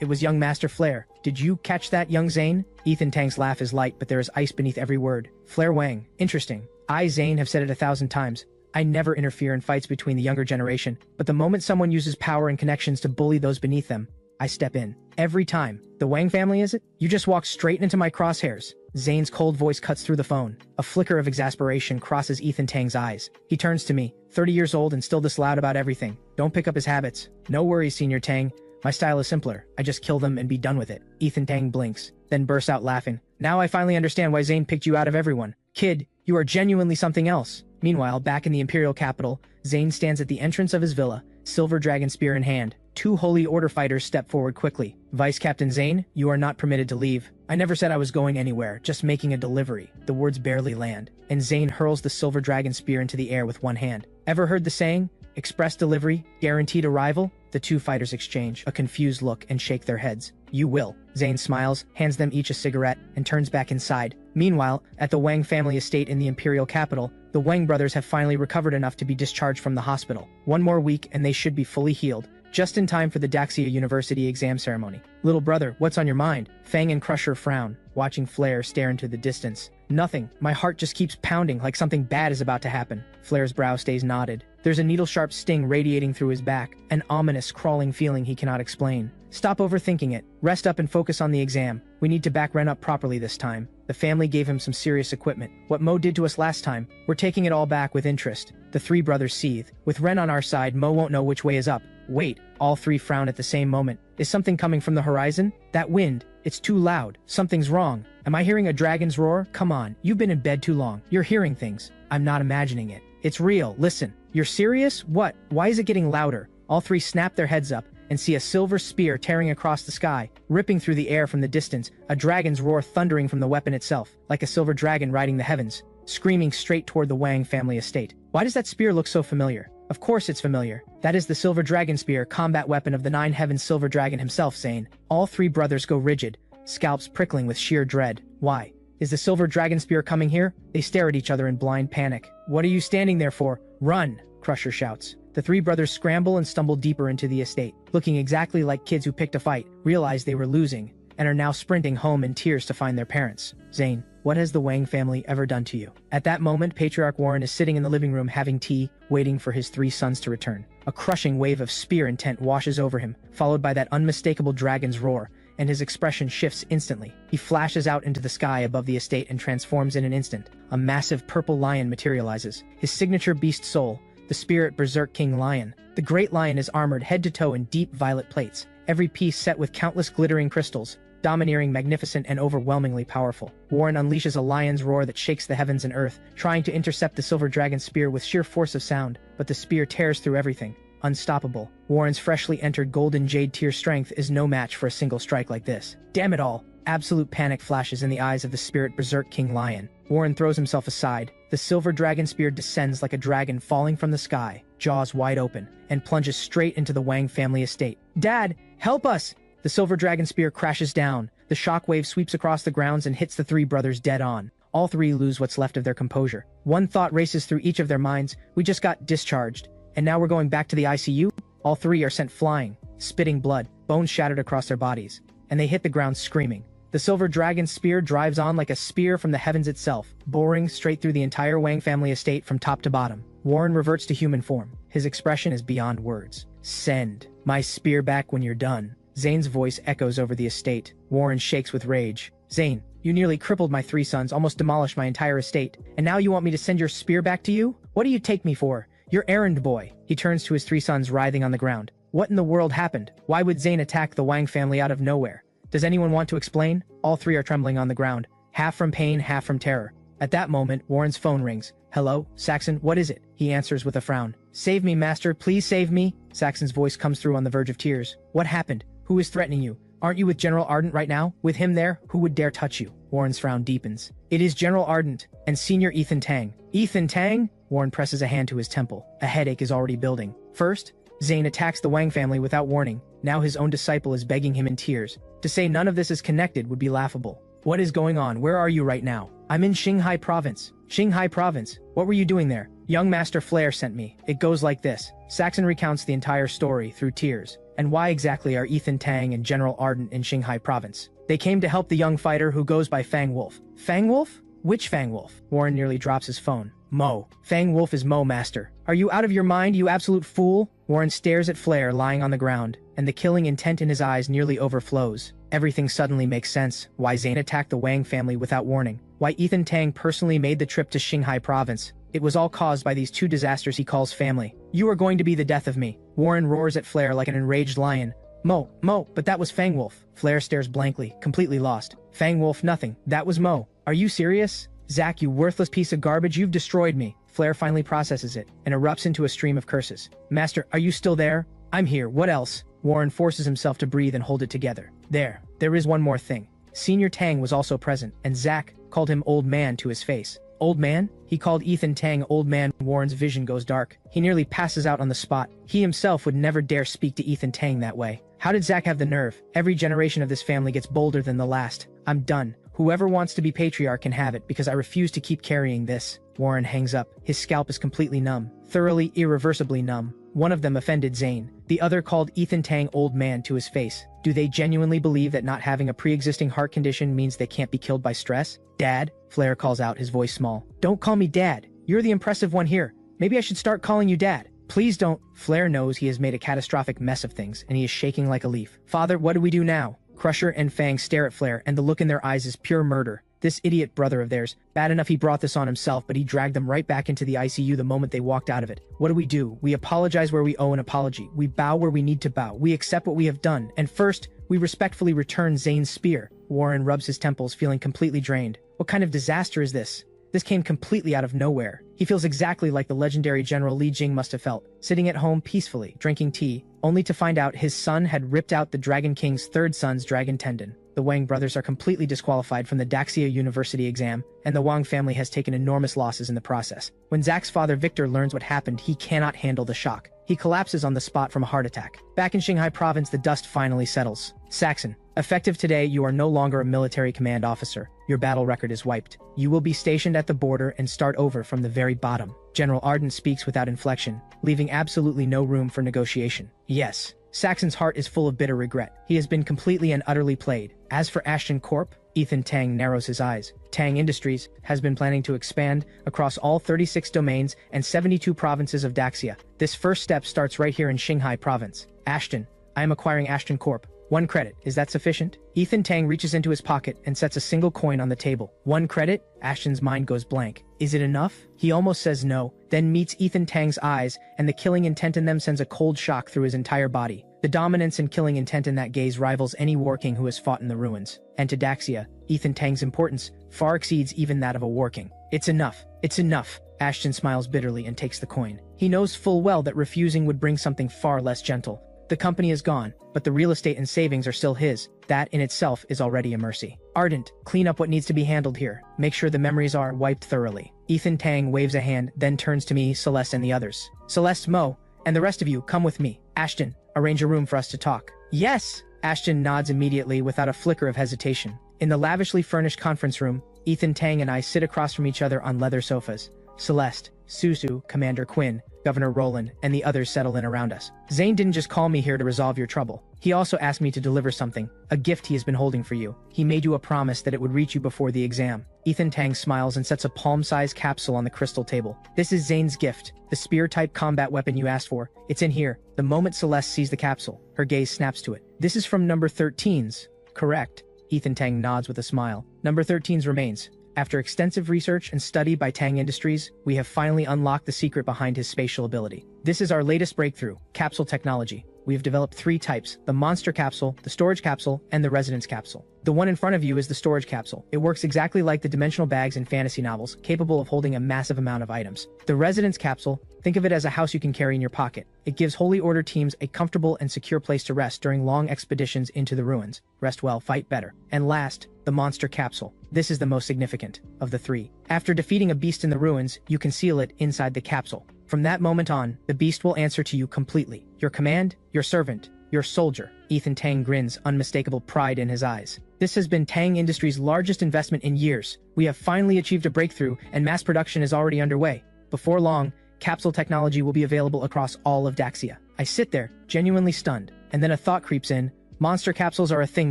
It was young Master Flair. Did you catch that, young Zane? Ethan Tang's laugh is light, but there is ice beneath every word. Flair Wang. Interesting. I, Zane, have said it 1,000 times. I never interfere in fights between the younger generation, but the moment someone uses power and connections to bully those beneath them, I step in. Every time. The Wang family, is it? You just walked straight into my crosshairs. Zane's cold voice cuts through the phone. A flicker of exasperation crosses Ethan Tang's eyes. He turns to me, 30 years old and still this loud about everything. Don't pick up his habits. No worries, Senior Tang. My style is simpler. I just kill them and be done with it. Ethan Tang blinks, then bursts out laughing. Now I finally understand why Zane picked you out of everyone. Kid, you are genuinely something else. Meanwhile, back in the Imperial capital, Zane stands at the entrance of his villa, silver dragon spear in hand. 2 Holy Order fighters step forward quickly. Vice Captain Zane, you are not permitted to leave. I never said I was going anywhere, just making a delivery. The words barely land, and Zane hurls the silver dragon spear into the air with one hand. Ever heard the saying, express delivery, guaranteed arrival? The 2 fighters exchange a confused look and shake their heads. You will. Zane smiles, hands them each a cigarette, and turns back inside. Meanwhile, at the Wang family estate in the Imperial capital, The Wang brothers have finally recovered enough to be discharged from the hospital. One more week and they should be fully healed, just in time for the Daxia University exam ceremony. Little brother, what's on your mind? Fang and Crusher frown, watching Flare stare into the distance. Nothing. My heart just keeps pounding like something bad is about to happen. Flare's brow stays knotted. There's a needle-sharp sting radiating through his back, an ominous crawling feeling he cannot explain. Stop overthinking it. Rest up and focus on the exam. We need to back Ren up properly this time. The family gave him some serious equipment. What Mo did to us last time, we're taking it all back with interest. The three brothers seethe. With Ren on our side, Mo won't know which way is up. Wait, all three frown at the same moment. Is something coming from the horizon? That wind. It's too loud. Something's wrong. Am I hearing a dragon's roar? Come on, you've been in bed too long. You're hearing things. I'm not imagining it. It's real. Listen. You're serious? What? Why is it getting louder? All three snap their heads up and see a silver spear tearing across the sky, ripping through the air from the distance, a dragon's roar thundering from the weapon itself, like a silver dragon riding the heavens, screaming straight toward the Wang family estate. Why does that spear look so familiar? Of course it's familiar. That is the silver dragon spear, combat weapon of the Nine Heavens silver dragon himself, Zane. All three brothers go rigid, scalps prickling with sheer dread. Why? Is the silver dragon spear coming here? They stare at each other in blind panic. What are you standing there for? Run! Crusher shouts. The three brothers scramble and stumble deeper into the estate, looking exactly like kids who picked a fight, realized they were losing, and are now sprinting home in tears to find their parents. Zane, what has the Wang family ever done to you? At that moment, Patriarch Warren is sitting in the living room having tea, waiting for his three sons to return. A crushing wave of spear intent washes over him, followed by that unmistakable dragon's roar, and his expression shifts instantly. He flashes out into the sky above the estate and transforms in an instant. A massive purple lion materializes, his signature beast soul, the spirit Berserk King Lion. The great lion is armored head to toe in deep violet plates, every piece set with countless glittering crystals, domineering, magnificent, and overwhelmingly powerful. Warren unleashes a lion's roar that shakes the heavens and earth, trying to intercept the silver dragon's spear with sheer force of sound, but the spear tears through everything. Unstoppable. Warren's freshly entered golden jade tier strength is no match for a single strike like this. Damn it all! Absolute panic flashes in the eyes of the spirit Berserk King Lion. Warren throws himself aside. The silver dragon spear descends like a dragon falling from the sky, jaws wide open, and plunges straight into the Wang family estate. Dad, help us! The silver dragon spear crashes down. The shockwave sweeps across the grounds and hits the three brothers dead on. All three lose what's left of their composure. One thought races through each of their minds. We just got discharged, and now we're going back to the ICU? All three are sent flying, spitting blood, bones shattered across their bodies, and they hit the ground screaming. The silver dragon's spear drives on like a spear from the heavens itself, boring straight through the entire Wang family estate from top to bottom. Warren reverts to human form. His expression is beyond words. Send my spear back when you're done. Zane's voice echoes over the estate. Warren shakes with rage. Zane, you nearly crippled my three sons, almost demolished my entire estate, and now you want me to send your spear back to you? What do you take me for? Your errand boy. He turns to his three sons writhing on the ground. What in the world happened? Why would Zane attack the Wang family out of nowhere? Does anyone want to explain? All three are trembling on the ground, half from pain, half from terror. At that moment, Warren's phone rings. Hello, Saxon, what is it? He answers with a frown. Save me, master, please save me. Saxon's voice comes through on the verge of tears. What happened? Who is threatening you? Aren't you with General Ardent right now? With him there, who would dare touch you? Warren's frown deepens. It is General Ardent and Senior Ethan Tang. Ethan Tang? Warren presses a hand to his temple. A headache is already building. First, Zane attacks the Wang family without warning. Now his own disciple is begging him in tears. To say none of this is connected would be laughable. What is going on? Where are you right now? I'm in Xinhai Province. Xinhai Province? What were you doing there? Young Master Flare sent me. It goes like this. Saxon recounts the entire story through tears. And why exactly are Ethan Tang and General Ardent in Xinhai Province? They came to help the young fighter who goes by Fang Wolf. Fang Wolf? Which Fang Wolf? Warren nearly drops his phone. Mo. Fang Wolf is Mo, Master. Are you out of your mind, you absolute fool? Warren stares at Flare lying on the ground, and the killing intent in his eyes nearly overflows. Everything suddenly makes sense. Why Zane attacked the Wang family without warning. Why Ethan Tang personally made the trip to Xinhai Province. It was all caused by these two disasters he calls family. You are going to be the death of me. Warren roars at Flare like an enraged lion. Mo, but that was Fang Wolf. Flare stares blankly, completely lost. Fang Wolf, nothing. That was Mo. Are you serious? Zack, you worthless piece of garbage, you've destroyed me. Flare finally processes it, and erupts into a stream of curses. Master, are you still there? I'm here, what else? Warren forces himself to breathe and hold it together. There is one more thing. Senior Tang was also present, and Zack called him Old Man to his face. Old Man? He called Ethan Tang Old Man. Warren's vision goes dark. He nearly passes out on the spot. He himself would never dare speak to Ethan Tang that way. How did Zack have the nerve? Every generation of this family gets bolder than the last. I'm done. Whoever wants to be patriarch can have it because I refuse to keep carrying this. Warren hangs up. His scalp is completely numb. Thoroughly, irreversibly numb. One of them offended Zane. The other called Ethan Tang old man to his face. Do they genuinely believe that not having a pre-existing heart condition means they can't be killed by stress? Dad? Flair calls out, his voice small. Don't call me Dad. You're the impressive one here. Maybe I should start calling you Dad. Please don't. Flair knows he has made a catastrophic mess of things, and he is shaking like a leaf. Father, what do we do now? Crusher and Fang stare at Flair, and the look in their eyes is pure murder. This idiot brother of theirs, bad enough he brought this on himself, but he dragged them right back into the ICU the moment they walked out of it. What do? We apologize where we owe an apology. We bow where we need to bow. We accept what we have done. And first, we respectfully return Zane's spear. Warren rubs his temples, feeling completely drained. What kind of disaster is this? This came completely out of nowhere. He feels exactly like the legendary General Li Jing must have felt, sitting at home peacefully, drinking tea, only to find out his son had ripped out the Dragon King's third son's dragon tendon. The Wang brothers are completely disqualified from the Daxia University exam, and the Wang family has taken enormous losses in the process. When Zack's father Victor learns what happened, he cannot handle the shock. He collapses on the spot from a heart attack. Back in Xinhai province, the dust finally settles. Saxon, effective today, you are no longer a military command officer. Your battle record is wiped. You will be stationed at the border and start over from the very bottom. General Arden speaks without inflection, leaving absolutely no room for negotiation. Yes. Saxon's heart is full of bitter regret. He has been completely and utterly played. As for Ashton Corp, Ethan Tang narrows his eyes. Tang Industries has been planning to expand across all 36 domains and 72 provinces of Daxia. This first step starts right here in Xinhai province. Ashton, I am acquiring Ashton Corp. 1 credit, is that sufficient? Ethan Tang reaches into his pocket and sets a single coin on the table. 1 credit? Ashton's mind goes blank. Is it enough? He almost says no, then meets Ethan Tang's eyes, and the killing intent in them sends a cold shock through his entire body. The dominance and killing intent in that gaze rivals any war king who has fought in the ruins. And to Daxia, Ethan Tang's importance far exceeds even that of a war king. It's enough. It's enough. Ashton smiles bitterly and takes the coin. He knows full well that refusing would bring something far less gentle. The company is gone, but the real estate and savings are still his. That in itself is already a mercy. Ardent, clean up what needs to be handled here. Make sure the memories are wiped thoroughly. Ethan Tang waves a hand, then turns to me, Celeste, and the others. Celeste, Mo, and the rest of you, come with me. Ashton, arrange a room for us to talk. Yes! Ashton nods immediately without a flicker of hesitation. In the lavishly furnished conference room, Ethan Tang and I sit across from each other on leather sofas. Celeste, Susu, Commander Quinn, Governor Roland, and the others settle in around us. Zane didn't just call me here to resolve your trouble. He also asked me to deliver something, a gift he has been holding for you. He made you a promise that it would reach you before the exam. Ethan Tang smiles and sets a palm-sized capsule on the crystal table. This is Zane's gift, the spear-type combat weapon you asked for. It's in here. The moment Celeste sees the capsule, her gaze snaps to it. This is from number 13's, correct? Ethan Tang nods with a smile. Number 13's remains. After extensive research and study by Tang Industries, we have finally unlocked the secret behind his spatial ability. This is our latest breakthrough, capsule technology. We have developed 3 types, the monster capsule, the storage capsule, and the residence capsule. The one in front of you is the storage capsule. It works exactly like the dimensional bags in fantasy novels, capable of holding a massive amount of items. The residence capsule, think of it as a house you can carry in your pocket. It gives Holy Order teams a comfortable and secure place to rest during long expeditions into the ruins. Rest well, fight better. And last, the monster capsule. This is the most significant of the 3. After defeating a beast in the ruins, you conceal it inside the capsule. From that moment on, the beast will answer to you completely. Your command, your servant, your soldier. Ethan Tang grins, unmistakable pride in his eyes. This has been Tang Industries' largest investment in years. We have finally achieved a breakthrough, and mass production is already underway. Before long, capsule technology will be available across all of Daxia. I sit there, genuinely stunned, and then a thought creeps in. Monster capsules are a thing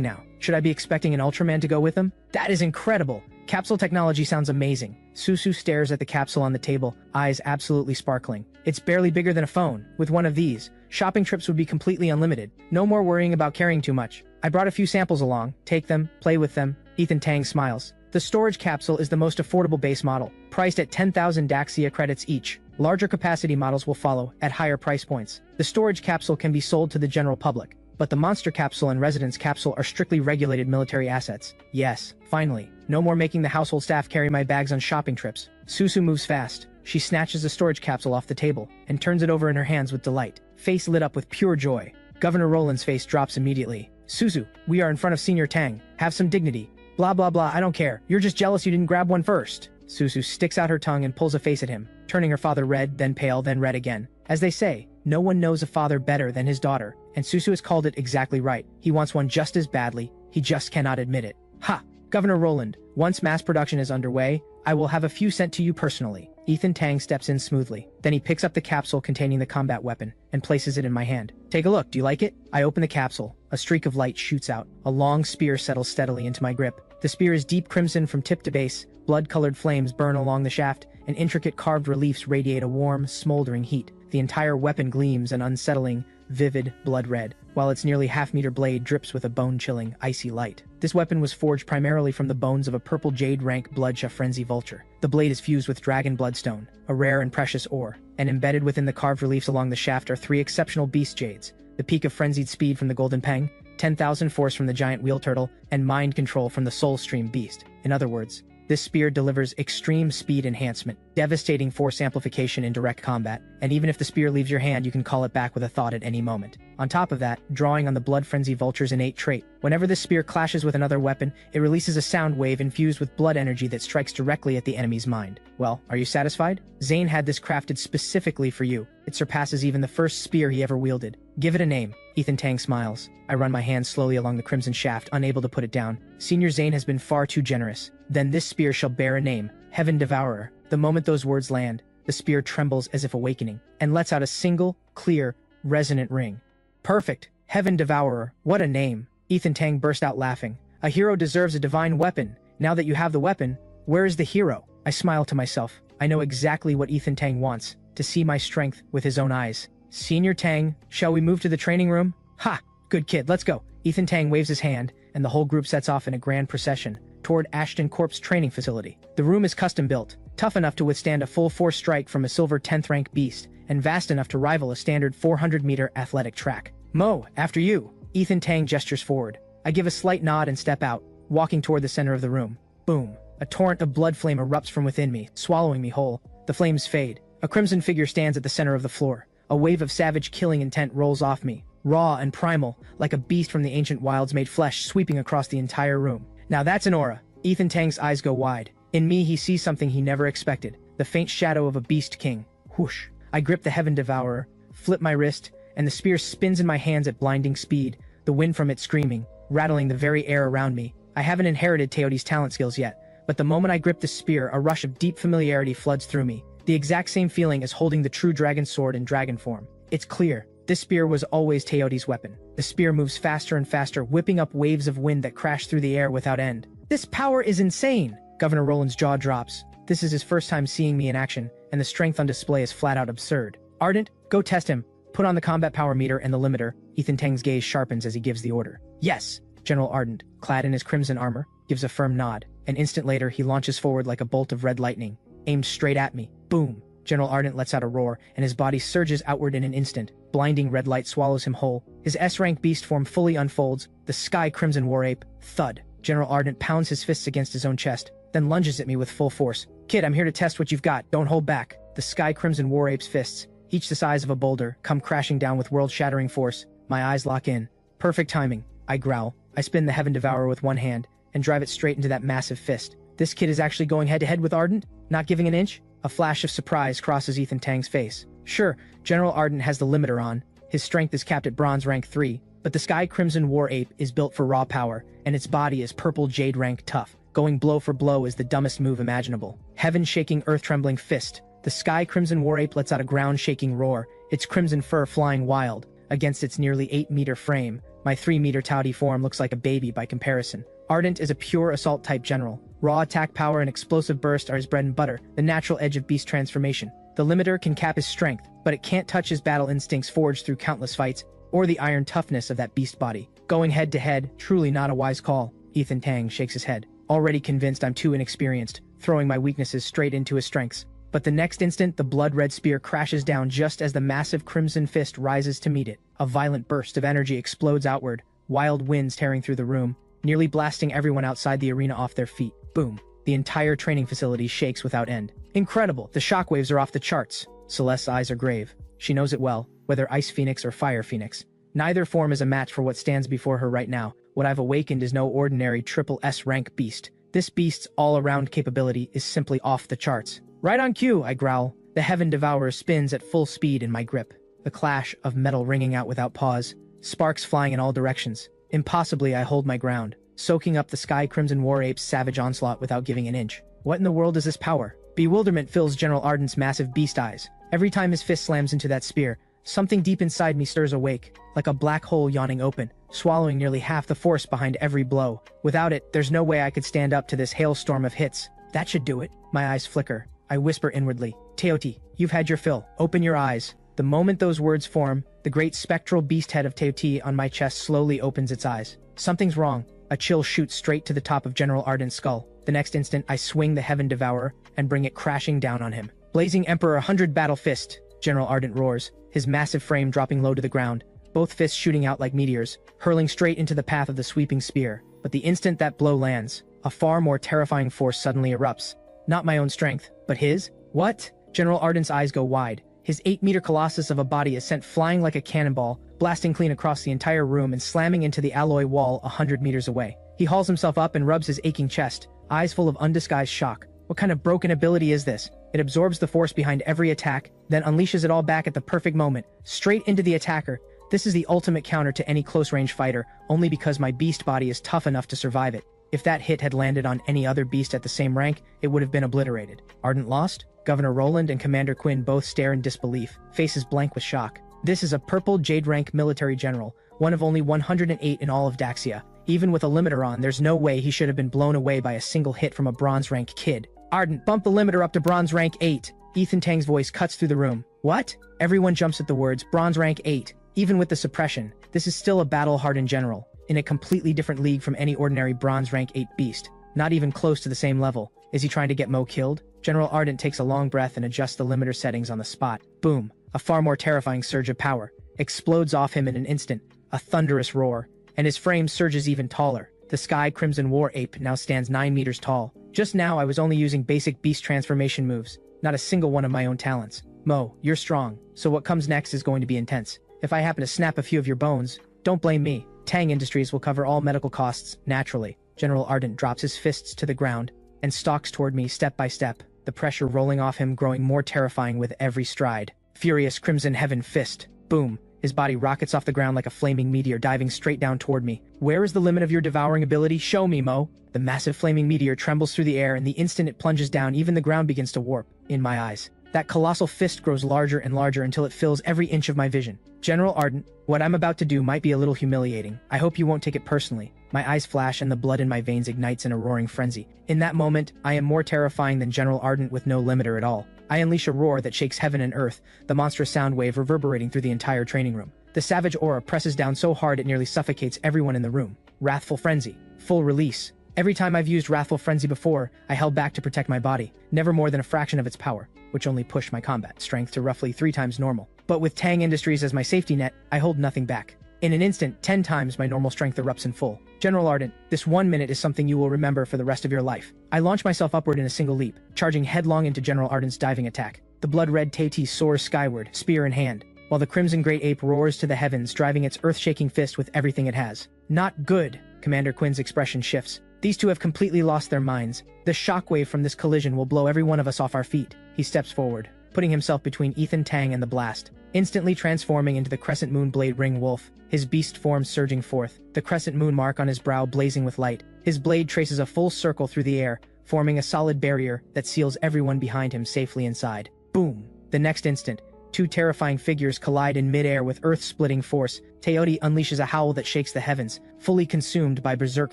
now. Should I be expecting an Ultraman to go with them? That is incredible! Capsule technology sounds amazing. Susu stares at the capsule on the table, eyes absolutely sparkling. It's barely bigger than a phone. With one of these, shopping trips would be completely unlimited. No more worrying about carrying too much. I brought a few samples along. Take them, play with them. Ethan Tang smiles. The storage capsule is the most affordable base model, priced at 10,000 Daxia credits each. Larger capacity models will follow, at higher price points. The storage capsule can be sold to the general public, but the monster capsule and residence capsule are strictly regulated military assets. Yes, finally. No more making the household staff carry my bags on shopping trips. Susu moves fast. She snatches the storage capsule off the table and turns it over in her hands with delight, face lit up with pure joy. Governor Roland's face drops immediately. Susu, we are in front of Senior Tang. Have some dignity. Blah blah blah, I don't care. You're just jealous you didn't grab one first. Susu sticks out her tongue and pulls a face at him, turning her father red, then pale, then red again. As they say, no one knows a father better than his daughter, and Susu has called it exactly right. He wants one just as badly, he just cannot admit it. Ha! Governor Roland, once mass production is underway, I will have a few sent to you personally. Ethan Tang steps in smoothly. Then he picks up the capsule containing the combat weapon and places it in my hand. Take a look, do you like it? I open the capsule. A streak of light shoots out. A long spear settles steadily into my grip. The spear is deep crimson from tip to base. Blood-colored flames burn along the shaft, and intricate carved reliefs radiate a warm, smoldering heat. The entire weapon gleams an unsettling, vivid blood red, while its nearly half-meter blade drips with a bone-chilling, icy light. This weapon was forged primarily from the bones of a purple jade rank bloodshot frenzy vulture. The blade is fused with dragon bloodstone, a rare and precious ore, and embedded within the carved reliefs along the shaft are 3 exceptional beast jades: the peak of frenzied speed from the golden peng, 10,000 force from the giant wheel turtle, and mind control from the soul stream beast. In other words, this spear delivers extreme speed enhancement, devastating force amplification in direct combat, and even if the spear leaves your hand, you can call it back with a thought at any moment. On top of that, drawing on the Blood Frenzy Vulture's innate trait, whenever this spear clashes with another weapon, it releases a sound wave infused with blood energy that strikes directly at the enemy's mind. Well, are you satisfied? Zane had this crafted specifically for you. It surpasses even the first spear he ever wielded. Give it a name. Ethan Tang smiles. I run my hand slowly along the crimson shaft, unable to put it down. Senior Zane has been far too generous. Then this spear shall bear a name, Heaven Devourer. The moment those words land, the spear trembles as if awakening, and lets out a single, clear, resonant ring. Perfect! Heaven Devourer. What a name! Ethan Tang burst out laughing. A hero deserves a divine weapon. Now that you have the weapon, where is the hero? I smile to myself. I know exactly what Ethan Tang wants, to see my strength with his own eyes. Senior Tang, shall we move to the training room? Ha! Good kid, let's go. Ethan Tang waves his hand, and the whole group sets off in a grand procession toward Ashton Corp's training facility. The room is custom built, tough enough to withstand a full force strike from a silver 10th rank beast, and vast enough to rival a standard 400-meter athletic track. Mo, after you. Ethan Tang gestures forward. I give a slight nod and step out, walking toward the center of the room. Boom. A torrent of blood flame erupts from within me, swallowing me whole. The flames fade. A crimson figure stands at the center of the floor. A wave of savage killing intent rolls off me, raw and primal, like a beast from the ancient wilds made flesh sweeping across the entire room. Now that's an aura. Ethan Tang's eyes go wide. In me he sees something he never expected, the faint shadow of a beast king. Whoosh. I grip the Heaven Devourer, flip my wrist, and the spear spins in my hands at blinding speed, the wind from it screaming, rattling the very air around me. I haven't inherited Teotihuacan's talent skills yet, but the moment I grip the spear, a rush of deep familiarity floods through me. The exact same feeling as holding the true dragon sword in dragon form. It's clear. This spear was always Teotihuacan's weapon. The spear moves faster and faster, whipping up waves of wind that crash through the air without end. This power is insane! Governor Roland's jaw drops. This is his first time seeing me in action, and the strength on display is flat out absurd. Ardent, go test him. Put on the combat power meter and the limiter. Ethan Tang's gaze sharpens as he gives the order. Yes! General Ardent, clad in his crimson armor, gives a firm nod. An instant later, he launches forward like a bolt of red lightning, aimed straight at me. Boom! General Ardent lets out a roar, and his body surges outward in an instant. Blinding red light swallows him whole. His S-rank beast form fully unfolds. The sky crimson war ape. Thud. General Ardent pounds his fists against his own chest, then lunges at me with full force. Kid, I'm here to test what you've got. Don't hold back. The sky crimson war ape's fists, each the size of a boulder, come crashing down with world-shattering force. My eyes lock in. Perfect timing. I growl. I spin the Heaven Devourer with one hand, and drive it straight into that massive fist. This kid is actually going head-to-head with Ardent? Not giving an inch? A flash of surprise crosses Ethan Tang's face. Sure, General Ardent has the limiter on. His strength is capped at bronze rank 3, but the Sky Crimson War Ape is built for raw power, and its body is purple jade rank tough. Going blow for blow is the dumbest move imaginable. Heaven-shaking, earth-trembling fist. The Sky Crimson War Ape lets out a ground-shaking roar, its crimson fur flying wild. Against its nearly 8-meter frame, my 3-meter touty form looks like a baby by comparison. Ardent is a pure assault-type general. Raw attack power and explosive burst are his bread and butter, the natural edge of beast transformation. The limiter can cap his strength, but it can't touch his battle instincts forged through countless fights, or the iron toughness of that beast body. Going head-to-head, truly not a wise call. Ethan Tang shakes his head, already convinced I'm too inexperienced, throwing my weaknesses straight into his strengths. But the next instant, the blood-red spear crashes down just as the massive crimson fist rises to meet it. A violent burst of energy explodes outward, wild winds tearing through the room, nearly blasting everyone outside the arena off their feet. Boom. The entire training facility shakes without end. Incredible. The shockwaves are off the charts. Celeste's eyes are grave. She knows it well, whether Ice Phoenix or Fire Phoenix. Neither form is a match for what stands before her right now. What I've awakened is no ordinary triple S rank beast. This beast's all-around capability is simply off the charts. Right on cue, I growl. The Heaven Devourer spins at full speed in my grip. The clash of metal ringing out without pause. Sparks flying in all directions. Impossibly, I hold my ground, soaking up the Sky Crimson War Ape's savage onslaught without giving an inch. What in the world is this power? Bewilderment fills General Ardent's massive beast eyes. Every time his fist slams into that spear, something deep inside me stirs awake, like a black hole yawning open, swallowing nearly half the force behind every blow. Without it, there's no way I could stand up to this hailstorm of hits. That should do it. My eyes flicker. I whisper inwardly, Teoti, you've had your fill. Open your eyes. The moment those words form, the great spectral beast head of Teoti on my chest slowly opens its eyes. Something's wrong. A chill shoots straight to the top of General Ardent's skull. The next instant, I swing the Heaven Devourer and bring it crashing down on him. Blazing Emperor 100 Battle Fist, General Ardent roars, his massive frame dropping low to the ground, both fists shooting out like meteors, hurling straight into the path of the sweeping spear. But the instant that blow lands, a far more terrifying force suddenly erupts. Not my own strength, but his? What? General Ardent's eyes go wide. His 8-meter colossus of a body is sent flying like a cannonball, blasting clean across the entire room and slamming into the alloy wall 100 meters away. He hauls himself up and rubs his aching chest, eyes full of undisguised shock. What kind of broken ability is this? It absorbs the force behind every attack, then unleashes it all back at the perfect moment, straight into the attacker. This is the ultimate counter to any close-range fighter, only because my beast body is tough enough to survive it. If that hit had landed on any other beast at the same rank, it would have been obliterated. Ardent lost? Governor Roland and Commander Quinn both stare in disbelief, faces blank with shock. This is a purple Jade rank military general, one of only 108 in all of Daxia. Even with a limiter on, there's no way he should have been blown away by a single hit from a bronze rank kid. Ardent, bump the limiter up to bronze rank 8. Ethan Tang's voice cuts through the room. What? Everyone jumps at the words bronze rank 8. Even with the suppression, this is still a battle-hardened general, in a completely different league from any ordinary bronze rank 8 beast. Not even close to the same level. Is he trying to get Mo killed? General Ardent takes a long breath and adjusts the limiter settings on the spot. Boom. A far more terrifying surge of power explodes off him in an instant, a thunderous roar, and his frame surges even taller. The Sky Crimson War Ape now stands 9 meters tall. Just now I was only using basic beast transformation moves, not a single one of my own talents. Mo, you're strong, so what comes next is going to be intense. If I happen to snap a few of your bones, don't blame me. Tang Industries will cover all medical costs, naturally. General Ardent drops his fists to the ground and stalks toward me step by step, the pressure rolling off him growing more terrifying with every stride. Furious Crimson Heaven Fist. Boom. His body rockets off the ground like a flaming meteor diving straight down toward me. Where is the limit of your devouring ability? Show me, Mo. The massive flaming meteor trembles through the air, and the instant it plunges down, even the ground begins to warp. In my eyes, that colossal fist grows larger and larger until it fills every inch of my vision. General Ardent, what I'm about to do might be a little humiliating. I hope you won't take it personally. My eyes flash and the blood in my veins ignites in a roaring frenzy. In that moment, I am more terrifying than General Ardent with no limiter at all. I unleash a roar that shakes heaven and earth, the monstrous sound wave reverberating through the entire training room. The savage aura presses down so hard it nearly suffocates everyone in the room. Wrathful Frenzy. Full release. Every time I've used Wrathful Frenzy before, I held back to protect my body, never more than a fraction of its power, which only pushed my combat strength to roughly 3 times normal. But with Tang Industries as my safety net, I hold nothing back. In an instant, 10 times my normal strength erupts in full. General Ardent, this 1 minute is something you will remember for the rest of your life. I launch myself upward in a single leap, charging headlong into General Ardent's diving attack. The blood-red Teoti soars skyward, spear in hand, while the Crimson Great Ape roars to the heavens, driving its earth-shaking fist with everything it has. Not good. Commander Quinn's expression shifts. These two have completely lost their minds. The shockwave from this collision will blow every one of us off our feet. He steps forward, putting himself between Ethan Tang and the blast, instantly transforming into the Crescent Moon Blade Ring Wolf, his beast form surging forth, the crescent moon mark on his brow blazing with light. His blade traces a full circle through the air, forming a solid barrier that seals everyone behind him safely inside. Boom! The next instant, 2 terrifying figures collide in midair with earth-splitting force. Teoti unleashes a howl that shakes the heavens, fully consumed by berserk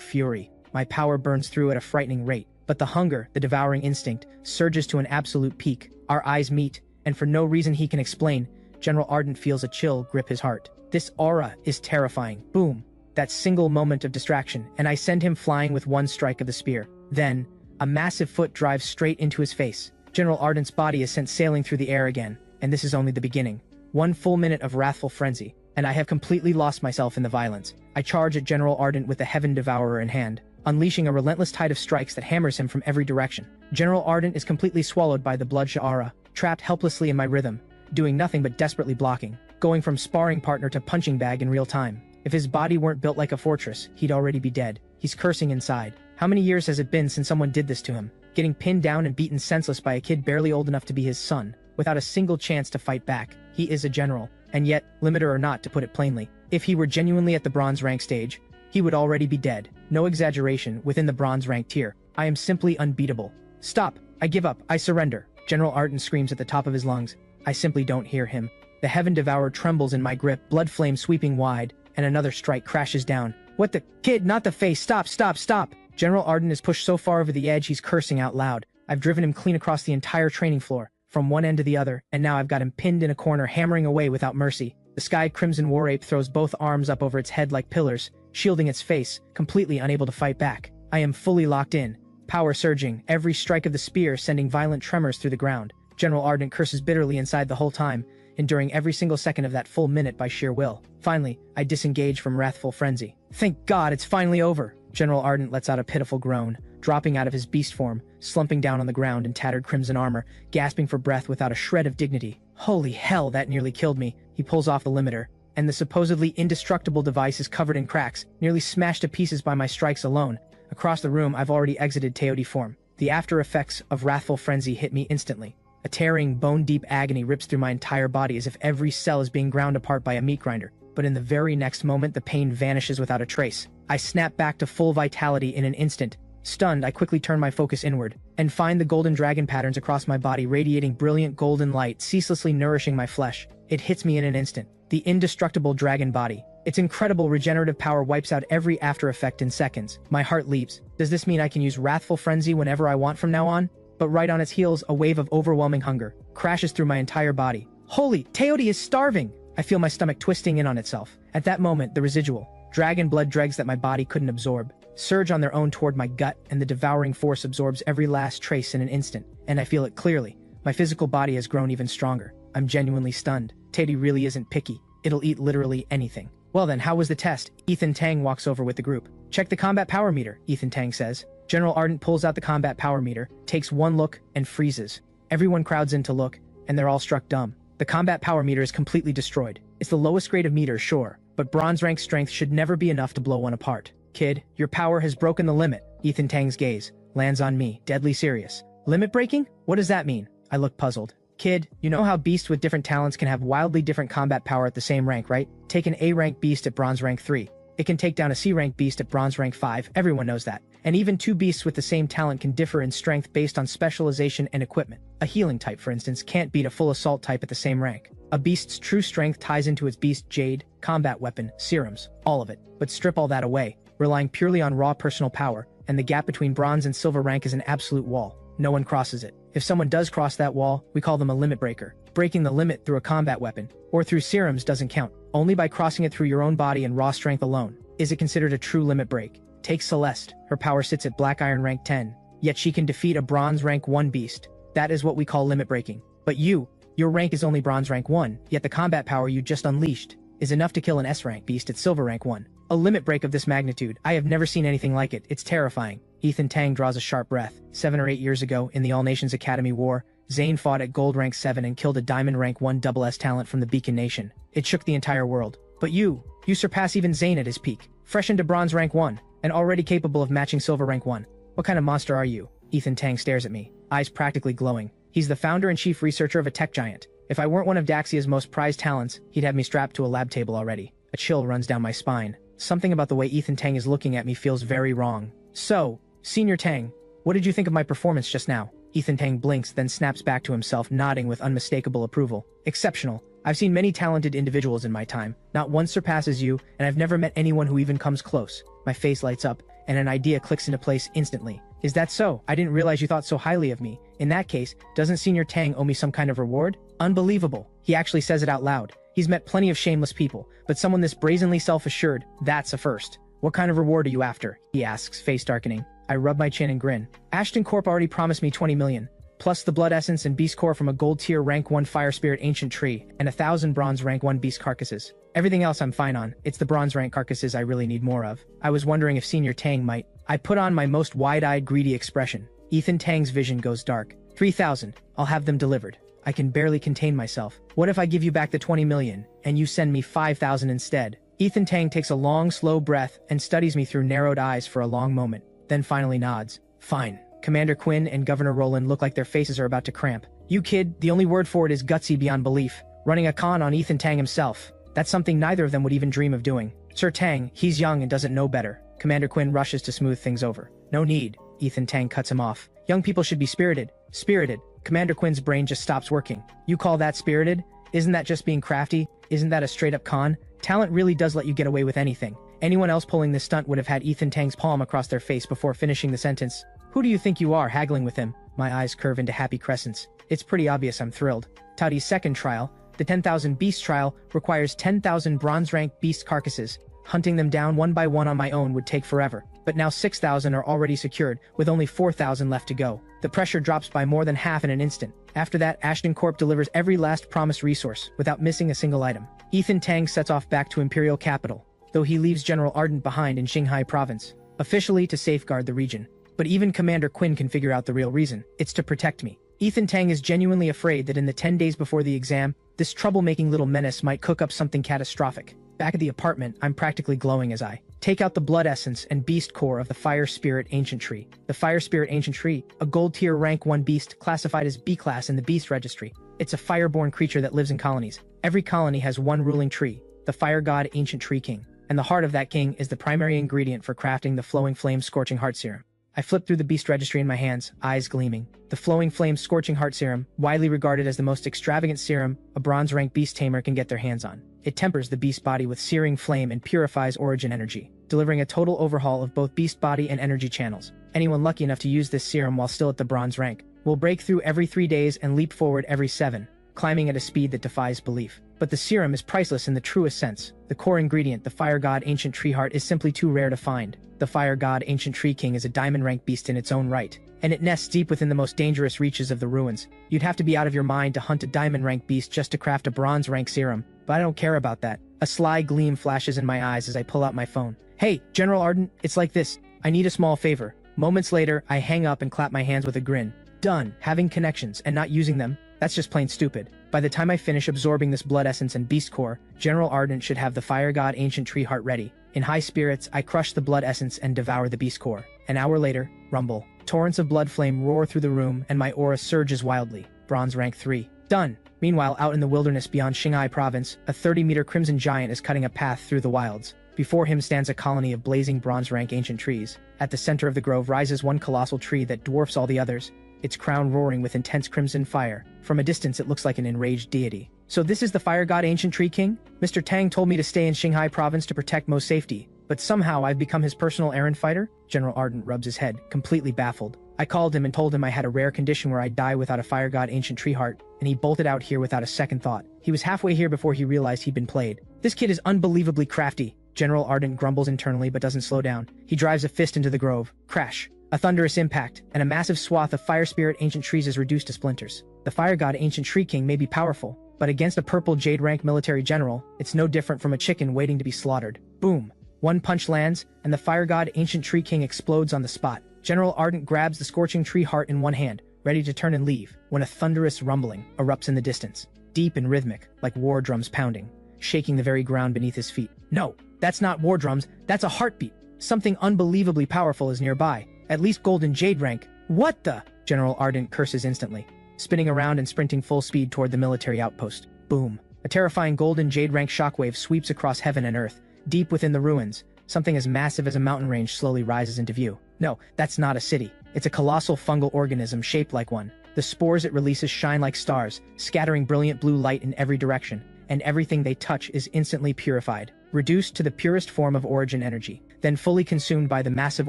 fury. My power burns through at a frightening rate, but the hunger, the devouring instinct, surges to an absolute peak. Our eyes meet, and for no reason he can explain, General Ardent feels a chill grip his heart. This aura is terrifying. Boom! That single moment of distraction, and I send him flying with one strike of the spear. Then, a massive foot drives straight into his face. General Ardent's body is sent sailing through the air again, and this is only the beginning. 1 full minute of wrathful frenzy, and I have completely lost myself in the violence. I charge at General Ardent with the Heaven Devourer in hand, unleashing a relentless tide of strikes that hammers him from every direction. General Ardent is completely swallowed by the bloodshed aura, trapped helplessly in my rhythm, doing nothing but desperately blocking, going from sparring partner to punching bag in real time. If his body weren't built like a fortress, he'd already be dead. He's cursing inside. How many years has it been since someone did this to him? Getting pinned down and beaten senseless by a kid barely old enough to be his son, without a single chance to fight back. He is a general, and yet, limiter or not, to put it plainly, if he were genuinely at the bronze rank stage, he would already be dead. No exaggeration, within the bronze rank tier, I am simply unbeatable. Stop! I give up. I surrender. General Arden screams at the top of his lungs. I simply don't hear him. The Heaven Devourer trembles in my grip, blood flames sweeping wide, and another strike crashes down. What the— Kid, not the face. Stop, stop, stop. General Arden is pushed so far over the edge he's cursing out loud. I've driven him clean across the entire training floor, from one end to the other, and now I've got him pinned in a corner, hammering away without mercy. The Sky Crimson War Ape throws both arms up over its head like pillars, shielding its face, completely unable to fight back. I am fully locked in, power surging, every strike of the spear sending violent tremors through the ground. General Arden curses bitterly inside the whole time, enduring every single second of that full minute by sheer will. Finally, I disengage from wrathful frenzy. Thank God, it's finally over. General Arden lets out a pitiful groan, dropping out of his beast form, slumping down on the ground in tattered crimson armor, gasping for breath without a shred of dignity. Holy hell, that nearly killed me. He pulls off the limiter, and the supposedly indestructible device is covered in cracks, nearly smashed to pieces by my strikes alone. Across the room, I've already exited Teodi form. The after effects of wrathful frenzy hit me instantly. A tearing, bone-deep agony rips through my entire body as if every cell is being ground apart by a meat grinder. But in the very next moment, the pain vanishes without a trace. I snap back to full vitality in an instant. Stunned, I quickly turn my focus inward, and find the golden dragon patterns across my body radiating brilliant golden light, ceaselessly nourishing my flesh. It hits me in an instant. The indestructible dragon body. Its incredible regenerative power wipes out every after effect in seconds. My heart leaps. Does this mean I can use wrathful frenzy whenever I want from now on? But right on its heels, a wave of overwhelming hunger crashes through my entire body. Holy, Teodi is starving! I feel my stomach twisting in on itself. At that moment, the residual dragon blood dregs that my body couldn't absorb surge on their own toward my gut, and the devouring force absorbs every last trace in an instant. And I feel it clearly. My physical body has grown even stronger. I'm genuinely stunned. Teodi really isn't picky. It'll eat literally anything. Well then, how was the test? Ethan Tang walks over with the group. Check the combat power meter, Ethan Tang says. General Arden pulls out the combat power meter, takes one look, and freezes. Everyone crowds in to look, and they're all struck dumb. The combat power meter is completely destroyed. It's the lowest grade of meter, sure, but bronze rank strength should never be enough to blow one apart. Kid, your power has broken the limit. Ethan Tang's gaze lands on me, deadly serious. Limit breaking? What does that mean? I look puzzled. Kid, you know how beasts with different talents can have wildly different combat power at the same rank, right? Take an A rank beast at bronze rank 3. It can take down a C rank beast at bronze rank 5, everyone knows that. And even two beasts with the same talent can differ in strength based on specialization and equipment. A healing type, for instance, can't beat a full assault type at the same rank. A beast's true strength ties into its beast jade, combat weapon, serums, all of it. But strip all that away, relying purely on raw personal power, and the gap between bronze and silver rank is an absolute wall. No one crosses it. If someone does cross that wall, we call them a limit breaker. Breaking the limit through a combat weapon, or through serums doesn't count. Only by crossing it through your own body and raw strength alone is it considered a true limit break. Take Celeste. Her power sits at Black Iron rank 10, yet she can defeat a bronze rank 1 beast. That is what we call limit breaking. But your rank is only bronze rank 1, yet the combat power you just unleashed is enough to kill an S rank beast at silver rank 1. A limit break of this magnitude, I have never seen anything like it. It's terrifying. Ethan Tang draws a sharp breath. 7 or 8 years ago, in the All Nations Academy War, Zane fought at gold rank 7 and killed a diamond rank 1 SS talent from the Beacon Nation. It shook the entire world. But you surpass even Zane at his peak. Fresh into bronze rank 1, and already capable of matching silver rank 1. What kind of monster are you? Ethan Tang stares at me, eyes practically glowing. He's the founder and chief researcher of a tech giant. If I weren't one of Daxia's most prized talents, he'd have me strapped to a lab table already. A chill runs down my spine. Something about the way Ethan Tang is looking at me feels very wrong. So, Senior Tang, what did you think of my performance just now? Ethan Tang blinks, then snaps back to himself, nodding with unmistakable approval. Exceptional. I've seen many talented individuals in my time. Not one surpasses you, and I've never met anyone who even comes close. My face lights up, and an idea clicks into place instantly. Is that so? I didn't realize you thought so highly of me. In that case, doesn't Senior Tang owe me some kind of reward? Unbelievable. He actually says it out loud. He's met plenty of shameless people, but someone this brazenly self-assured, that's a first. What kind of reward are you after? He asks, face darkening. I rub my chin and grin. Ashton Corp already promised me 20 million, plus the blood essence and beast core from a gold tier rank 1 fire spirit ancient tree, and 1,000 bronze rank 1 beast carcasses. Everything else I'm fine on. It's the bronze rank carcasses I really need more of. I was wondering if Senior Tang might. I put on my most wide-eyed greedy expression. Ethan Tang's vision goes dark. 3,000. I'll have them delivered. I can barely contain myself. What if I give you back the 20 million, and you send me 5,000 instead? Ethan Tang takes a long, slow breath and studies me through narrowed eyes for a long moment, then finally nods. Fine. Commander Quinn and Governor Roland look like their faces are about to cramp. You kid, the only word for it is gutsy beyond belief. Running a con on Ethan Tang himself. That's something neither of them would even dream of doing. Sir Tang, he's young and doesn't know better. Commander Quinn rushes to smooth things over. No need. Ethan Tang cuts him off. Young people should be spirited. Spirited. Commander Quinn's brain just stops working. You call that spirited? Isn't that just being crafty? Isn't that a straight-up con? Talent really does let you get away with anything. Anyone else pulling this stunt would have had Ethan Tang's palm across their face before finishing the sentence. Who do you think you are, haggling with him? My eyes curve into happy crescents. It's pretty obvious I'm thrilled. Taudi's second trial, the 10,000 Beast trial, requires 10,000 bronze-rank beast carcasses. Hunting them down one by one on my own would take forever. But now 6,000 are already secured, with only 4,000 left to go. The pressure drops by more than half in an instant. After that, Ashton Corp delivers every last promised resource, without missing a single item. Ethan Tang sets off back to Imperial Capital, though he leaves General Ardent behind in Xinhai Province, officially to safeguard the region. But even Commander Quinn can figure out the real reason. It's to protect me. Ethan Tang is genuinely afraid that in the 10 days before the exam, this troublemaking little menace might cook up something catastrophic. Back at the apartment, I'm practically glowing as I take out the blood essence and beast core of the Fire Spirit Ancient Tree. The Fire Spirit Ancient Tree, a gold tier rank 1 beast classified as B class in the Beast Registry. It's a fireborn creature that lives in colonies. Every colony has one ruling tree, the Fire God Ancient Tree King. And the heart of that king is the primary ingredient for crafting the Flowing Flame Scorching Heart Serum. I flip through the Beast Registry in my hands, eyes gleaming. The Flowing Flame Scorching Heart Serum, widely regarded as the most extravagant serum a bronze-rank beast tamer can get their hands on. It tempers the beast body with searing flame and purifies origin energy, delivering a total overhaul of both beast body and energy channels. Anyone lucky enough to use this serum while still at the bronze rank will break through every 3 days and leap forward every 7, climbing at a speed that defies belief. But the serum is priceless in the truest sense. The core ingredient, the Fire God Ancient Tree Heart, is simply too rare to find. The Fire God Ancient Tree King is a diamond-rank beast in its own right, and it nests deep within the most dangerous reaches of the ruins. You'd have to be out of your mind to hunt a diamond-rank beast just to craft a bronze-rank serum, but I don't care about that. A sly gleam flashes in my eyes as I pull out my phone. Hey, General Ardent, it's like this. I need a small favor. Moments later, I hang up and clap my hands with a grin. Done. Having connections and not using them, that's just plain stupid. By the time I finish absorbing this blood essence and beast core, General Ardent should have the Fire God Ancient Tree Heart ready. In high spirits, I crush the blood essence and devour the beast core. An hour later, rumble. Torrents of blood flame roar through the room and my aura surges wildly. Bronze rank 3. Done. Meanwhile, out in the wilderness beyond Xinhai Province, a 30-meter crimson giant is cutting a path through the wilds. Before him stands a colony of blazing bronze-rank ancient trees. At the center of the grove rises one colossal tree that dwarfs all the others, its crown roaring with intense crimson fire. From a distance, it looks like an enraged deity. So this is the Fire God Ancient Tree King? Mr. Tang told me to stay in Xinhai Province to protect Mo's safety, but somehow I've become his personal errand fighter? General Ardent rubs his head, completely baffled. I called him and told him I had a rare condition where I'd die without a Fire God Ancient Tree Heart, and he bolted out here without a second thought. He was halfway here before he realized he'd been played. This kid is unbelievably crafty. General Ardent grumbles internally but doesn't slow down. He drives a fist into the grove. Crash. A thunderous impact, and a massive swath of Fire Spirit Ancient Trees is reduced to splinters. The Fire God Ancient Tree King may be powerful, but against a purple jade rank military general, it's no different from a chicken waiting to be slaughtered. Boom. One punch lands, and the Fire God Ancient Tree King explodes on the spot. General Ardent grabs the scorching tree heart in one hand, ready to turn and leave, when a thunderous rumbling erupts in the distance, deep and rhythmic, like war drums pounding, shaking the very ground beneath his feet. No, that's not war drums, that's a heartbeat. Something unbelievably powerful is nearby, at least golden jade rank. What the? General Ardent curses instantly, spinning around and sprinting full speed toward the military outpost. Boom. A terrifying golden jade rank shockwave sweeps across heaven and earth. Deep within the ruins, something as massive as a mountain range slowly rises into view. No, that's not a city. It's a colossal fungal organism shaped like one. The spores it releases shine like stars, scattering brilliant blue light in every direction, and everything they touch is instantly purified, reduced to the purest form of origin energy, then fully consumed by the massive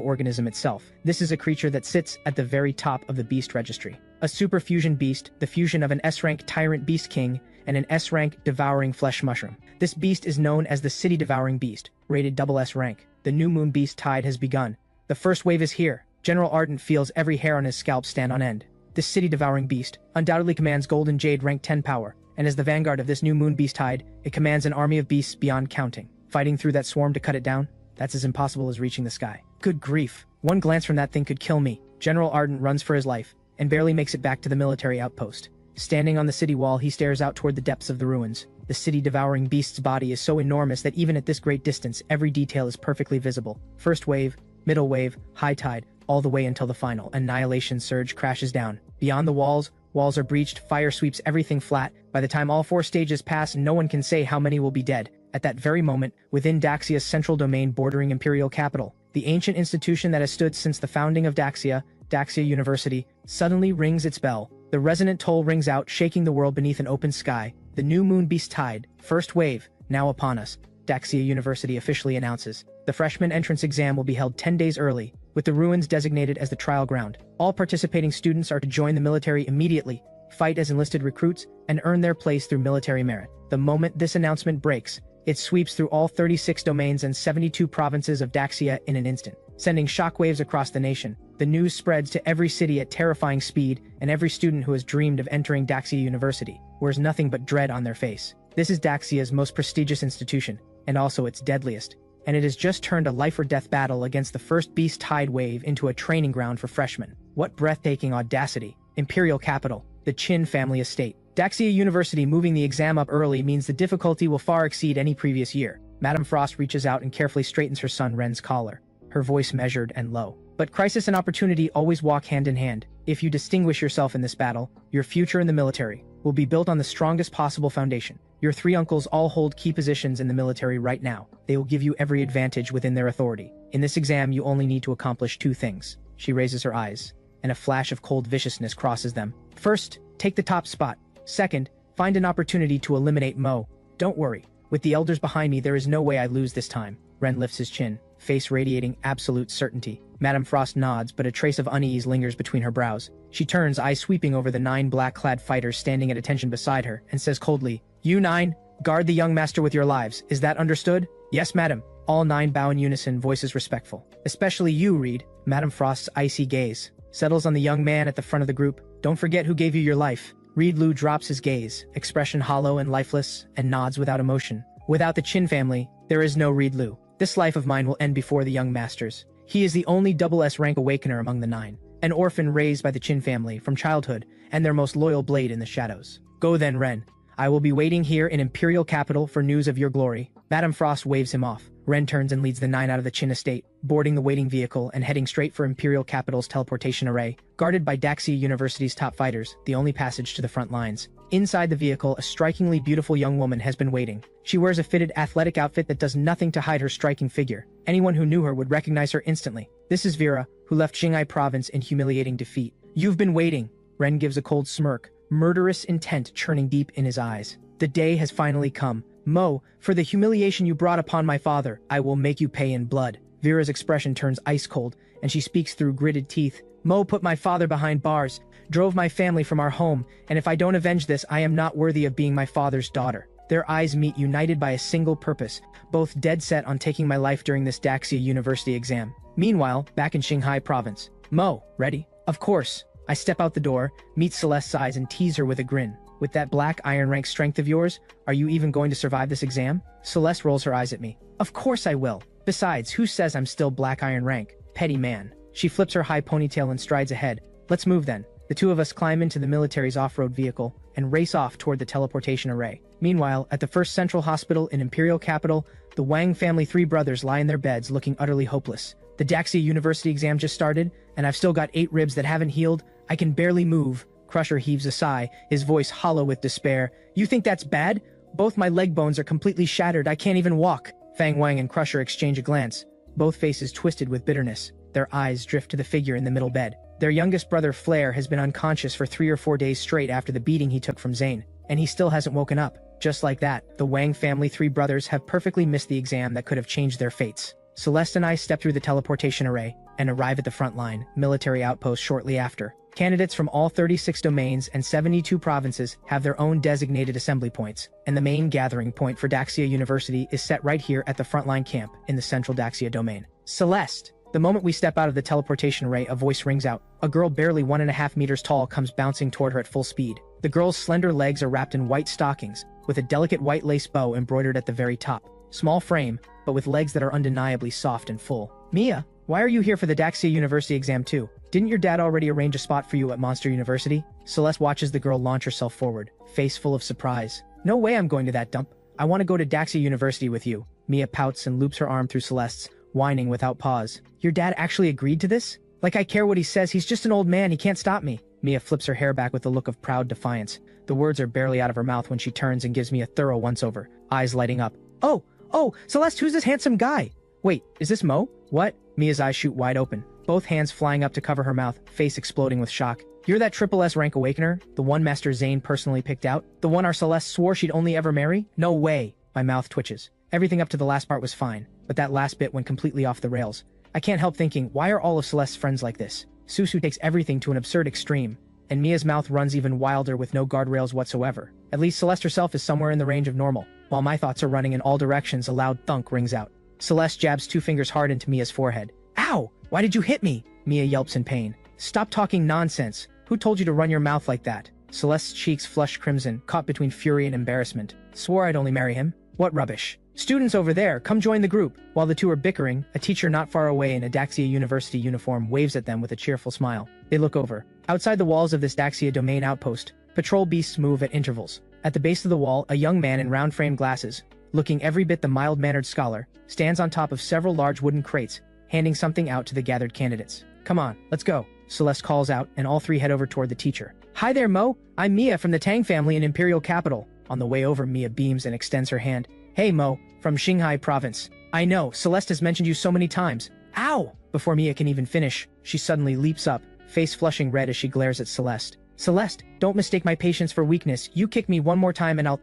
organism itself. This is a creature that sits at the very top of the beast registry. A super fusion beast, the fusion of an S-rank tyrant beast king and an S-rank devouring flesh mushroom. This beast is known as the city devouring beast, rated SS rank. The new moon beast tide has begun. The first wave is here. General Ardent feels every hair on his scalp stand on end. This city devouring beast undoubtedly commands golden jade rank 10 power, and as the vanguard of this new moon beast tide, it commands an army of beasts beyond counting. Fighting through that swarm to cut it down, that's as impossible as reaching the sky. Good grief. One glance from that thing could kill me. General Ardent runs for his life, and barely makes it back to the military outpost. Standing on the city wall, he stares out toward the depths of the ruins. The city-devouring beast's body is so enormous that even at this great distance, every detail is perfectly visible. First wave, middle wave, high tide, all the way until the final annihilation surge crashes down. Beyond the walls are breached, fire sweeps everything flat. By the time all 4 stages pass, no one can say how many will be dead. At that very moment, within Daxia's central domain bordering Imperial Capital, the ancient institution that has stood since the founding of Daxia, Daxia University suddenly rings its bell. The resonant toll rings out, shaking the world beneath an open sky. The new moon beast tide, first wave, now upon us. Daxia University officially announces. The freshman entrance exam will be held 10 days early, with the ruins designated as the trial ground. All participating students are to join the military immediately, fight as enlisted recruits, and earn their place through military merit. The moment this announcement breaks, it sweeps through all 36 domains and 72 provinces of Daxia in an instant, sending shockwaves across the nation. The news spreads to every city at terrifying speed, and every student who has dreamed of entering Daxia University wears nothing but dread on their face. This is Daxia's most prestigious institution, and also its deadliest, and it has just turned a life-or-death battle against the first beast tide wave into a training ground for freshmen. What breathtaking audacity! Imperial capital, the Qin family estate. Daxia University moving the exam up early means the difficulty will far exceed any previous year. Madame Frost reaches out and carefully straightens her son Ren's collar, her voice measured and low. But crisis and opportunity always walk hand in hand. If you distinguish yourself in this battle, your future in the military will be built on the strongest possible foundation. Your three uncles all hold key positions in the military right now. They will give you every advantage within their authority. In this exam, you only need to accomplish two things. She raises her eyes, and a flash of cold viciousness crosses them. First, take the top spot. Second, find an opportunity to eliminate Mo. Don't worry. With the elders behind me, there is no way I lose this time. Ren lifts his chin, face radiating absolute certainty. Madame Frost nods, but a trace of unease lingers between her brows. She turns, eyes sweeping over the 9 black-clad fighters standing at attention beside her, and says coldly, "You 9, guard the young master with your lives. Is that understood?" "Yes, madam." All 9 bow in unison, voices respectful. "Especially you, Reed." Madame Frost's icy gaze settles on the young man at the front of the group. "Don't forget who gave you your life." Reed Lu drops his gaze, expression hollow and lifeless, and nods without emotion. Without the Qin family, there is no Reed Lu. This life of mine will end before the young masters. He is the only SS-Rank awakener among the 9, an orphan raised by the Qin family from childhood, and their most loyal blade in the shadows. Go then, Ren. I will be waiting here in Imperial Capital for news of your glory. Madame Frost waves him off. Ren turns and leads the 9 out of the Qin estate, boarding the waiting vehicle and heading straight for Imperial Capital's teleportation array, guarded by Daxia University's top fighters, the only passage to the front lines. Inside the vehicle, a strikingly beautiful young woman has been waiting. She wears a fitted athletic outfit that does nothing to hide her striking figure. Anyone who knew her would recognize her instantly. This is Vera, who left Xinhai province in humiliating defeat. "You've been waiting." Ren gives a cold smirk, murderous intent churning deep in his eyes. "The day has finally come. Mo, for the humiliation you brought upon my father, I will make you pay in blood." Vera's expression turns ice cold, and she speaks through gritted teeth. "Mo put my father behind bars, drove my family from our home, and if I don't avenge this, I am not worthy of being my father's daughter." Their eyes meet, united by a single purpose, both dead set on taking my life during this Daxia University exam. Meanwhile, back in Xinhai province. "Mo, ready?" "Of course." I step out the door, meet Celeste's eyes, and tease her with a grin. "With that black iron rank strength of yours, are you even going to survive this exam?" Celeste rolls her eyes at me. "Of course I will. Besides, who says I'm still black iron rank? Petty man." She flips her high ponytail and strides ahead. "Let's move then." The two of us climb into the military's off-road vehicle and race off toward the teleportation array. Meanwhile, at the first central hospital in Imperial Capital, the Wang family 3 brothers lie in their beds looking utterly hopeless. The Daxia University exam just started, and I've still got 8 ribs that haven't healed. I can barely move. Crusher heaves a sigh, his voice hollow with despair. "You think that's bad? Both my leg bones are completely shattered. I can't even walk." Fang Wang and Crusher exchange a glance, both faces twisted with bitterness. Their eyes drift to the figure in the middle bed. Their youngest brother Flair has been unconscious for 3 or 4 days straight after the beating he took from Zane, and he still hasn't woken up. Just like that, the Wang family 3 brothers have perfectly missed the exam that could have changed their fates. Celeste and I step through the teleportation array and arrive at the front line military outpost shortly after. Candidates from all 36 domains and 72 provinces have their own designated assembly points, and the main gathering point for Daxia University is set right here at the frontline camp in the central Daxia domain. "Celeste!" The moment we step out of the teleportation array, a voice rings out. A girl barely 1.5 meters tall comes bouncing toward her at full speed. The girl's slender legs are wrapped in white stockings, with a delicate white lace bow embroidered at the very top. Small frame, but with legs that are undeniably soft and full. "Mia, why are you here for the Daxia University exam too? Didn't your dad already arrange a spot for you at Monster University?" Celeste watches the girl launch herself forward, face full of surprise. "No way I'm going to that dump. I want to go to Daxia University with you." Mia pouts and loops her arm through Celeste's, whining without pause. "Your dad actually agreed to this? Like I care what he says, he's just an old man, he can't stop me." Mia flips her hair back with a look of proud defiance. The words are barely out of her mouth when she turns and gives me a thorough once-over, eyes lighting up. Oh, Celeste, who's this handsome guy?" "Wait, is this Mo?" "What?" Mia's eyes shoot wide open, both hands flying up to cover her mouth, face exploding with shock. "You're that triple S rank awakener? The one Master Zane personally picked out? The one our Celeste swore she'd only ever marry? No way!" My mouth twitches. Everything up to the last part was fine, but that last bit went completely off the rails. I can't help thinking, why are all of Celeste's friends like this? Susu takes everything to an absurd extreme, and Mia's mouth runs even wilder with no guardrails whatsoever. At least Celeste herself is somewhere in the range of normal. While my thoughts are running in all directions, a loud thunk rings out. Celeste jabs 2 fingers hard into Mia's forehead. "Ow! Why did you hit me?" Mia yelps in pain. "Stop talking nonsense. Who told you to run your mouth like that?" Celeste's cheeks flush crimson, caught between fury and embarrassment. "Swore I'd only marry him? What rubbish. Students over there, come join the group." While the two are bickering, a teacher not far away in a Daxia University uniform waves at them with a cheerful smile. They look over. Outside the walls of this Daxia domain outpost, patrol beasts move at intervals. At the base of the wall, a young man in round-framed glasses, looking every bit the mild-mannered scholar, stands on top of several large wooden crates, handing something out to the gathered candidates. "Come on, let's go," Celeste calls out, and all three head over toward the teacher. "Hi there, Mo. I'm Mia from the Tang family in Imperial Capital." On the way over, Mia beams and extends her hand. "Hey, Mo, from Xinhai Province. I know, Celeste has mentioned you so many times." "Ow!" Before Mia can even finish, she suddenly leaps up, face flushing red as she glares at Celeste. "Celeste, don't mistake my patience for weakness. You kick me one more time and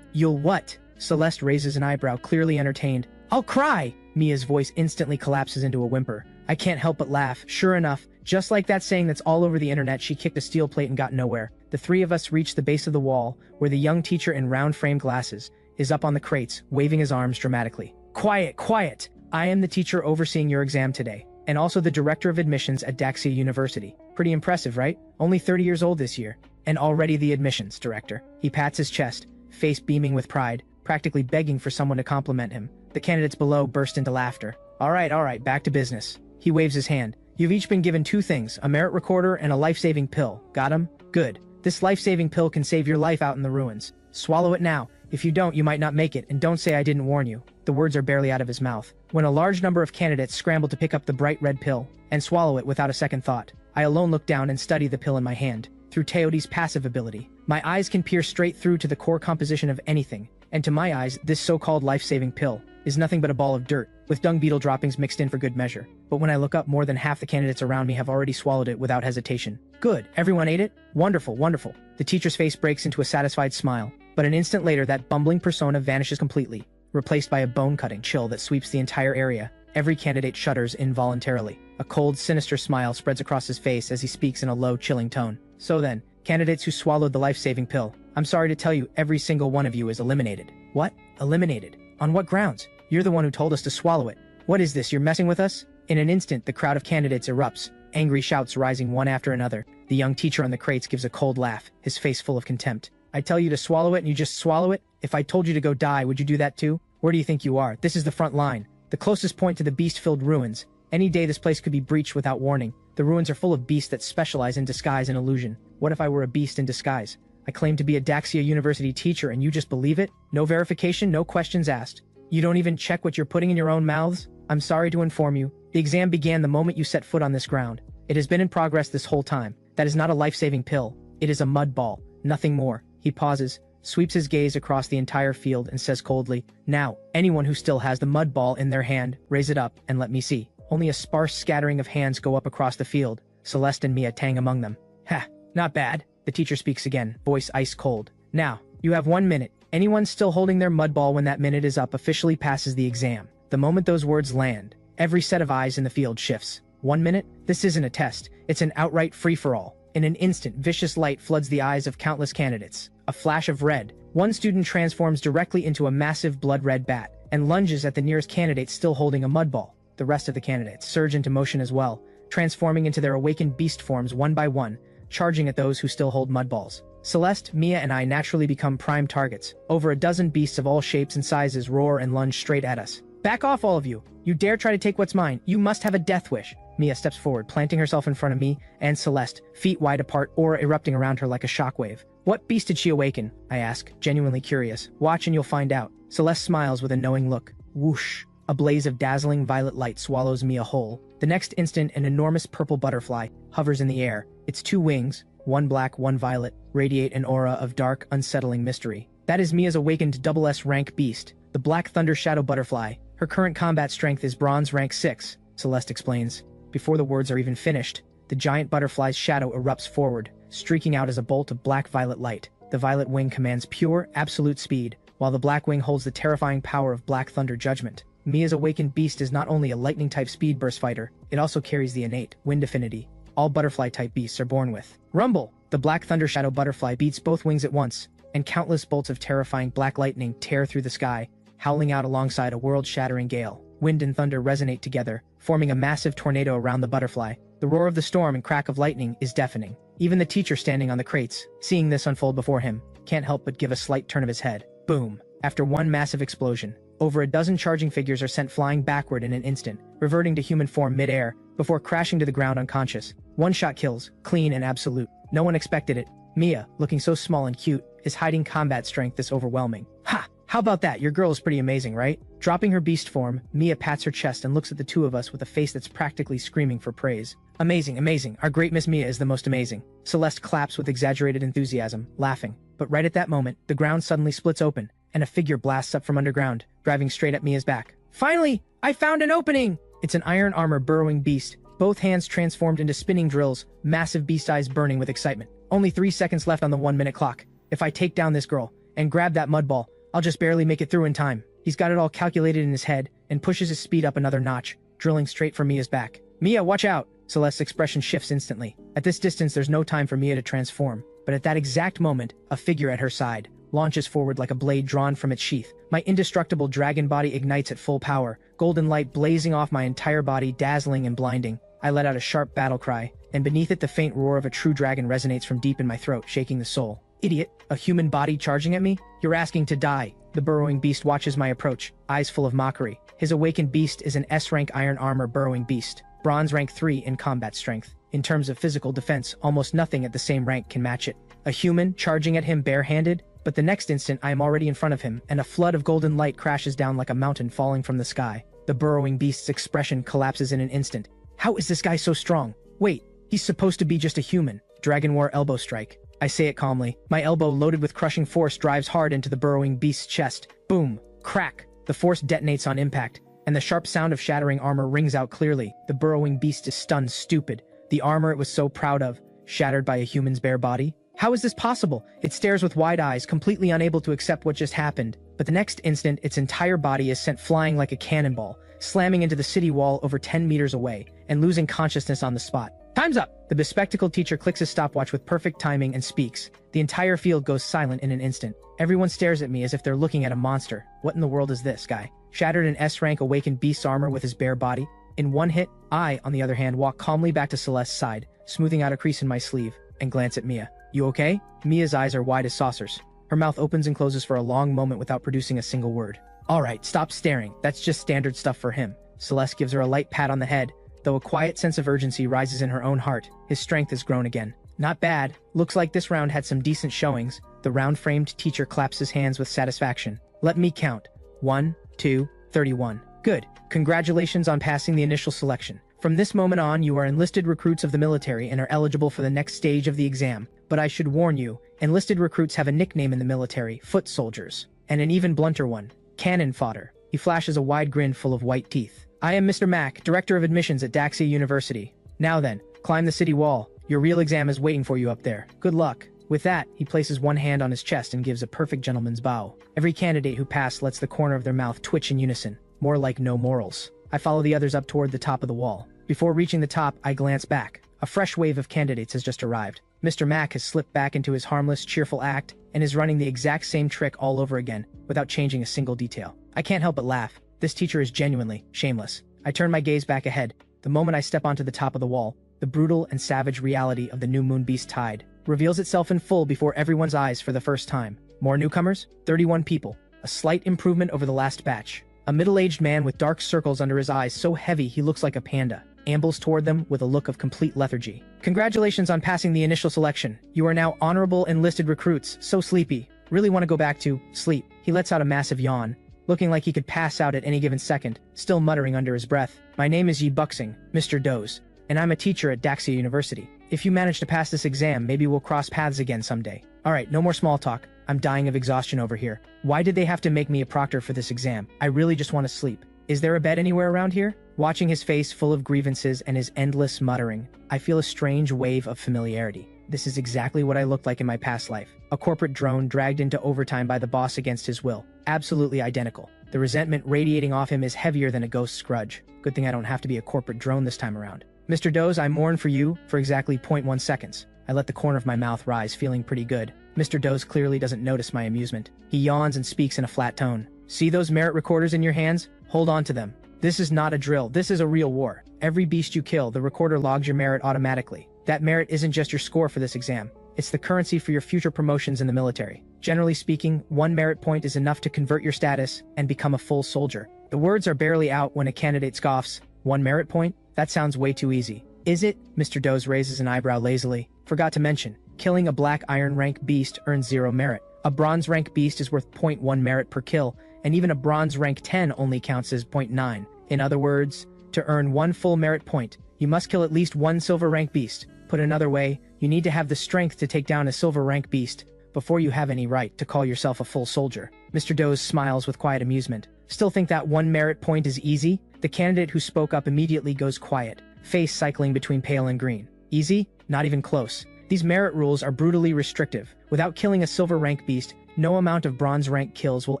you'll what?" Celeste raises an eyebrow, clearly entertained. "I'll cry!" Mia's voice instantly collapses into a whimper. I can't help but laugh. Sure enough, just like that saying that's all over the internet, she kicked a steel plate and got nowhere. The three of us reach the base of the wall, where the young teacher in round-framed glasses is up on the crates, waving his arms dramatically. "Quiet, quiet! I am the teacher overseeing your exam today, and also the director of admissions at Daxia University. Pretty impressive, right? Only 30 years old this year, and already the admissions director." He pats his chest, face beaming with pride, practically begging for someone to compliment him. The candidates below burst into laughter. All right, back to business." He waves his hand. "You've each been given 2 things, a merit recorder and a life-saving pill. Got 'em? Good. This life-saving pill can save your life out in the ruins. Swallow it now. If you don't, you might not make it, and don't say I didn't warn you." The words are barely out of his mouth, when a large number of candidates scramble to pick up the bright red pill, and swallow it without a second thought. I alone look down and study the pill in my hand. Through Teoti's passive ability, my eyes can peer straight through to the core composition of anything, and to my eyes, this so-called life-saving pill is nothing but a ball of dirt, with dung beetle droppings mixed in for good measure. But when I look up, more than half the candidates around me have already swallowed it without hesitation. "Good, everyone ate it? Wonderful, wonderful." The teacher's face breaks into a satisfied smile, but an instant later that bumbling persona vanishes completely, replaced by a bone-cutting chill that sweeps the entire area. Every candidate shudders involuntarily. A cold, sinister smile spreads across his face as he speaks in a low, chilling tone. "So then, candidates who swallowed the life-saving pill, I'm sorry to tell you, every single one of you is eliminated." "What? Eliminated? On what grounds? You're the one who told us to swallow it. What is this, you're messing with us?" In an instant, the crowd of candidates erupts, angry shouts rising one after another. The young teacher on the crates gives a cold laugh, his face full of contempt. "I tell you to swallow it and you just swallow it? If I told you to go die, would you do that too? Where do you think you are? This is the front line, the closest point to the beast-filled ruins. Any day this place could be breached without warning. The ruins are full of beasts that specialize in disguise and illusion. What if I were a beast in disguise? I claim to be a Daxia University teacher and you just believe it? No verification, no questions asked. You don't even check what you're putting in your own mouths? I'm sorry to inform you, the exam began the moment you set foot on this ground. It has been in progress this whole time. That is not a life-saving pill. It is a mud ball, nothing more." He pauses, sweeps his gaze across the entire field and says coldly, "Now, anyone who still has the mud ball in their hand, raise it up and let me see." Only a sparse scattering of hands go up across the field, Celeste and Mia Tang among them. "Ha, not bad." The teacher speaks again, voice ice cold. "Now, you have 1 minute. Anyone still holding their mud ball when that minute is up officially passes the exam." The moment those words land, every set of eyes in the field shifts. 1 minute? This isn't a test. It's an outright free-for-all. In an instant, vicious light floods the eyes of countless candidates. A flash of red. One student transforms directly into a massive blood-red bat and lunges at the nearest candidate still holding a mud ball. The rest of the candidates surge into motion as well, transforming into their awakened beast forms one by one, charging at those who still hold mud balls. Celeste, Mia, and I naturally become prime targets. Over a dozen beasts of all shapes and sizes roar and lunge straight at us. "Back off, all of you! You dare try to take what's mine! You must have a death wish!" Mia steps forward, planting herself in front of me and Celeste, feet wide apart, aura erupting around her like a shockwave. "What beast did she awaken?" I ask, genuinely curious. "Watch and you'll find out." Celeste smiles with a knowing look. Whoosh! A blaze of dazzling violet light swallows Mia whole. The next instant, an enormous purple butterfly hovers in the air. Its 2 wings, one black, one violet, radiate an aura of dark, unsettling mystery. That is Mia's awakened double S rank beast, the Black Thunder Shadow Butterfly. Her current combat strength is Bronze rank 6, Celeste explains. Before the words are even finished, the giant butterfly's shadow erupts forward, streaking out as a bolt of black-violet light. The violet wing commands pure, absolute speed, while the black wing holds the terrifying power of Black Thunder Judgment. Mia's awakened beast is not only a lightning-type speed burst fighter, it also carries the innate wind affinity all butterfly-type beasts are born with. Rumble! The Black Thunder Shadow Butterfly beats both wings at once, and countless bolts of terrifying black lightning tear through the sky, howling out alongside a world-shattering gale. Wind and thunder resonate together, forming a massive tornado around the butterfly. The roar of the storm and crack of lightning is deafening. Even the teacher standing on the crates, seeing this unfold before him, can't help but give a slight turn of his head. Boom! After one massive explosion, over a dozen charging figures are sent flying backward in an instant, reverting to human form mid-air, before crashing to the ground unconscious. One-shot kills, clean and absolute. No one expected it. Mia, looking so small and cute, is hiding combat strength this overwhelming. Ha! How about that? Your girl is pretty amazing, right? Dropping her beast form, Mia pats her chest and looks at the two of us with a face that's practically screaming for praise. Amazing, amazing. Our great Miss Mia is the most amazing. Celeste claps with exaggerated enthusiasm, laughing. But right at that moment, the ground suddenly splits open, and a figure blasts up from underground, driving straight at Mia's back. Finally! I found an opening! It's an iron armor burrowing beast, both hands transformed into spinning drills, massive beast eyes burning with excitement. Only 3 seconds left on the 1-minute clock. If I take down this girl and grab that mud ball, I'll just barely make it through in time. He's got it all calculated in his head and pushes his speed up another notch, drilling straight for Mia's back. Mia, watch out! Celeste's expression shifts instantly. At this distance, there's no time for Mia to transform, but at that exact moment, a figure at her side launches forward like a blade drawn from its sheath. My indestructible dragon body ignites at full power, golden light blazing off my entire body, dazzling and blinding. I let out a sharp battle cry, and beneath it the faint roar of a true dragon resonates from deep in my throat, shaking the soul. Idiot! A human body charging at me? You're asking to die. The burrowing beast watches my approach, eyes full of mockery. His awakened beast is an S-rank iron armor burrowing beast, bronze rank 3 in combat strength. In terms of physical defense, almost nothing at the same rank can match it. A human charging at him barehanded? But the next instant I am already in front of him, and a flood of golden light crashes down like a mountain falling from the sky. The burrowing beast's expression collapses in an instant. How is this guy so strong? Wait, he's supposed to be just a human. Dragon War elbow strike. I say it calmly. My elbow, loaded with crushing force, drives hard into the burrowing beast's chest. Boom! Crack! The force detonates on impact, and the sharp sound of shattering armor rings out clearly. The burrowing beast is stunned stupid. The armor it was so proud of, shattered by a human's bare body? How is this possible? It stares with wide eyes, completely unable to accept what just happened. But the next instant, its entire body is sent flying like a cannonball, slamming into the city wall over 10 meters away, and losing consciousness on the spot. Time's up! The bespectacled teacher clicks his stopwatch with perfect timing and speaks. The entire field goes silent in an instant. Everyone stares at me as if they're looking at a monster. What in the world is this guy? Shattered an S-rank awakened beast's armor with his bare body? In one hit, I, on the other hand, walk calmly back to Celeste's side, smoothing out a crease in my sleeve, and glance at Mia. You okay? Mia's eyes are wide as saucers. Her mouth opens and closes for a long moment without producing a single word. Alright, stop staring. That's just standard stuff for him. Celeste gives her a light pat on the head, though a quiet sense of urgency rises in her own heart. His strength has grown again. Not bad. Looks like this round had some decent showings. The round-framed teacher claps his hands with satisfaction. Let me count. 1, 2, 31. Good. Congratulations on passing the initial selection. From this moment on, you are enlisted recruits of the military and are eligible for the next stage of the exam. But I should warn you, enlisted recruits have a nickname in the military, foot soldiers. And an even blunter one, cannon fodder. He flashes a wide grin full of white teeth. I am Mr. Mack, Director of Admissions at Daxia University. Now then, climb the city wall. Your real exam is waiting for you up there. Good luck. With that, he places one hand on his chest and gives a perfect gentleman's bow. Every candidate who passed lets the corner of their mouth twitch in unison, more like no morals. I follow the others up toward the top of the wall. Before reaching the top, I glance back. A fresh wave of candidates has just arrived. Mr. Mack has slipped back into his harmless, cheerful act and is running the exact same trick all over again, without changing a single detail. I can't help but laugh. This teacher is genuinely shameless. I turn my gaze back ahead. The moment I step onto the top of the wall, the brutal and savage reality of the new Moon Beast Tide reveals itself in full before everyone's eyes for the first time. More newcomers? 31 people. A slight improvement over the last batch. A middle-aged man with dark circles under his eyes so heavy he looks like a panda ambles toward them with a look of complete lethargy. Congratulations on passing the initial selection. You are now honorable enlisted recruits. So sleepy. Really want to go back to sleep. He lets out a massive yawn, looking like he could pass out at any given second, still muttering under his breath. My name is Yi Buxing, Mr. Doze, and I'm a teacher at Daxia University. If you manage to pass this exam, maybe we'll cross paths again someday. Alright, no more small talk. I'm dying of exhaustion over here. Why did they have to make me a proctor for this exam? I really just want to sleep. Is there a bed anywhere around here? Watching his face full of grievances and his endless muttering, I feel a strange wave of familiarity. This is exactly what I looked like in my past life. A corporate drone dragged into overtime by the boss against his will. Absolutely identical. The resentment radiating off him is heavier than a ghost's grudge. Good thing I don't have to be a corporate drone this time around. Mr. Doze, I mourn for you for exactly 0.1 seconds. I let the corner of my mouth rise, feeling pretty good. Mr. Doze clearly doesn't notice my amusement. He yawns and speaks in a flat tone. See those merit recorders in your hands? Hold on to them. This is not a drill, this is a real war. Every beast you kill, the recorder logs your merit automatically. That merit isn't just your score for this exam. It's the currency for your future promotions in the military. Generally speaking, 1 merit point is enough to convert your status and become a full soldier. The words are barely out when a candidate scoffs. 1 merit point? That sounds way too easy. Is it? Mr. Doze raises an eyebrow lazily. Forgot to mention, killing a black iron rank beast earns 0 merit. A bronze rank beast is worth 0.1 merit per kill, and even a bronze rank 10 only counts as 0.9. In other words, to earn 1 full merit point, you must kill at least 1 silver rank beast. Put another way, you need to have the strength to take down a silver rank beast before you have any right to call yourself a full soldier. Mr. Doze smiles with quiet amusement. Still think that 1 merit point is easy? The candidate who spoke up immediately goes quiet, face cycling between pale and green. Easy? Not even close. These merit rules are brutally restrictive. Without killing a silver rank beast, no amount of bronze rank kills will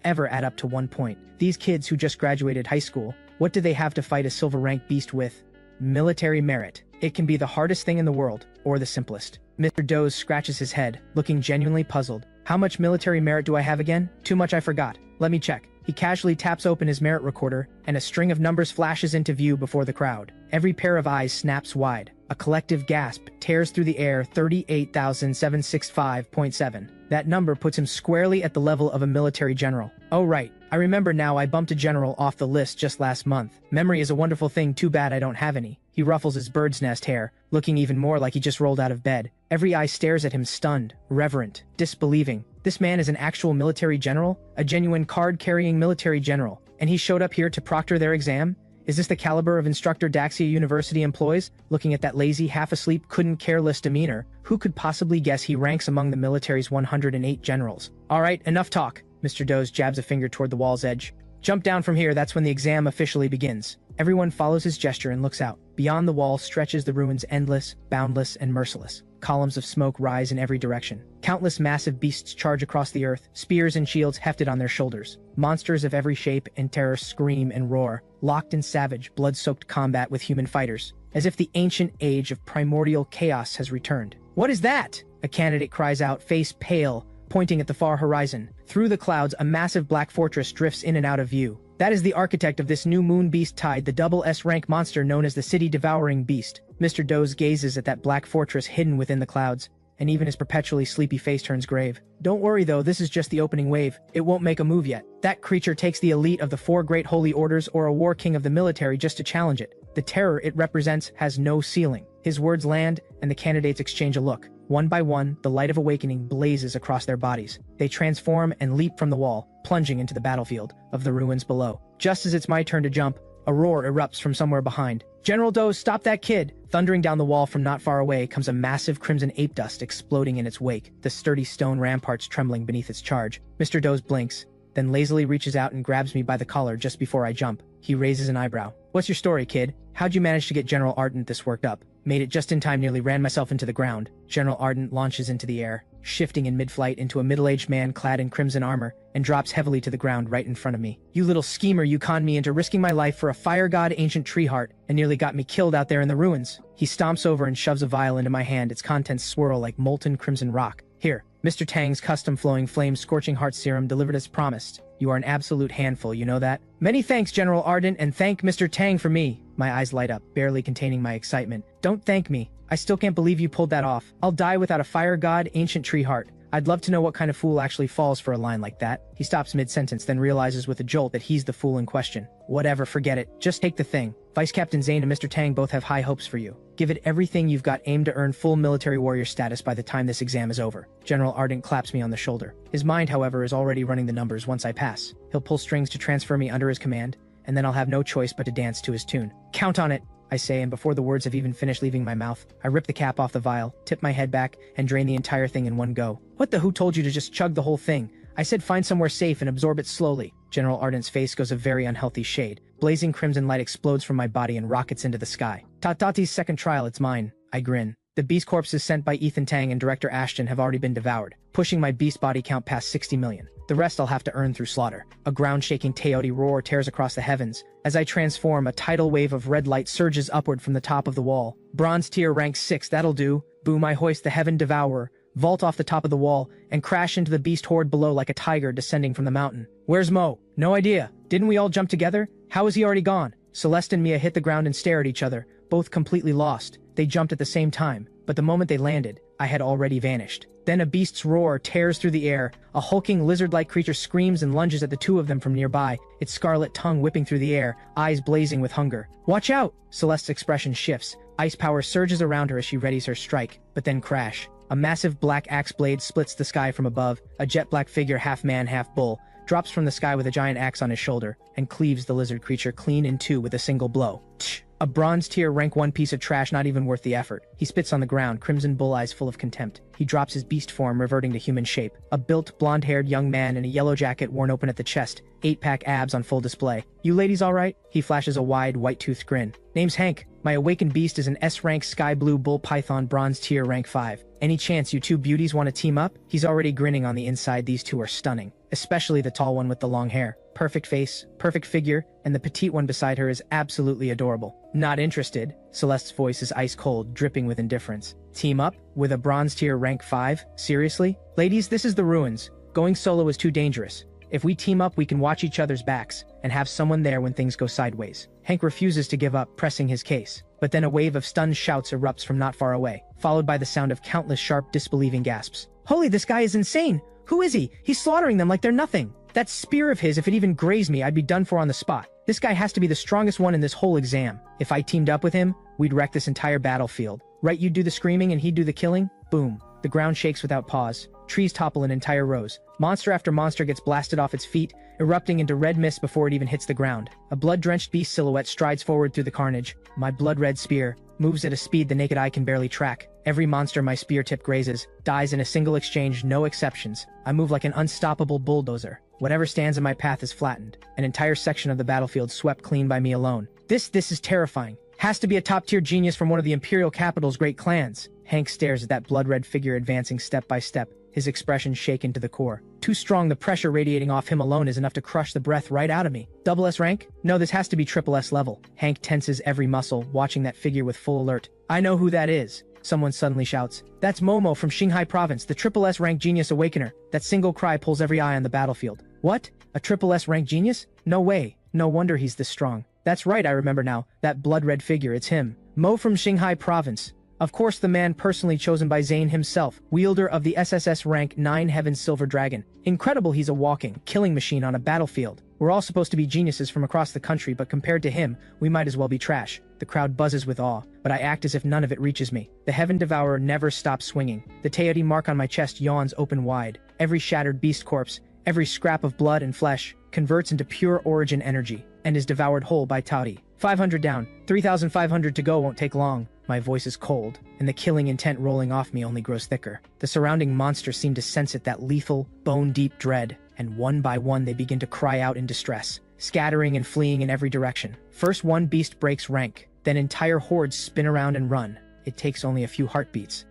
ever add up to 1 point. These kids who just graduated high school, what do they have to fight a silver rank beast with? Military merit. It can be the hardest thing in the world, or the simplest. Mr. Doze scratches his head, looking genuinely puzzled. How much military merit do I have again? Too much, I forgot. Let me check. He casually taps open his merit recorder, and a string of numbers flashes into view before the crowd. Every pair of eyes snaps wide. A collective gasp tears through the air. 38,765.7. That number puts him squarely at the level of a military general. Oh right, I remember now, I bumped a general off the list just last month. Memory is a wonderful thing, too bad I don't have any. He ruffles his bird's nest hair, looking even more like he just rolled out of bed. Every eye stares at him, stunned, reverent, disbelieving. This man is an actual military general? A genuine card-carrying military general. And he showed up here to proctor their exam? Is this the caliber of instructor Daxia University employs? Looking at that lazy, half-asleep, couldn't-care-less demeanor, who could possibly guess he ranks among the military's 108 generals? Alright, enough talk. Mr. Doze jabs a finger toward the wall's edge. Jump down from here, that's when the exam officially begins. Everyone follows his gesture and looks out. Beyond the wall stretches the ruins, endless, boundless, and merciless. Columns of smoke rise in every direction. Countless massive beasts charge across the earth, spears and shields hefted on their shoulders. Monsters of every shape and terror scream and roar, locked in savage, blood-soaked combat with human fighters, as if the ancient age of primordial chaos has returned. What is that? A candidate cries out, face pale, pointing at the far horizon. Through the clouds, a massive black fortress drifts in and out of view. That is the architect of this new moon beast tide, the double S-rank monster known as the city-devouring beast. Mr. Doze gazes at that black fortress hidden within the clouds, and even his perpetually sleepy face turns grave. Don't worry though, this is just the opening wave. It won't make a move yet. That creature takes the elite of the 4 great holy orders or a war king of the military just to challenge it. The terror it represents has no ceiling. His words land, and the candidates exchange a look. One by one, the light of awakening blazes across their bodies. They transform and leap from the wall, plunging into the battlefield of the ruins below. Just as it's my turn to jump, a roar erupts from somewhere behind. General Doze, stop that kid! Thundering down the wall from not far away comes a massive crimson ape dust exploding in its wake, the sturdy stone ramparts trembling beneath its charge. Mr. Doze blinks, then lazily reaches out and grabs me by the collar just before I jump. He raises an eyebrow. What's your story, kid? How'd you manage to get General Ardent this worked up? Made it just in time, nearly ran myself into the ground. General Ardent launches into the air, shifting in mid-flight into a middle-aged man clad in crimson armor, and drops heavily to the ground right in front of me. You little schemer, you conned me into risking my life for a fire god ancient tree heart, and nearly got me killed out there in the ruins. He stomps over and shoves a vial into my hand, its contents swirl like molten crimson rock. Here, Mr. Tang's custom flowing flame scorching heart serum delivered as promised. You are an absolute handful, you know that? Many thanks, General Ardent, and thank Mr. Tang for me. My eyes light up, barely containing my excitement. Don't thank me. I still can't believe you pulled that off. I'll die without a fire god, ancient tree heart. I'd love to know what kind of fool actually falls for a line like that. He stops mid-sentence, then realizes with a jolt that he's the fool in question. Whatever, forget it. Just take the thing. Vice Captain Zane and Mr. Tang both have high hopes for you. Give it everything you've got, aimed to earn full military warrior status by the time this exam is over. General Ardent claps me on the shoulder. His mind, however, is already running the numbers once I pass. He'll pull strings to transfer me under his command, and then I'll have no choice but to dance to his tune. Count on it, I say, and before the words have even finished leaving my mouth, I rip the cap off the vial, tip my head back, and drain the entire thing in one go. What the who told you to just chug the whole thing? I said find somewhere safe and absorb it slowly. General Ardent's face goes a very unhealthy shade. Blazing crimson light explodes from my body and rockets into the sky. Tatati's second trial, it's mine. I grin. The beast corpses sent by Ethan Tang and Director Ashton have already been devoured, pushing my beast body count past 60 million. The rest I'll have to earn through slaughter. A ground-shaking Teoti roar tears across the heavens. As I transform, a tidal wave of red light surges upward from the top of the wall. Bronze tier rank 6, that'll do. Boom, I hoist the Heaven Devourer, vault off the top of the wall, and crash into the beast horde below like a tiger descending from the mountain. Where's Mo? No idea. Didn't we all jump together? How is he already gone? Celeste and Mia hit the ground and stare at each other, both completely lost. They jumped at the same time, but the moment they landed, I had already vanished. Then a beast's roar tears through the air. A hulking lizard-like creature screams and lunges at the two of them from nearby, its scarlet tongue whipping through the air, eyes blazing with hunger. Watch out! Celeste's expression shifts. Ice power surges around her as she readies her strike, but then crash. A massive black axe blade splits the sky from above. A jet-black figure, half man, half bull, drops from the sky with a giant axe on his shoulder and cleaves the lizard creature clean in two with a single blow. Tch! A bronze tier rank 1 piece of trash, not even worth the effort. He spits on the ground, crimson bull eyes full of contempt. He drops his beast form, reverting to human shape. A built, blonde-haired young man in a yellow jacket worn open at the chest, 8-pack abs on full display. You ladies all right? He flashes a wide, white-toothed grin. Name's Hank. My awakened beast is an S-rank sky blue bull python bronze tier rank 5. Any chance you two beauties want to team up? He's already grinning on the inside. These two are stunning. Especially the tall one with the long hair. Perfect face, perfect figure, and the petite one beside her is absolutely adorable. Not interested. Celeste's voice is ice cold, dripping with indifference. Team up? With a bronze tier rank 5? Seriously? Ladies, this is the ruins. Going solo is too dangerous. If we team up, we can watch each other's backs and have someone there when things go sideways. Hank refuses to give up, pressing his case. But then a wave of stunned shouts erupts from not far away, followed by the sound of countless sharp, disbelieving gasps. Holy, this guy is insane! Who is he? He's slaughtering them like they're nothing! That spear of his, if it even grazed me, I'd be done for on the spot. This guy has to be the strongest one in this whole exam. If I teamed up with him, we'd wreck this entire battlefield. Right, you'd do the screaming and he'd do the killing? Boom. The ground shakes without pause. Trees topple in entire rows. Monster after monster gets blasted off its feet, erupting into red mist before it even hits the ground. A blood-drenched beast silhouette strides forward through the carnage. My blood-red spear moves at a speed the naked eye can barely track. Every monster my spear tip grazes dies in a single exchange, no exceptions. I move like an unstoppable bulldozer. Whatever stands in my path is flattened. An entire section of the battlefield swept clean by me alone. This is terrifying. Has to be a top-tier genius from one of the Imperial Capital's great clans. Hank stares at that blood-red figure advancing step by step, his expression shaken to the core. Too strong, the pressure radiating off him alone is enough to crush the breath right out of me. Double S rank? No, this has to be triple S level. Hank tenses every muscle, watching that figure with full alert. I know who that is. Someone suddenly shouts. That's Momo from Xinhai Province, the triple S rank genius awakener. That single cry pulls every eye on the battlefield. What? A triple S rank genius? No way. No wonder he's this strong. That's right, I remember now. That blood-red figure, it's him. Mo from Xinhai Province. Of course, the man personally chosen by Zane himself, wielder of the SSS-Rank 9 Heaven's Silver Dragon. Incredible, he's a walking, killing machine on a battlefield. We're all supposed to be geniuses from across the country, but compared to him, we might as well be trash. The crowd buzzes with awe, but I act as if none of it reaches me. The Heaven Devourer never stops swinging. The Teoti mark on my chest yawns open wide. Every shattered beast corpse, every scrap of blood and flesh, converts into pure origin energy, and is devoured whole by Teoti. 500 down, 3,500 to go won't take long. My voice is cold, and the killing intent rolling off me only grows thicker. The surrounding monsters seem to sense it, that lethal, bone-deep dread, and one by one they begin to cry out in distress, scattering and fleeing in every direction. First one beast breaks rank, then entire hordes spin around and run. It takes only a few heartbeats.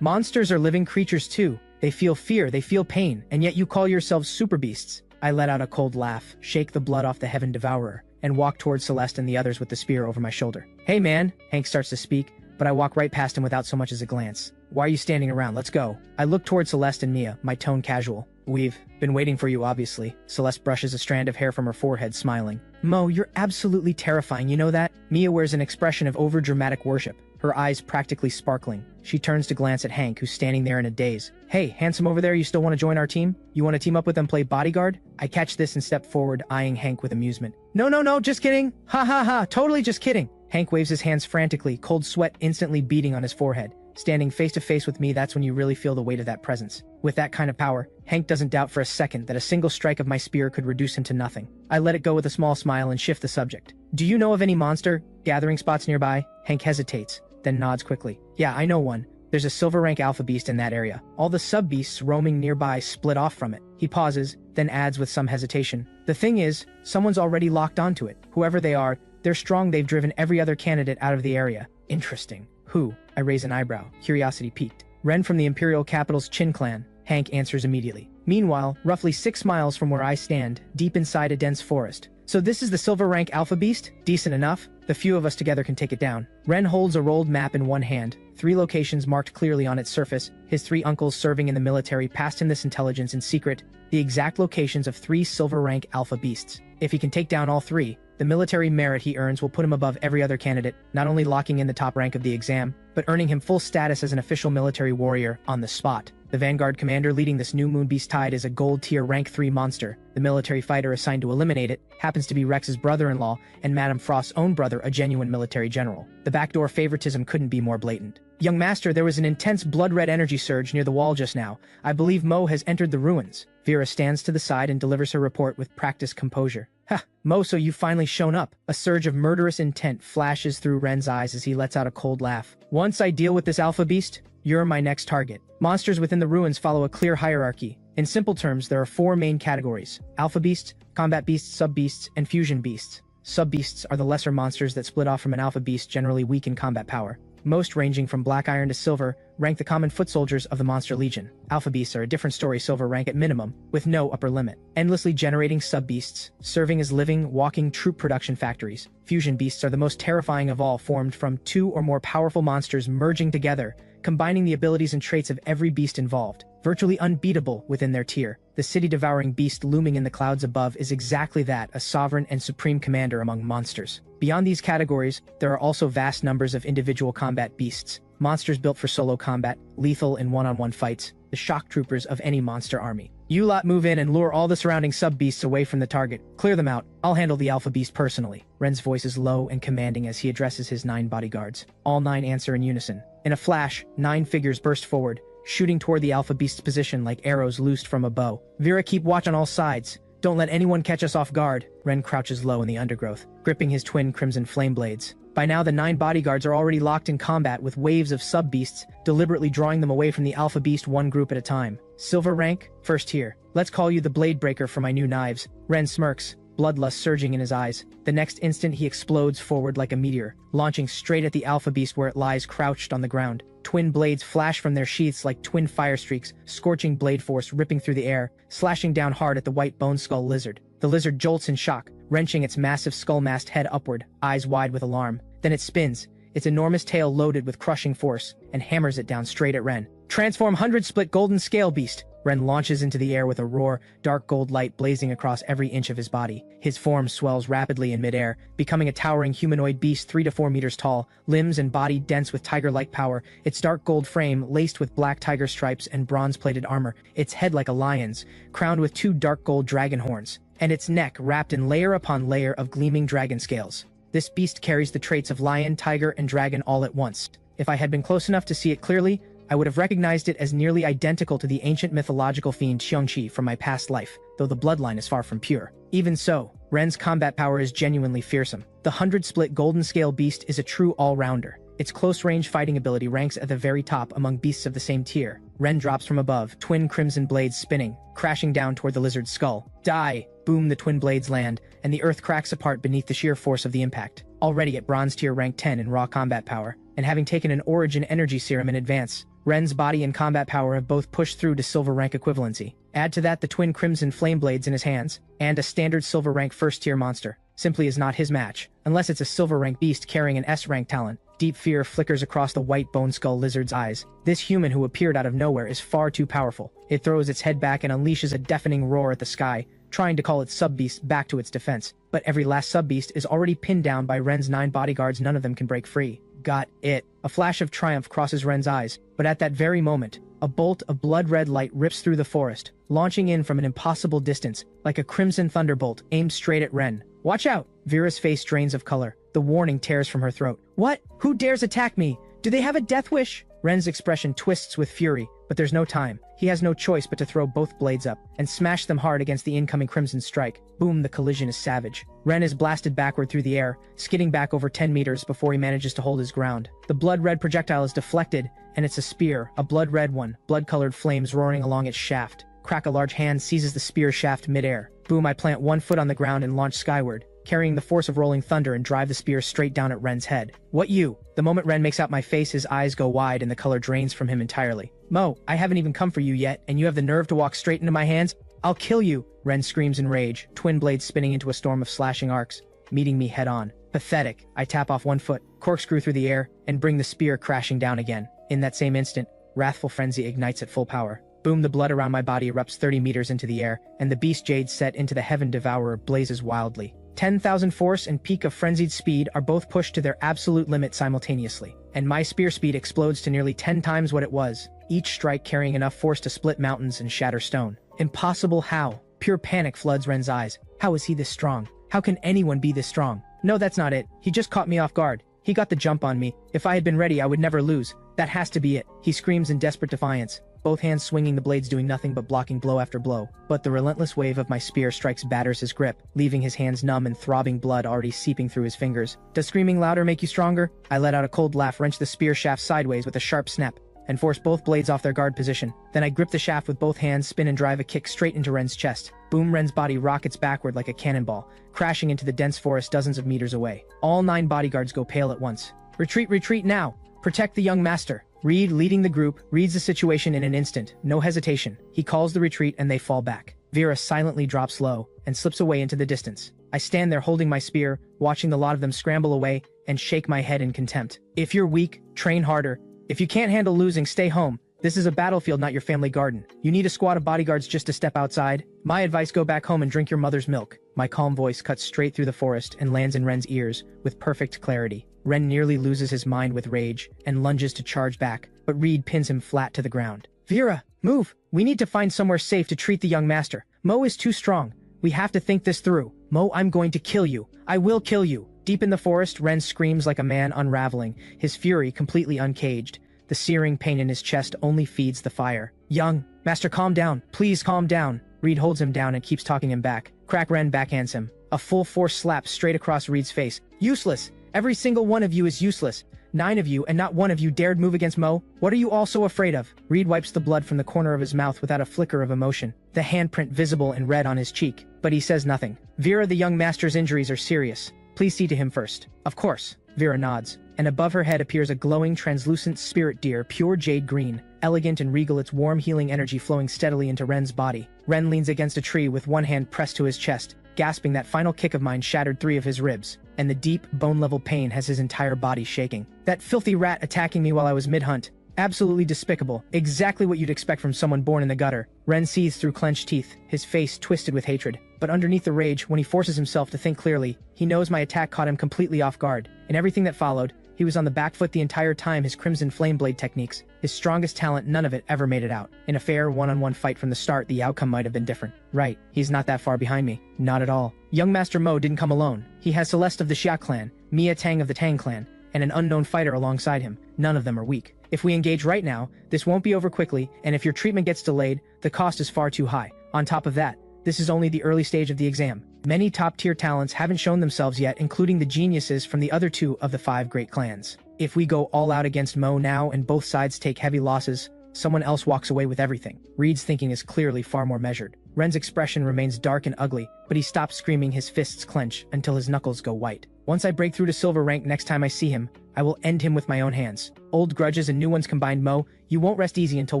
Monsters are living creatures too. They feel fear, they feel pain, and yet you call yourselves super beasts. I let out a cold laugh, shake the blood off the Heaven Devourer, and walk towards Celeste and the others with the spear over my shoulder. Hey man, Hank starts to speak, but I walk right past him without so much as a glance. Why are you standing around? Let's go. I look towards Celeste and Mia, my tone casual. We've been waiting for you, obviously. Celeste brushes a strand of hair from her forehead, smiling. Mo, you're absolutely terrifying, you know that? Mia wears an expression of overdramatic worship, her eyes practically sparkling. She turns to glance at Hank, who's standing there in a daze. Hey, handsome over there, you still want to join our team? You want to team up with them, play bodyguard? I catch this and step forward, eyeing Hank with amusement. No, just kidding. Ha ha ha, totally just kidding. Hank waves his hands frantically, cold sweat instantly beating on his forehead. Standing face to face with me, that's when you really feel the weight of that presence. With that kind of power, Hank doesn't doubt for a second that a single strike of my spear could reduce him to nothing. I let it go with a small smile and shift the subject. Do you know of any monster gathering spots nearby? Hank hesitates, then nods quickly. Yeah, I know one. There's a silver rank alpha beast in that area. All the sub-beasts roaming nearby split off from it. He pauses, then adds with some hesitation. The thing is, someone's already locked onto it. Whoever they are, they're strong. They've driven every other candidate out of the area. Interesting. Who? I raise an eyebrow, curiosity piqued. Ren from the Imperial Capital's Qin clan. Hank answers immediately. Meanwhile, roughly 6 miles from where I stand, deep inside a dense forest. So this is the silver rank alpha beast? Decent enough. The few of us together can take it down. Ren holds a rolled map in one hand, 3 locations marked clearly on its surface. His 3 uncles serving in the military passed him this intelligence in secret, the exact locations of 3 silver rank alpha beasts. If he can take down all 3, the military merit he earns will put him above every other candidate, not only locking in the top rank of the exam, but earning him full status as an official military warrior on the spot. The Vanguard commander leading this new Moonbeast Tide is a gold tier rank 3 monster. The military fighter assigned to eliminate it happens to be Rex's brother-in-law and Madame Frost's own brother, a genuine military general. The backdoor favoritism couldn't be more blatant. Young master, there was an intense blood-red energy surge near the wall just now. I believe Mo has entered the ruins. Vera stands to the side and delivers her report with practiced composure. Ha! Mo, so you've finally shown up. A surge of murderous intent flashes through Ren's eyes as he lets out a cold laugh. Once I deal with this alpha beast, you're my next target. Monsters within the ruins follow a clear hierarchy. In simple terms, there are 4 main categories: alpha beasts, combat beasts, sub-beasts, and fusion beasts. Sub-beasts are the lesser monsters that split off from an alpha beast, generally weak in combat power. Most ranging from black iron to silver, rank the common foot soldiers of the Monster Legion. Alpha beasts are a different story, silver rank at minimum, with no upper limit. Endlessly generating sub-beasts, serving as living, walking troop production factories. Fusion beasts are the most terrifying of all, formed from 2 or more powerful monsters merging together, combining the abilities and traits of every beast involved. Virtually unbeatable within their tier. The city-devouring beast looming in the clouds above is exactly that, a sovereign and supreme commander among monsters. Beyond these categories, there are also vast numbers of individual combat beasts, monsters built for solo combat, lethal in one-on-one fights, the shock troopers of any monster army. You lot move in and lure all the surrounding sub-beasts away from the target. Clear them out. I'll handle the alpha beast personally. Ren's voice is low and commanding as he addresses his 9 bodyguards. All 9 answer in unison. In a flash, 9 figures burst forward, shooting toward the alpha beast's position like arrows loosed from a bow. Vera, keep watch on all sides. Don't let anyone catch us off guard. Ren crouches low in the undergrowth, gripping his twin crimson flame blades. By now, the 9 bodyguards are already locked in combat with waves of sub-beasts, deliberately drawing them away from the alpha beast one group at a time. Silver rank, first here. Let's call you the Blade Breaker for my new knives. Ren smirks, bloodlust surging in his eyes. The next instant, he explodes forward like a meteor, launching straight at the alpha beast where it lies crouched on the ground. Twin blades flash from their sheaths like twin fire streaks, scorching blade force ripping through the air, slashing down hard at the white bone skull lizard. The lizard jolts in shock, wrenching its massive skull-masked head upward, eyes wide with alarm. Then it spins, its enormous tail loaded with crushing force, and hammers it down straight at Ren. Transform 100-split golden scale beast! Ren launches into the air with a roar, dark gold light blazing across every inch of his body. His form swells rapidly in midair, becoming a towering humanoid beast 3 to 4 meters tall, limbs and body dense with tiger-like power, its dark gold frame laced with black tiger stripes and bronze-plated armor, its head like a lion's, crowned with 2 dark gold dragon horns, and its neck wrapped in layer upon layer of gleaming dragon scales. This beast carries the traits of lion, tiger, and dragon all at once. If I had been close enough to see it clearly, I would have recognized it as nearly identical to the ancient mythological fiend Xiongqi from my past life, though the bloodline is far from pure. Even so, Ren's combat power is genuinely fearsome. The 100-split golden scale beast is a true all-rounder. Its close-range fighting ability ranks at the very top among beasts of the same tier. Ren drops from above, twin crimson blades spinning, crashing down toward the lizard's skull. Die! Boom, the twin blades land, and the earth cracks apart beneath the sheer force of the impact. Already at bronze tier rank 10 in raw combat power, and having taken an origin energy serum in advance, Ren's body and combat power have both pushed through to silver rank equivalency. Add to that the twin crimson flame blades in his hands, and a standard silver rank first tier monster simply is not his match, unless it's a silver rank beast carrying an S rank talent. Deep fear flickers across the white bone skull lizard's eyes. This human who appeared out of nowhere is far too powerful. It throws its head back and unleashes a deafening roar at the sky, trying to call its sub-beast back to its defense. But every last sub-beast is already pinned down by Ren's 9 bodyguards. None of them can break free. Got it. A flash of triumph crosses Ren's eyes, but at that very moment, a bolt of blood-red light rips through the forest, launching in from an impossible distance, like a crimson thunderbolt aimed straight at Ren. Watch out! Vera's face drains of color. The warning tears from her throat. What? Who dares attack me? Do they have a death wish? Ren's expression twists with fury, but there's no time. He has no choice but to throw both blades up and smash them hard against the incoming crimson strike. Boom, the collision is savage. Ren is blasted backward through the air, skidding back over 10 meters before he manages to hold his ground. The blood-red projectile is deflected, and it's a spear, a blood-red one, blood-colored flames roaring along its shaft. Crack, a large hand seizes the spear shaft mid-air. Boom, I plant one foot on the ground and launch skyward, carrying the force of rolling thunder and drive the spear straight down at Ren's head. What you? The moment Ren makes out my face, his eyes go wide and the color drains from him entirely. Mo, I haven't even come for you yet, and you have the nerve to walk straight into my hands? I'll kill you! Ren screams in rage, twin blades spinning into a storm of slashing arcs, meeting me head on. Pathetic. I tap off one foot, corkscrew through the air, and bring the spear crashing down again. In that same instant, wrathful frenzy ignites at full power. Boom, the blood around my body erupts 30 meters into the air, and the beast jade set into the heaven devourer blazes wildly. 10,000 force and peak of frenzied speed are both pushed to their absolute limit simultaneously, and my spear speed explodes to nearly 10 times what it was, each strike carrying enough force to split mountains and shatter stone. Impossible. How? Pure panic floods Ren's eyes. How is he this strong? How can anyone be this strong? No, that's not it. He just caught me off guard. He got the jump on me. If I had been ready, I would never lose. That has to be it. He screams in desperate defiance, both hands swinging, the blades doing nothing but blocking blow after blow. But the relentless wave of my spear strikes batters his grip, leaving his hands numb and throbbing, blood already seeping through his fingers. Does screaming louder make you stronger? I let out a cold laugh, wrench the spear shaft sideways with a sharp snap, and force both blades off their guard position. Then I grip the shaft with both hands, spin and drive a kick straight into Ren's chest. Boom, Ren's body rockets backward like a cannonball, crashing into the dense forest dozens of meters away. All 9 bodyguards go pale at once. Retreat, retreat now! Protect the young master! Reed, leading the group, reads the situation in an instant, no hesitation. He calls the retreat and they fall back. Vera silently drops low and slips away into the distance. I stand there holding my spear, watching the lot of them scramble away, and shake my head in contempt. If you're weak, train harder. If you can't handle losing, stay home. This is a battlefield, not your family garden. You need a squad of bodyguards just to step outside. My advice, go back home and drink your mother's milk. My calm voice cuts straight through the forest and lands in Ren's ears with perfect clarity. Ren nearly loses his mind with rage and lunges to charge back, but Reed pins him flat to the ground. Vera, move! We need to find somewhere safe to treat the young master. Mo is too strong. We have to think this through. Mo, I'm going to kill you. I will kill you. Deep in the forest, Ren screams like a man unraveling, his fury completely uncaged. The searing pain in his chest only feeds the fire. Young master, calm down. Please calm down. Reed holds him down and keeps talking him back. Crack, Ren backhands him. A full force slap straight across Reed's face. Useless! Every single one of you is useless. 9 of you and not one of you dared move against Mo. What are you all so afraid of? Reed wipes the blood from the corner of his mouth without a flicker of emotion, the handprint visible and red on his cheek. But he says nothing. Vera, the young master's injuries are serious. Please see to him first. Of course. Vera nods, and above her head appears a glowing, translucent spirit deer, pure jade green, elegant and regal, its warm healing energy flowing steadily into Ren's body. Ren leans against a tree with one hand pressed to his chest, gasping. That final kick of mine shattered 3 of his ribs, and the deep, bone-level pain has his entire body shaking. That filthy rat attacking me while I was mid-hunt. Absolutely despicable. Exactly what you'd expect from someone born in the gutter. Ren seethes through clenched teeth, his face twisted with hatred. But underneath the rage, when he forces himself to think clearly, he knows my attack caught him completely off guard. In everything that followed, he was on the back foot the entire time. His crimson flame blade techniques, his strongest talent, none of it ever made it out. In a fair one-on-one fight from the start, the outcome might have been different. Right, he's not that far behind me. Not at all. Young Master Mo didn't come alone. He has Celeste of the Xia clan, Mia Tang of the Tang clan, and an unknown fighter alongside him. None of them are weak. If we engage right now, this won't be over quickly, and if your treatment gets delayed, the cost is far too high. On top of that, this is only the early stage of the exam. Many top-tier talents haven't shown themselves yet, including the geniuses from the other 2 of the 5 great clans. If we go all out against Mo now and both sides take heavy losses, someone else walks away with everything. Reed's thinking is clearly far more measured. Ren's expression remains dark and ugly, but he stops screaming, his fists clench until his knuckles go white. Once I break through to silver rank, next time I see him, I will end him with my own hands. Old grudges and new ones combined. Mo, you won't rest easy until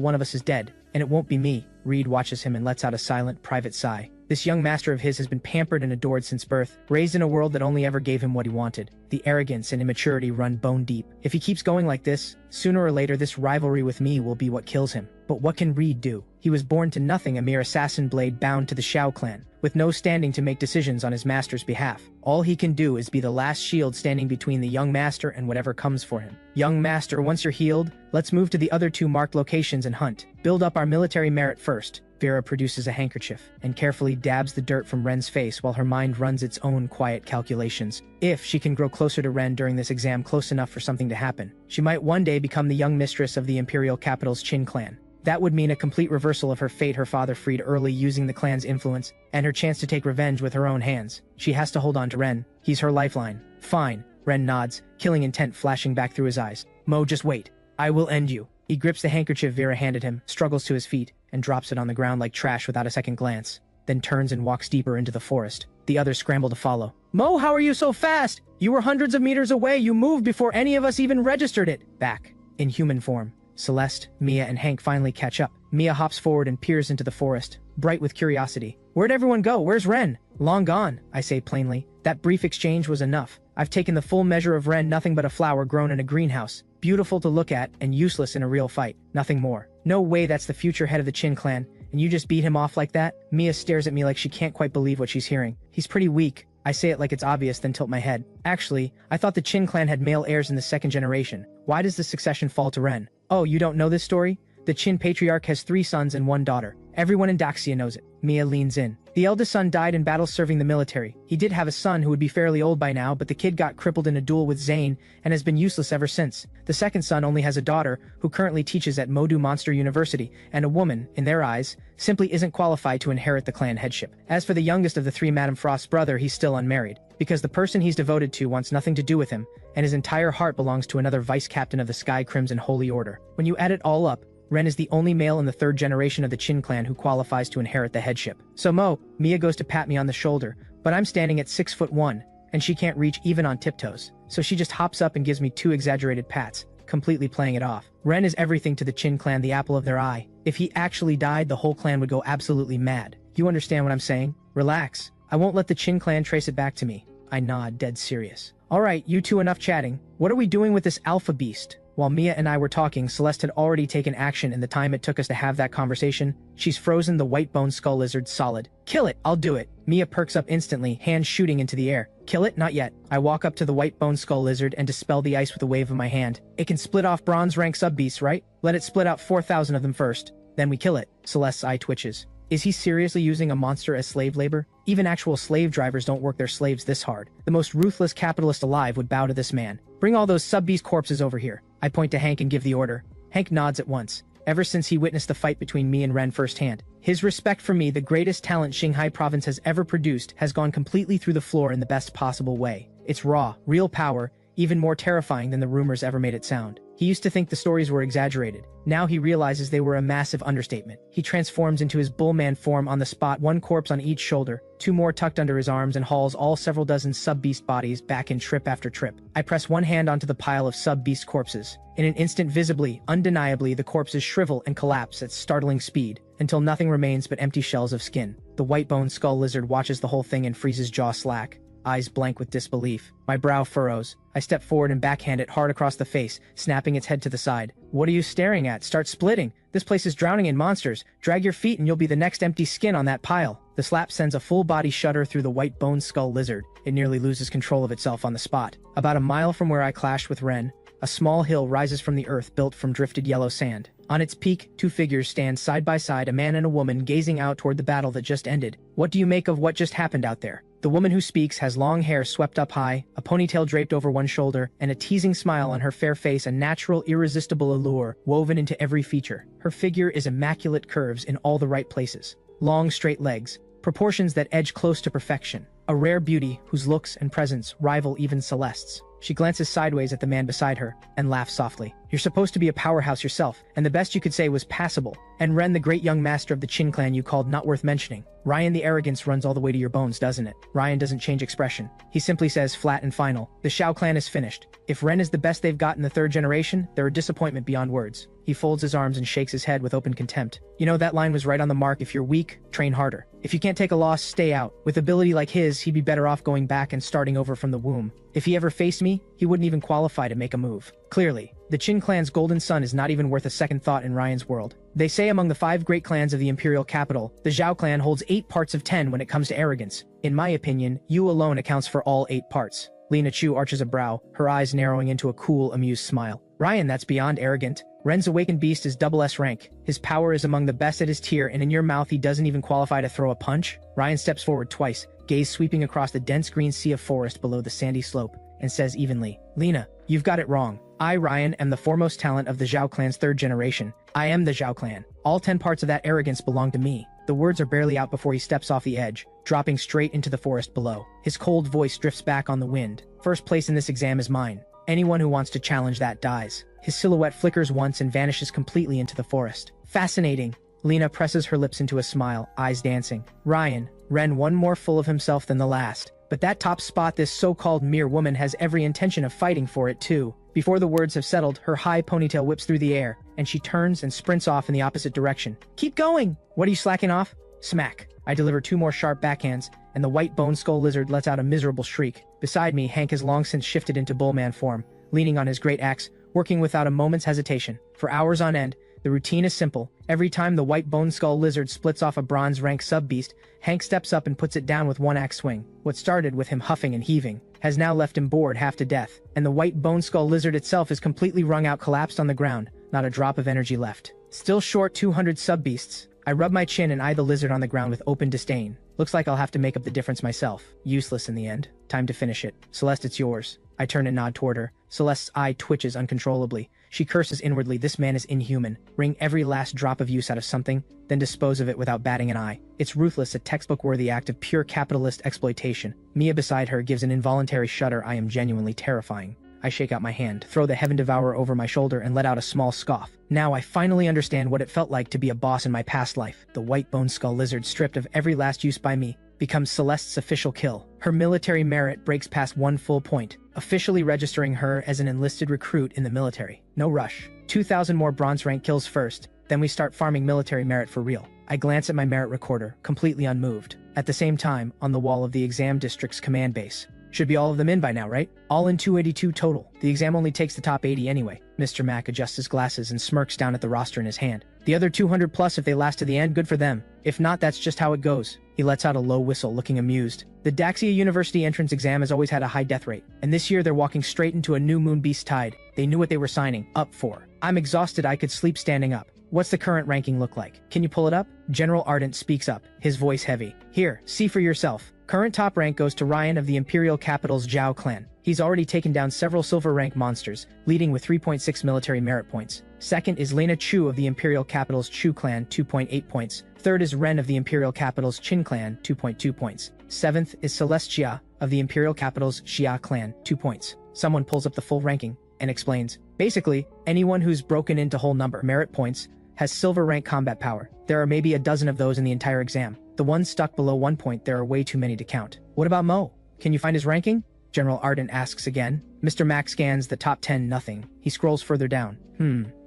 one of us is dead, and it won't be me. Reed watches him and lets out a silent, private sigh. This young master of his has been pampered and adored since birth, raised in a world that only ever gave him what he wanted. The arrogance and immaturity run bone deep. If he keeps going like this, sooner or later this rivalry with me will be what kills him. But what can Reed do? He was born to nothing, a mere assassin blade bound to the Xiao clan, with no standing to make decisions on his master's behalf. All he can do is be the last shield standing between the young master and whatever comes for him. Young master, once you're healed, let's move to the other 2 marked locations and hunt. Build up our military merit first. Vera produces a handkerchief and carefully dabs the dirt from Ren's face while her mind runs its own quiet calculations. If she can grow closer to Ren during this exam, close enough for something to happen, she might one day become the young mistress of the imperial capital's Qin clan. That would mean a complete reversal of her fate her father freed early using the clan's influence, and her chance to take revenge with her own hands. She has to hold on to Ren. He's her lifeline. Fine. Ren nods, killing intent flashing back through his eyes. Mo, just wait. I will end you. He grips the handkerchief Vera handed him, struggles to his feet, and drops it on the ground like trash without a second glance, then turns and walks deeper into the forest. The others scramble to follow. Mo, how are you so fast? You were hundreds of meters away. You moved before any of us even registered it. Back. In human form, Celeste, Mia, and Hank finally catch up. Mia hops forward and peers into the forest, bright with curiosity. Where'd everyone go? Where's Ren? Long gone, I say plainly. That brief exchange was enough. I've taken the full measure of Ren, nothing but a flower grown in a greenhouse. Beautiful to look at and useless in a real fight. Nothing more. No way that's the future head of the Qin clan, and you just beat him off like that? Mia stares at me like she can't quite believe what she's hearing. He's pretty weak. I say it like it's obvious, then tilt my head. Actually, I thought the Qin clan had male heirs in the second generation. Why does the succession fall to Ren? Oh, you don't know this story? The Qin patriarch has 3 sons and 1 daughter. Everyone in Daxia knows it. Mia leans in. The eldest son died in battle serving the military. He did have a son who would be fairly old by now, but the kid got crippled in a duel with Zane and has been useless ever since. The second son only has a daughter who currently teaches at Modu Monster University, and a woman, in their eyes, simply isn't qualified to inherit the clan headship. As for the youngest of the 3 Madame Frost's brother, he's still unmarried, because the person he's devoted to wants nothing to do with him, and his entire heart belongs to another vice-captain of the Sky Crimson Holy Order. When you add it all up, Ren is the only male in the 3rd generation of the Qin clan who qualifies to inherit the headship. So Mo, Mia goes to pat me on the shoulder, but I'm standing at 6'1", and she can't reach even on tiptoes. So she just hops up and gives me 2 exaggerated pats, completely playing it off. Ren is everything to the Qin clan, the apple of their eye. If he actually died, the whole clan would go absolutely mad. You understand what I'm saying? Relax. I won't let the Qin clan trace it back to me. I nod, dead serious. Alright, you two, enough chatting. What are we doing with this alpha beast? While Mia and I were talking, Celeste had already taken action in the time it took us to have that conversation. She's frozen the white bone skull lizard solid. Kill it, I'll do it. Mia perks up instantly, hands shooting into the air. Kill it? Not yet. I walk up to the white bone skull lizard and dispel the ice with a wave of my hand. It can split off bronze rank sub-beasts, right? Let it split out 4,000 of them first. Then we kill it. Celeste's eye twitches. Is he seriously using a monster as slave labor? Even actual slave drivers don't work their slaves this hard. The most ruthless capitalist alive would bow to this man. Bring all those sub-beast corpses over here. I point to Hank and give the order. Hank nods at once. Ever since he witnessed the fight between me and Ren firsthand, his respect for me, the greatest talent Xinhai province has ever produced, has gone completely through the floor in the best possible way. It's raw, real power, even more terrifying than the rumors ever made it sound. He used to think the stories were exaggerated. Now he realizes they were a massive understatement. He transforms into his bullman form on the spot, 1 corpse on each shoulder, 2 more tucked under his arms, and hauls all several dozen sub-beast bodies back in trip after trip. I press one hand onto the pile of sub-beast corpses. In an instant, visibly, undeniably, the corpses shrivel and collapse at startling speed, until nothing remains but empty shells of skin. The white-boned skull lizard watches the whole thing and freezes jaw slack, eyes blank with disbelief. My brow furrows. I step forward and backhand it hard across the face, snapping its head to the side. What are you staring at? Start splitting. This place is drowning in monsters. Drag your feet and you'll be the next empty skin on that pile. The slap sends a full-body shudder through the white-boned skull lizard. It nearly loses control of itself on the spot. About a mile from where I clashed with Ren, a small hill rises from the earth built from drifted yellow sand. On its peak, 2 figures stand side by side, a man and a woman gazing out toward the battle that just ended. What do you make of what just happened out there? The woman who speaks has long hair swept up high, a ponytail draped over one shoulder, and a teasing smile on her fair face, a natural, irresistible allure woven into every feature. Her figure is immaculate curves in all the right places. Long, straight legs, proportions that edge close to perfection. A rare beauty whose looks and presence rival even Celeste's. She glances sideways at the man beside her and laughs softly. You're supposed to be a powerhouse yourself, and the best you could say was passable. And Ren, the great young master of the Qin clan you called not worth mentioning. Ryan, the arrogance runs all the way to your bones, doesn't it? Ryan doesn't change expression. He simply says, flat and final, the Shao clan is finished. If Ren is the best they've got in the 3rd generation, they're a disappointment beyond words. He folds his arms and shakes his head with open contempt. You know, that line was right on the mark. If you're weak, train harder. If you can't take a loss, stay out. With ability like his, he'd be better off going back and starting over from the womb. If he ever faced me, he wouldn't even qualify to make a move. Clearly, the Qin clan's golden son is not even worth a second thought in Ryan's world. They say among the 5 great clans of the imperial capital, the Zhao clan holds 8 parts of 10 when it comes to arrogance. In my opinion, you alone accounts for all 8 parts. Lina Chu arches a brow, her eyes narrowing into a cool, amused smile. Ryan, that's beyond arrogant. Ren's awakened beast is SS rank. His power is among the best at his tier, and in your mouth he doesn't even qualify to throw a punch? Ryan steps forward twice, gaze sweeping across the dense green sea of forest below the sandy slope, and says evenly, Lina, you've got it wrong. I, Ryan, am the foremost talent of the Zhao clan's third generation. I am the Zhao clan. All 10 parts of that arrogance belong to me. The words are barely out before he steps off the edge, dropping straight into the forest below. His cold voice drifts back on the wind. First place in this exam is mine. Anyone who wants to challenge that dies. His silhouette flickers once and vanishes completely into the forest. Fascinating. Lena presses her lips into a smile, eyes dancing. Ryan, Ren one more full of himself than the last. But that top spot, this so-called mere woman has every intention of fighting for it too. Before the words have settled, her high ponytail whips through the air, and she turns and sprints off in the opposite direction. Keep going! What are you slacking off? Smack. I deliver 2 more sharp backhands, and the white bone skull lizard lets out a miserable shriek. Beside me, Hank has long since shifted into bullman form, leaning on his great axe, working without a moment's hesitation. For hours on end, the routine is simple. Every time the white bone skull lizard splits off a bronze rank sub-beast, Hank steps up and puts it down with one axe swing. What started with him huffing and heaving has now left him bored half to death, and the white bone skull lizard itself is completely wrung out, collapsed on the ground, not a drop of energy left. Still short 200 sub-beasts. I rub my chin and eye the lizard on the ground with open disdain. Looks like I'll have to make up the difference myself. Useless in the end. Time to finish it. Celeste, it's yours. I turn and nod toward her. Celeste's eye twitches uncontrollably. She curses inwardly. This man is inhuman. Wring every last drop of use out of something, then dispose of it without batting an eye. It's ruthless, a textbook-worthy act of pure capitalist exploitation. Mia beside her gives an involuntary shudder. I am genuinely terrifying. I shake out my hand, throw the Heaven Devourer over my shoulder, and let out a small scoff. Now I finally understand what it felt like to be a boss in my past life. The white bone skull lizard, stripped of every last use by me, becomes Celeste's official kill. Her military merit breaks past 1 full point, officially registering her as an enlisted recruit in the military. No rush. 2,000 more bronze rank kills first, then we start farming military merit for real. I glance at my merit recorder, completely unmoved. At the same time, on the wall of the exam district's command base. Should be all of them in by now, right? All in 282 total. The exam only takes the top 80 anyway. Mr. Mack adjusts his glasses and smirks down at the roster in his hand. The other 200 plus, if they last to the end, good for them. If not, that's just how it goes. He lets out a low whistle, looking amused. The Daxia University entrance exam has always had a high death rate, and this year they're walking straight into a new moon beast tide. They knew what they were signing up for. I'm exhausted, I could sleep standing up. What's the current ranking look like? Can you pull it up? General Ardent speaks up, his voice heavy. Here, see for yourself. Current top rank goes to Ryan of the Imperial Capital's Zhao clan. He's already taken down several silver rank monsters, leading with 3.6 military merit points. Second is Lena Chu of the Imperial Capital's Chu clan, 2.8 points. Third is Ren of the Imperial Capital's Qin clan, 2.2 points. Seventh is Celestia of the Imperial Capital's Xia clan, 2 points. Someone pulls up the full ranking and explains. Basically, anyone who's broken into whole number merit points has silver rank combat power. There are maybe a dozen of those in the entire exam. The ones stuck below 1 point, there are way too many to count. What about Mo? Can you find his ranking? General Ardent asks again. Mr. Mack scans the top 10, nothing. He scrolls further down.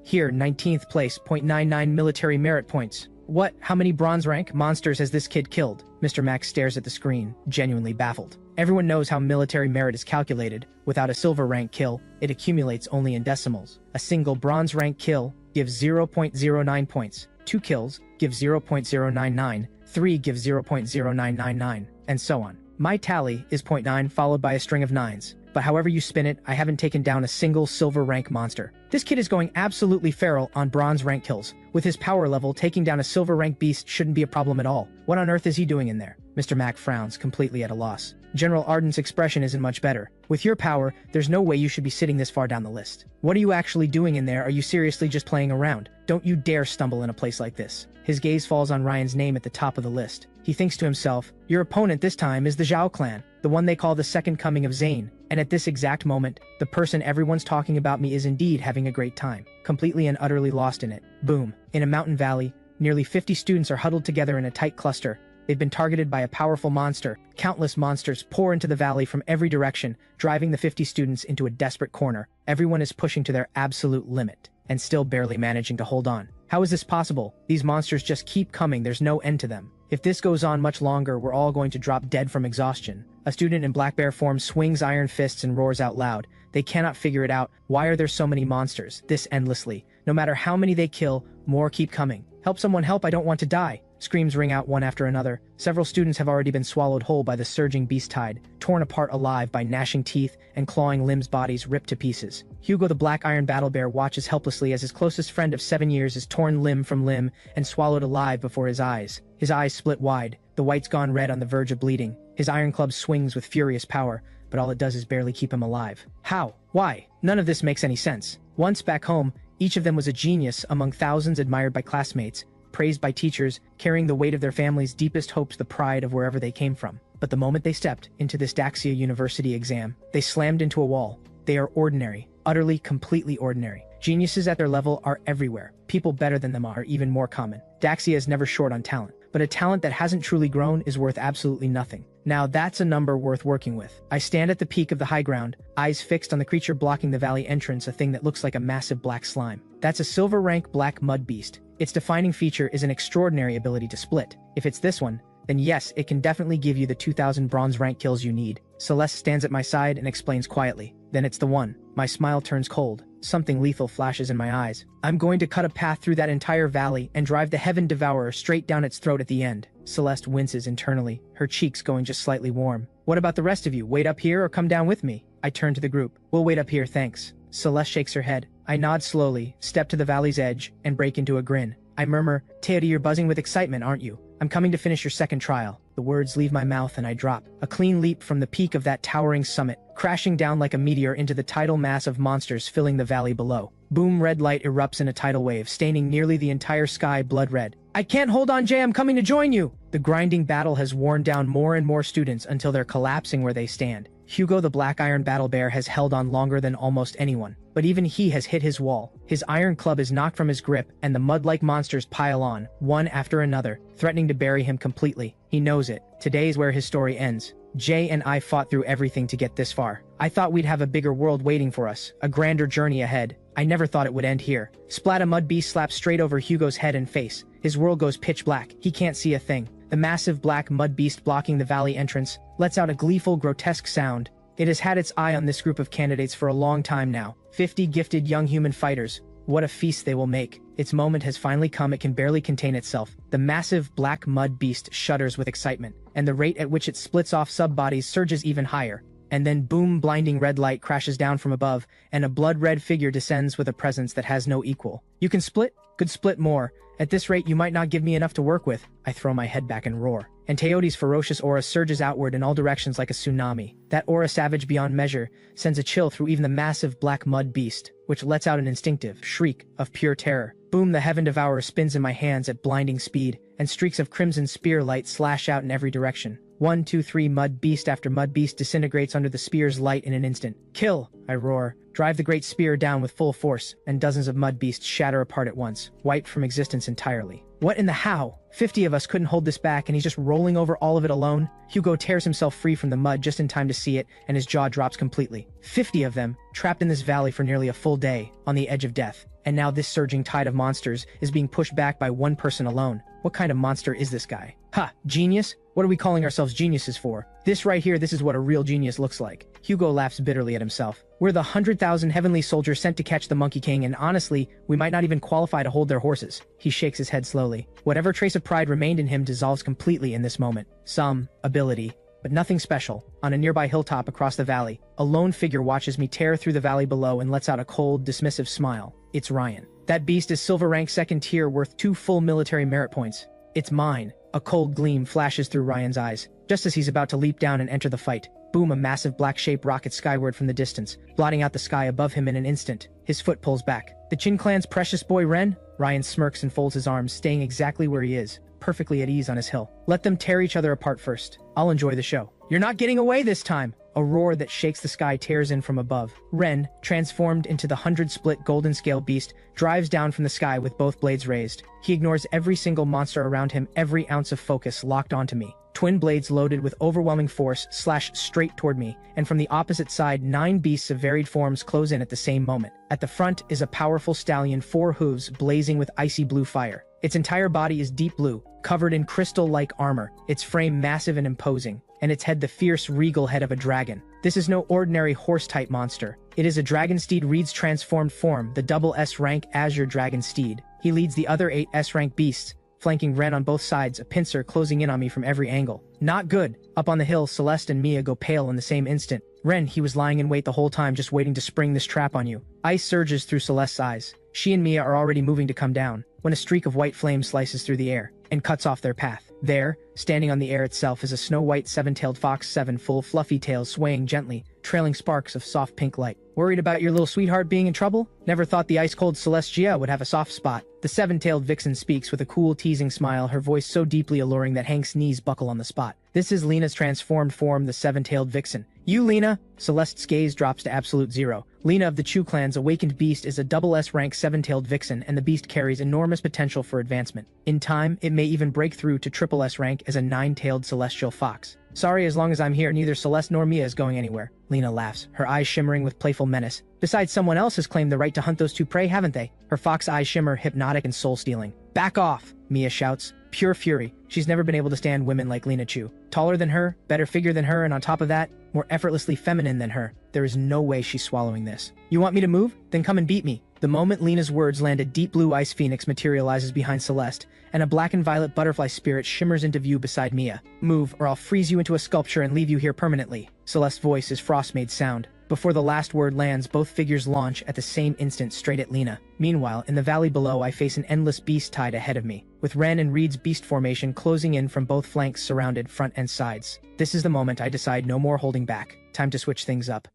Here, 19th place, 0.99 military merit points. What? How many bronze rank monsters has this kid killed? Mr. Mack stares at the screen, genuinely baffled. Everyone knows how military merit is calculated. Without a silver rank kill, it accumulates only in decimals. A single bronze rank kill gives 0.09 points. 2 kills give 0.099. 3 gives 0.0999, and so on. My tally is 0.9 followed by a string of 9s. But however you spin it, I haven't taken down a single silver rank monster. This kid is going absolutely feral on bronze rank kills. With his power level, taking down a silver rank beast shouldn't be a problem at all. What on earth is he doing in there? Mr. Mack frowns, completely at a loss. General Ardent's expression isn't much better. With your power, there's no way you should be sitting this far down the list. What are you actually doing in there? Are you seriously just playing around? Don't you dare stumble in a place like this. His gaze falls on Ryan's name at the top of the list. He thinks to himself, your opponent this time is the Zhao clan, the one they call the second coming of Zane. And at this exact moment, the person everyone's talking about me is indeed having a great time, completely and utterly lost in it. Boom. In a mountain valley, nearly 50 students are huddled together in a tight cluster. They've been targeted by a powerful monster. Countless monsters pour into the valley from every direction, driving the 50 students into a desperate corner. Everyone is pushing to their absolute limit, and still barely managing to hold on. How is this possible? These monsters just keep coming, there's no end to them. If this goes on much longer, we're all going to drop dead from exhaustion. A student in black bear form swings iron fists and roars out loud. They cannot figure it out. Why are there so many monsters? This endlessly. No matter how many they kill, more keep coming. Help someone help, I don't want to die. Screams ring out one after another. Several students have already been swallowed whole by the surging beast tide, torn apart alive by gnashing teeth and clawing limbs, bodies ripped to pieces. Hugo the black iron battle bear watches helplessly as his closest friend of 7 years is torn limb from limb and swallowed alive before his eyes. His eyes split wide, the white's gone red on the verge of bleeding. His iron club swings with furious power, but but all it does is barely keep him alive. How? Why? None of this makes any sense. Once back home, each of them was a genius among thousands, admired by classmates, praised by teachers, carrying the weight of their family's deepest hopes, the pride of wherever they came from. But the moment they stepped into this Daxia University exam, they slammed into a wall. They are ordinary, utterly, completely ordinary. Geniuses at their level are everywhere. People better than them are even more common. Daxia is never short on talent, but a talent that hasn't truly grown is worth absolutely nothing. Now that's a number worth working with. I stand at the peak of the high ground, eyes fixed on the creature blocking the valley entrance, a thing that looks like a massive black slime. That's a silver rank black mud beast. Its defining feature is an extraordinary ability to split. If it's this one, then yes, it can definitely give you the 2000 bronze rank kills you need. Celeste stands at my side and explains quietly. Then it's the one. My smile turns cold. Something lethal flashes in my eyes. I'm going to cut a path through that entire valley and drive the Heaven Devourer straight down its throat at the end. Celeste winces internally, her cheeks going just slightly warm. What about the rest of you? Wait up here or come down with me? I turn to the group. We'll wait up here, thanks. Celeste shakes her head. I nod slowly, step to the valley's edge, and break into a grin. I murmur, Teody, you're buzzing with excitement, aren't you? I'm coming to finish your second trial. The words leave my mouth and I drop. A clean leap from the peak of that towering summit, crashing down like a meteor into the tidal mass of monsters filling the valley below. Boom, red light erupts in a tidal wave, staining nearly the entire sky blood red. I can't hold on, Jay, I'm coming to join you! The grinding battle has worn down more and more students until they're collapsing where they stand. Hugo the Black Iron Battle Bear has held on longer than almost anyone, but even he has hit his wall. His iron club is knocked from his grip, and the mud-like monsters pile on, one after another, threatening to bury him completely. He knows it. Today's where his story ends. Jay and I fought through everything to get this far. I thought we'd have a bigger world waiting for us, a grander journey ahead. I never thought it would end here. Splat, a mud beast slaps straight over Hugo's head and face. His world goes pitch black. He can't see a thing. The massive black mud beast blocking the valley entrance lets out a gleeful, grotesque sound. It has had its eye on this group of candidates for a long time now. 50 gifted young human fighters. What a feast they will make. Its moment has finally come. It can barely contain itself. The massive black mud beast shudders with excitement, and the rate at which it splits off sub-bodies surges even higher. And then boom, blinding red light crashes down from above, and a blood-red figure descends with a presence that has no equal. You can split? Could split more. At this rate, you might not give me enough to work with. I throw my head back and roar. And Teody's ferocious aura surges outward in all directions like a tsunami. That aura, savage beyond measure, sends a chill through even the massive black mud beast, which lets out an instinctive shriek of pure terror. Boom, the Heaven Devourer spins in my hands at blinding speed, and streaks of crimson spear light slash out in every direction. 1, 2, 3, mud beast after mud beast disintegrates under the spear's light in an instant. Kill! I roar. Drive the great spear down with full force, and dozens of mud beasts shatter apart at once, wiped from existence entirely. What in the how? 50 of us couldn't hold this back, and he's just rolling over all of it alone? Hugo tears himself free from the mud just in time to see it, and his jaw drops completely. 50 of them, trapped in this valley for nearly a full day, on the edge of death. And now this surging tide of monsters is being pushed back by one person alone. What kind of monster is this guy? Ha! Genius? What are we calling ourselves geniuses for? This right here, this is what a real genius looks like. Hugo laughs bitterly at himself. We're the 100,000 heavenly soldiers sent to catch the Monkey King, and honestly, we might not even qualify to hold their horses. He shakes his head slowly. Whatever trace of pride remained in him dissolves completely in this moment. Some ability, but nothing special. On a nearby hilltop across the valley, a lone figure watches me tear through the valley below and lets out a cold, dismissive smile. It's Ryan. That beast is silver rank second tier, worth 2 full military merit points. It's mine. A cold gleam flashes through Ryan's eyes, just as he's about to leap down and enter the fight. Boom, a massive black shape rockets skyward from the distance, blotting out the sky above him in an instant. His foot pulls back. The Chin Clan's precious boy Ren? Ryan smirks and folds his arms, staying exactly where he is, perfectly at ease on his hill. Let them tear each other apart first. I'll enjoy the show. You're not getting away this time! A roar that shakes the sky tears in from above. Ren, transformed into the 100-split golden scale beast, drives down from the sky with both blades raised. He ignores every single monster around him, every ounce of focus locked onto me. Twin blades loaded with overwhelming force slash straight toward me, and from the opposite side 9 beasts of varied forms close in at the same moment. At the front is a powerful stallion, 4 hooves blazing with icy blue fire. Its entire body is deep blue, covered in crystal-like armor, its frame massive and imposing, and its head the fierce, regal head of a dragon. This is no ordinary horse-type monster. It is a dragon steed Reed's transformed form, the double S-rank Azure Dragon Steed. He leads the other 8 S-rank beasts, flanking Ren on both sides, a pincer closing in on me from every angle. Not good. Up on the hill, Celeste and Mia go pale in the same instant. Ren, he was lying in wait the whole time, just waiting to spring this trap on you. Ice surges through Celeste's eyes. She and Mia are already moving to come down. when a streak of white flame slices through the air and cuts off their path. There, standing on the air itself, is a snow-white seven-tailed fox, seven full fluffy tails swaying gently, trailing sparks of soft pink light. Worried about your little sweetheart being in trouble? Never thought the ice-cold Celestia would have a soft spot. The seven-tailed vixen speaks with a cool, teasing smile, her voice so deeply alluring that Hank's knees buckle on the spot. This is Lena's transformed form, the seven-tailed vixen. You, Lena? Celeste's gaze drops to absolute zero. Lena of the Chu clan's awakened beast is a double S-rank seven-tailed vixen, and the beast carries enormous potential for advancement. In time, it may even break through to triple S-rank as a nine-tailed celestial fox. Sorry, as long as I'm here, neither Celeste nor Mia is going anywhere. Lena laughs, her eyes shimmering with playful menace. Besides, someone else has claimed the right to hunt those two prey, haven't they? Her fox eyes shimmer, hypnotic and soul-stealing. Back off, Mia shouts, pure fury. She's never been able to stand women like Lena Chu. Taller than her, better figure than her, and on top of that, more effortlessly feminine than her. There is no way she's swallowing this. You want me to move? Then come and beat me. The moment Lena's words land, a deep blue ice phoenix materializes behind Celeste, and a black and violet butterfly spirit shimmers into view beside Mia. Move, or I'll freeze you into a sculpture and leave you here permanently. Celeste's voice is frost-made sound. Before the last word lands, both figures launch at the same instant straight at Lena. Meanwhile, in the valley below, I face an endless beast tide ahead of me, with Ren and Reed's beast formation closing in from both flanks, surrounded front and sides. This is the moment I decide no more holding back. Time to switch things up.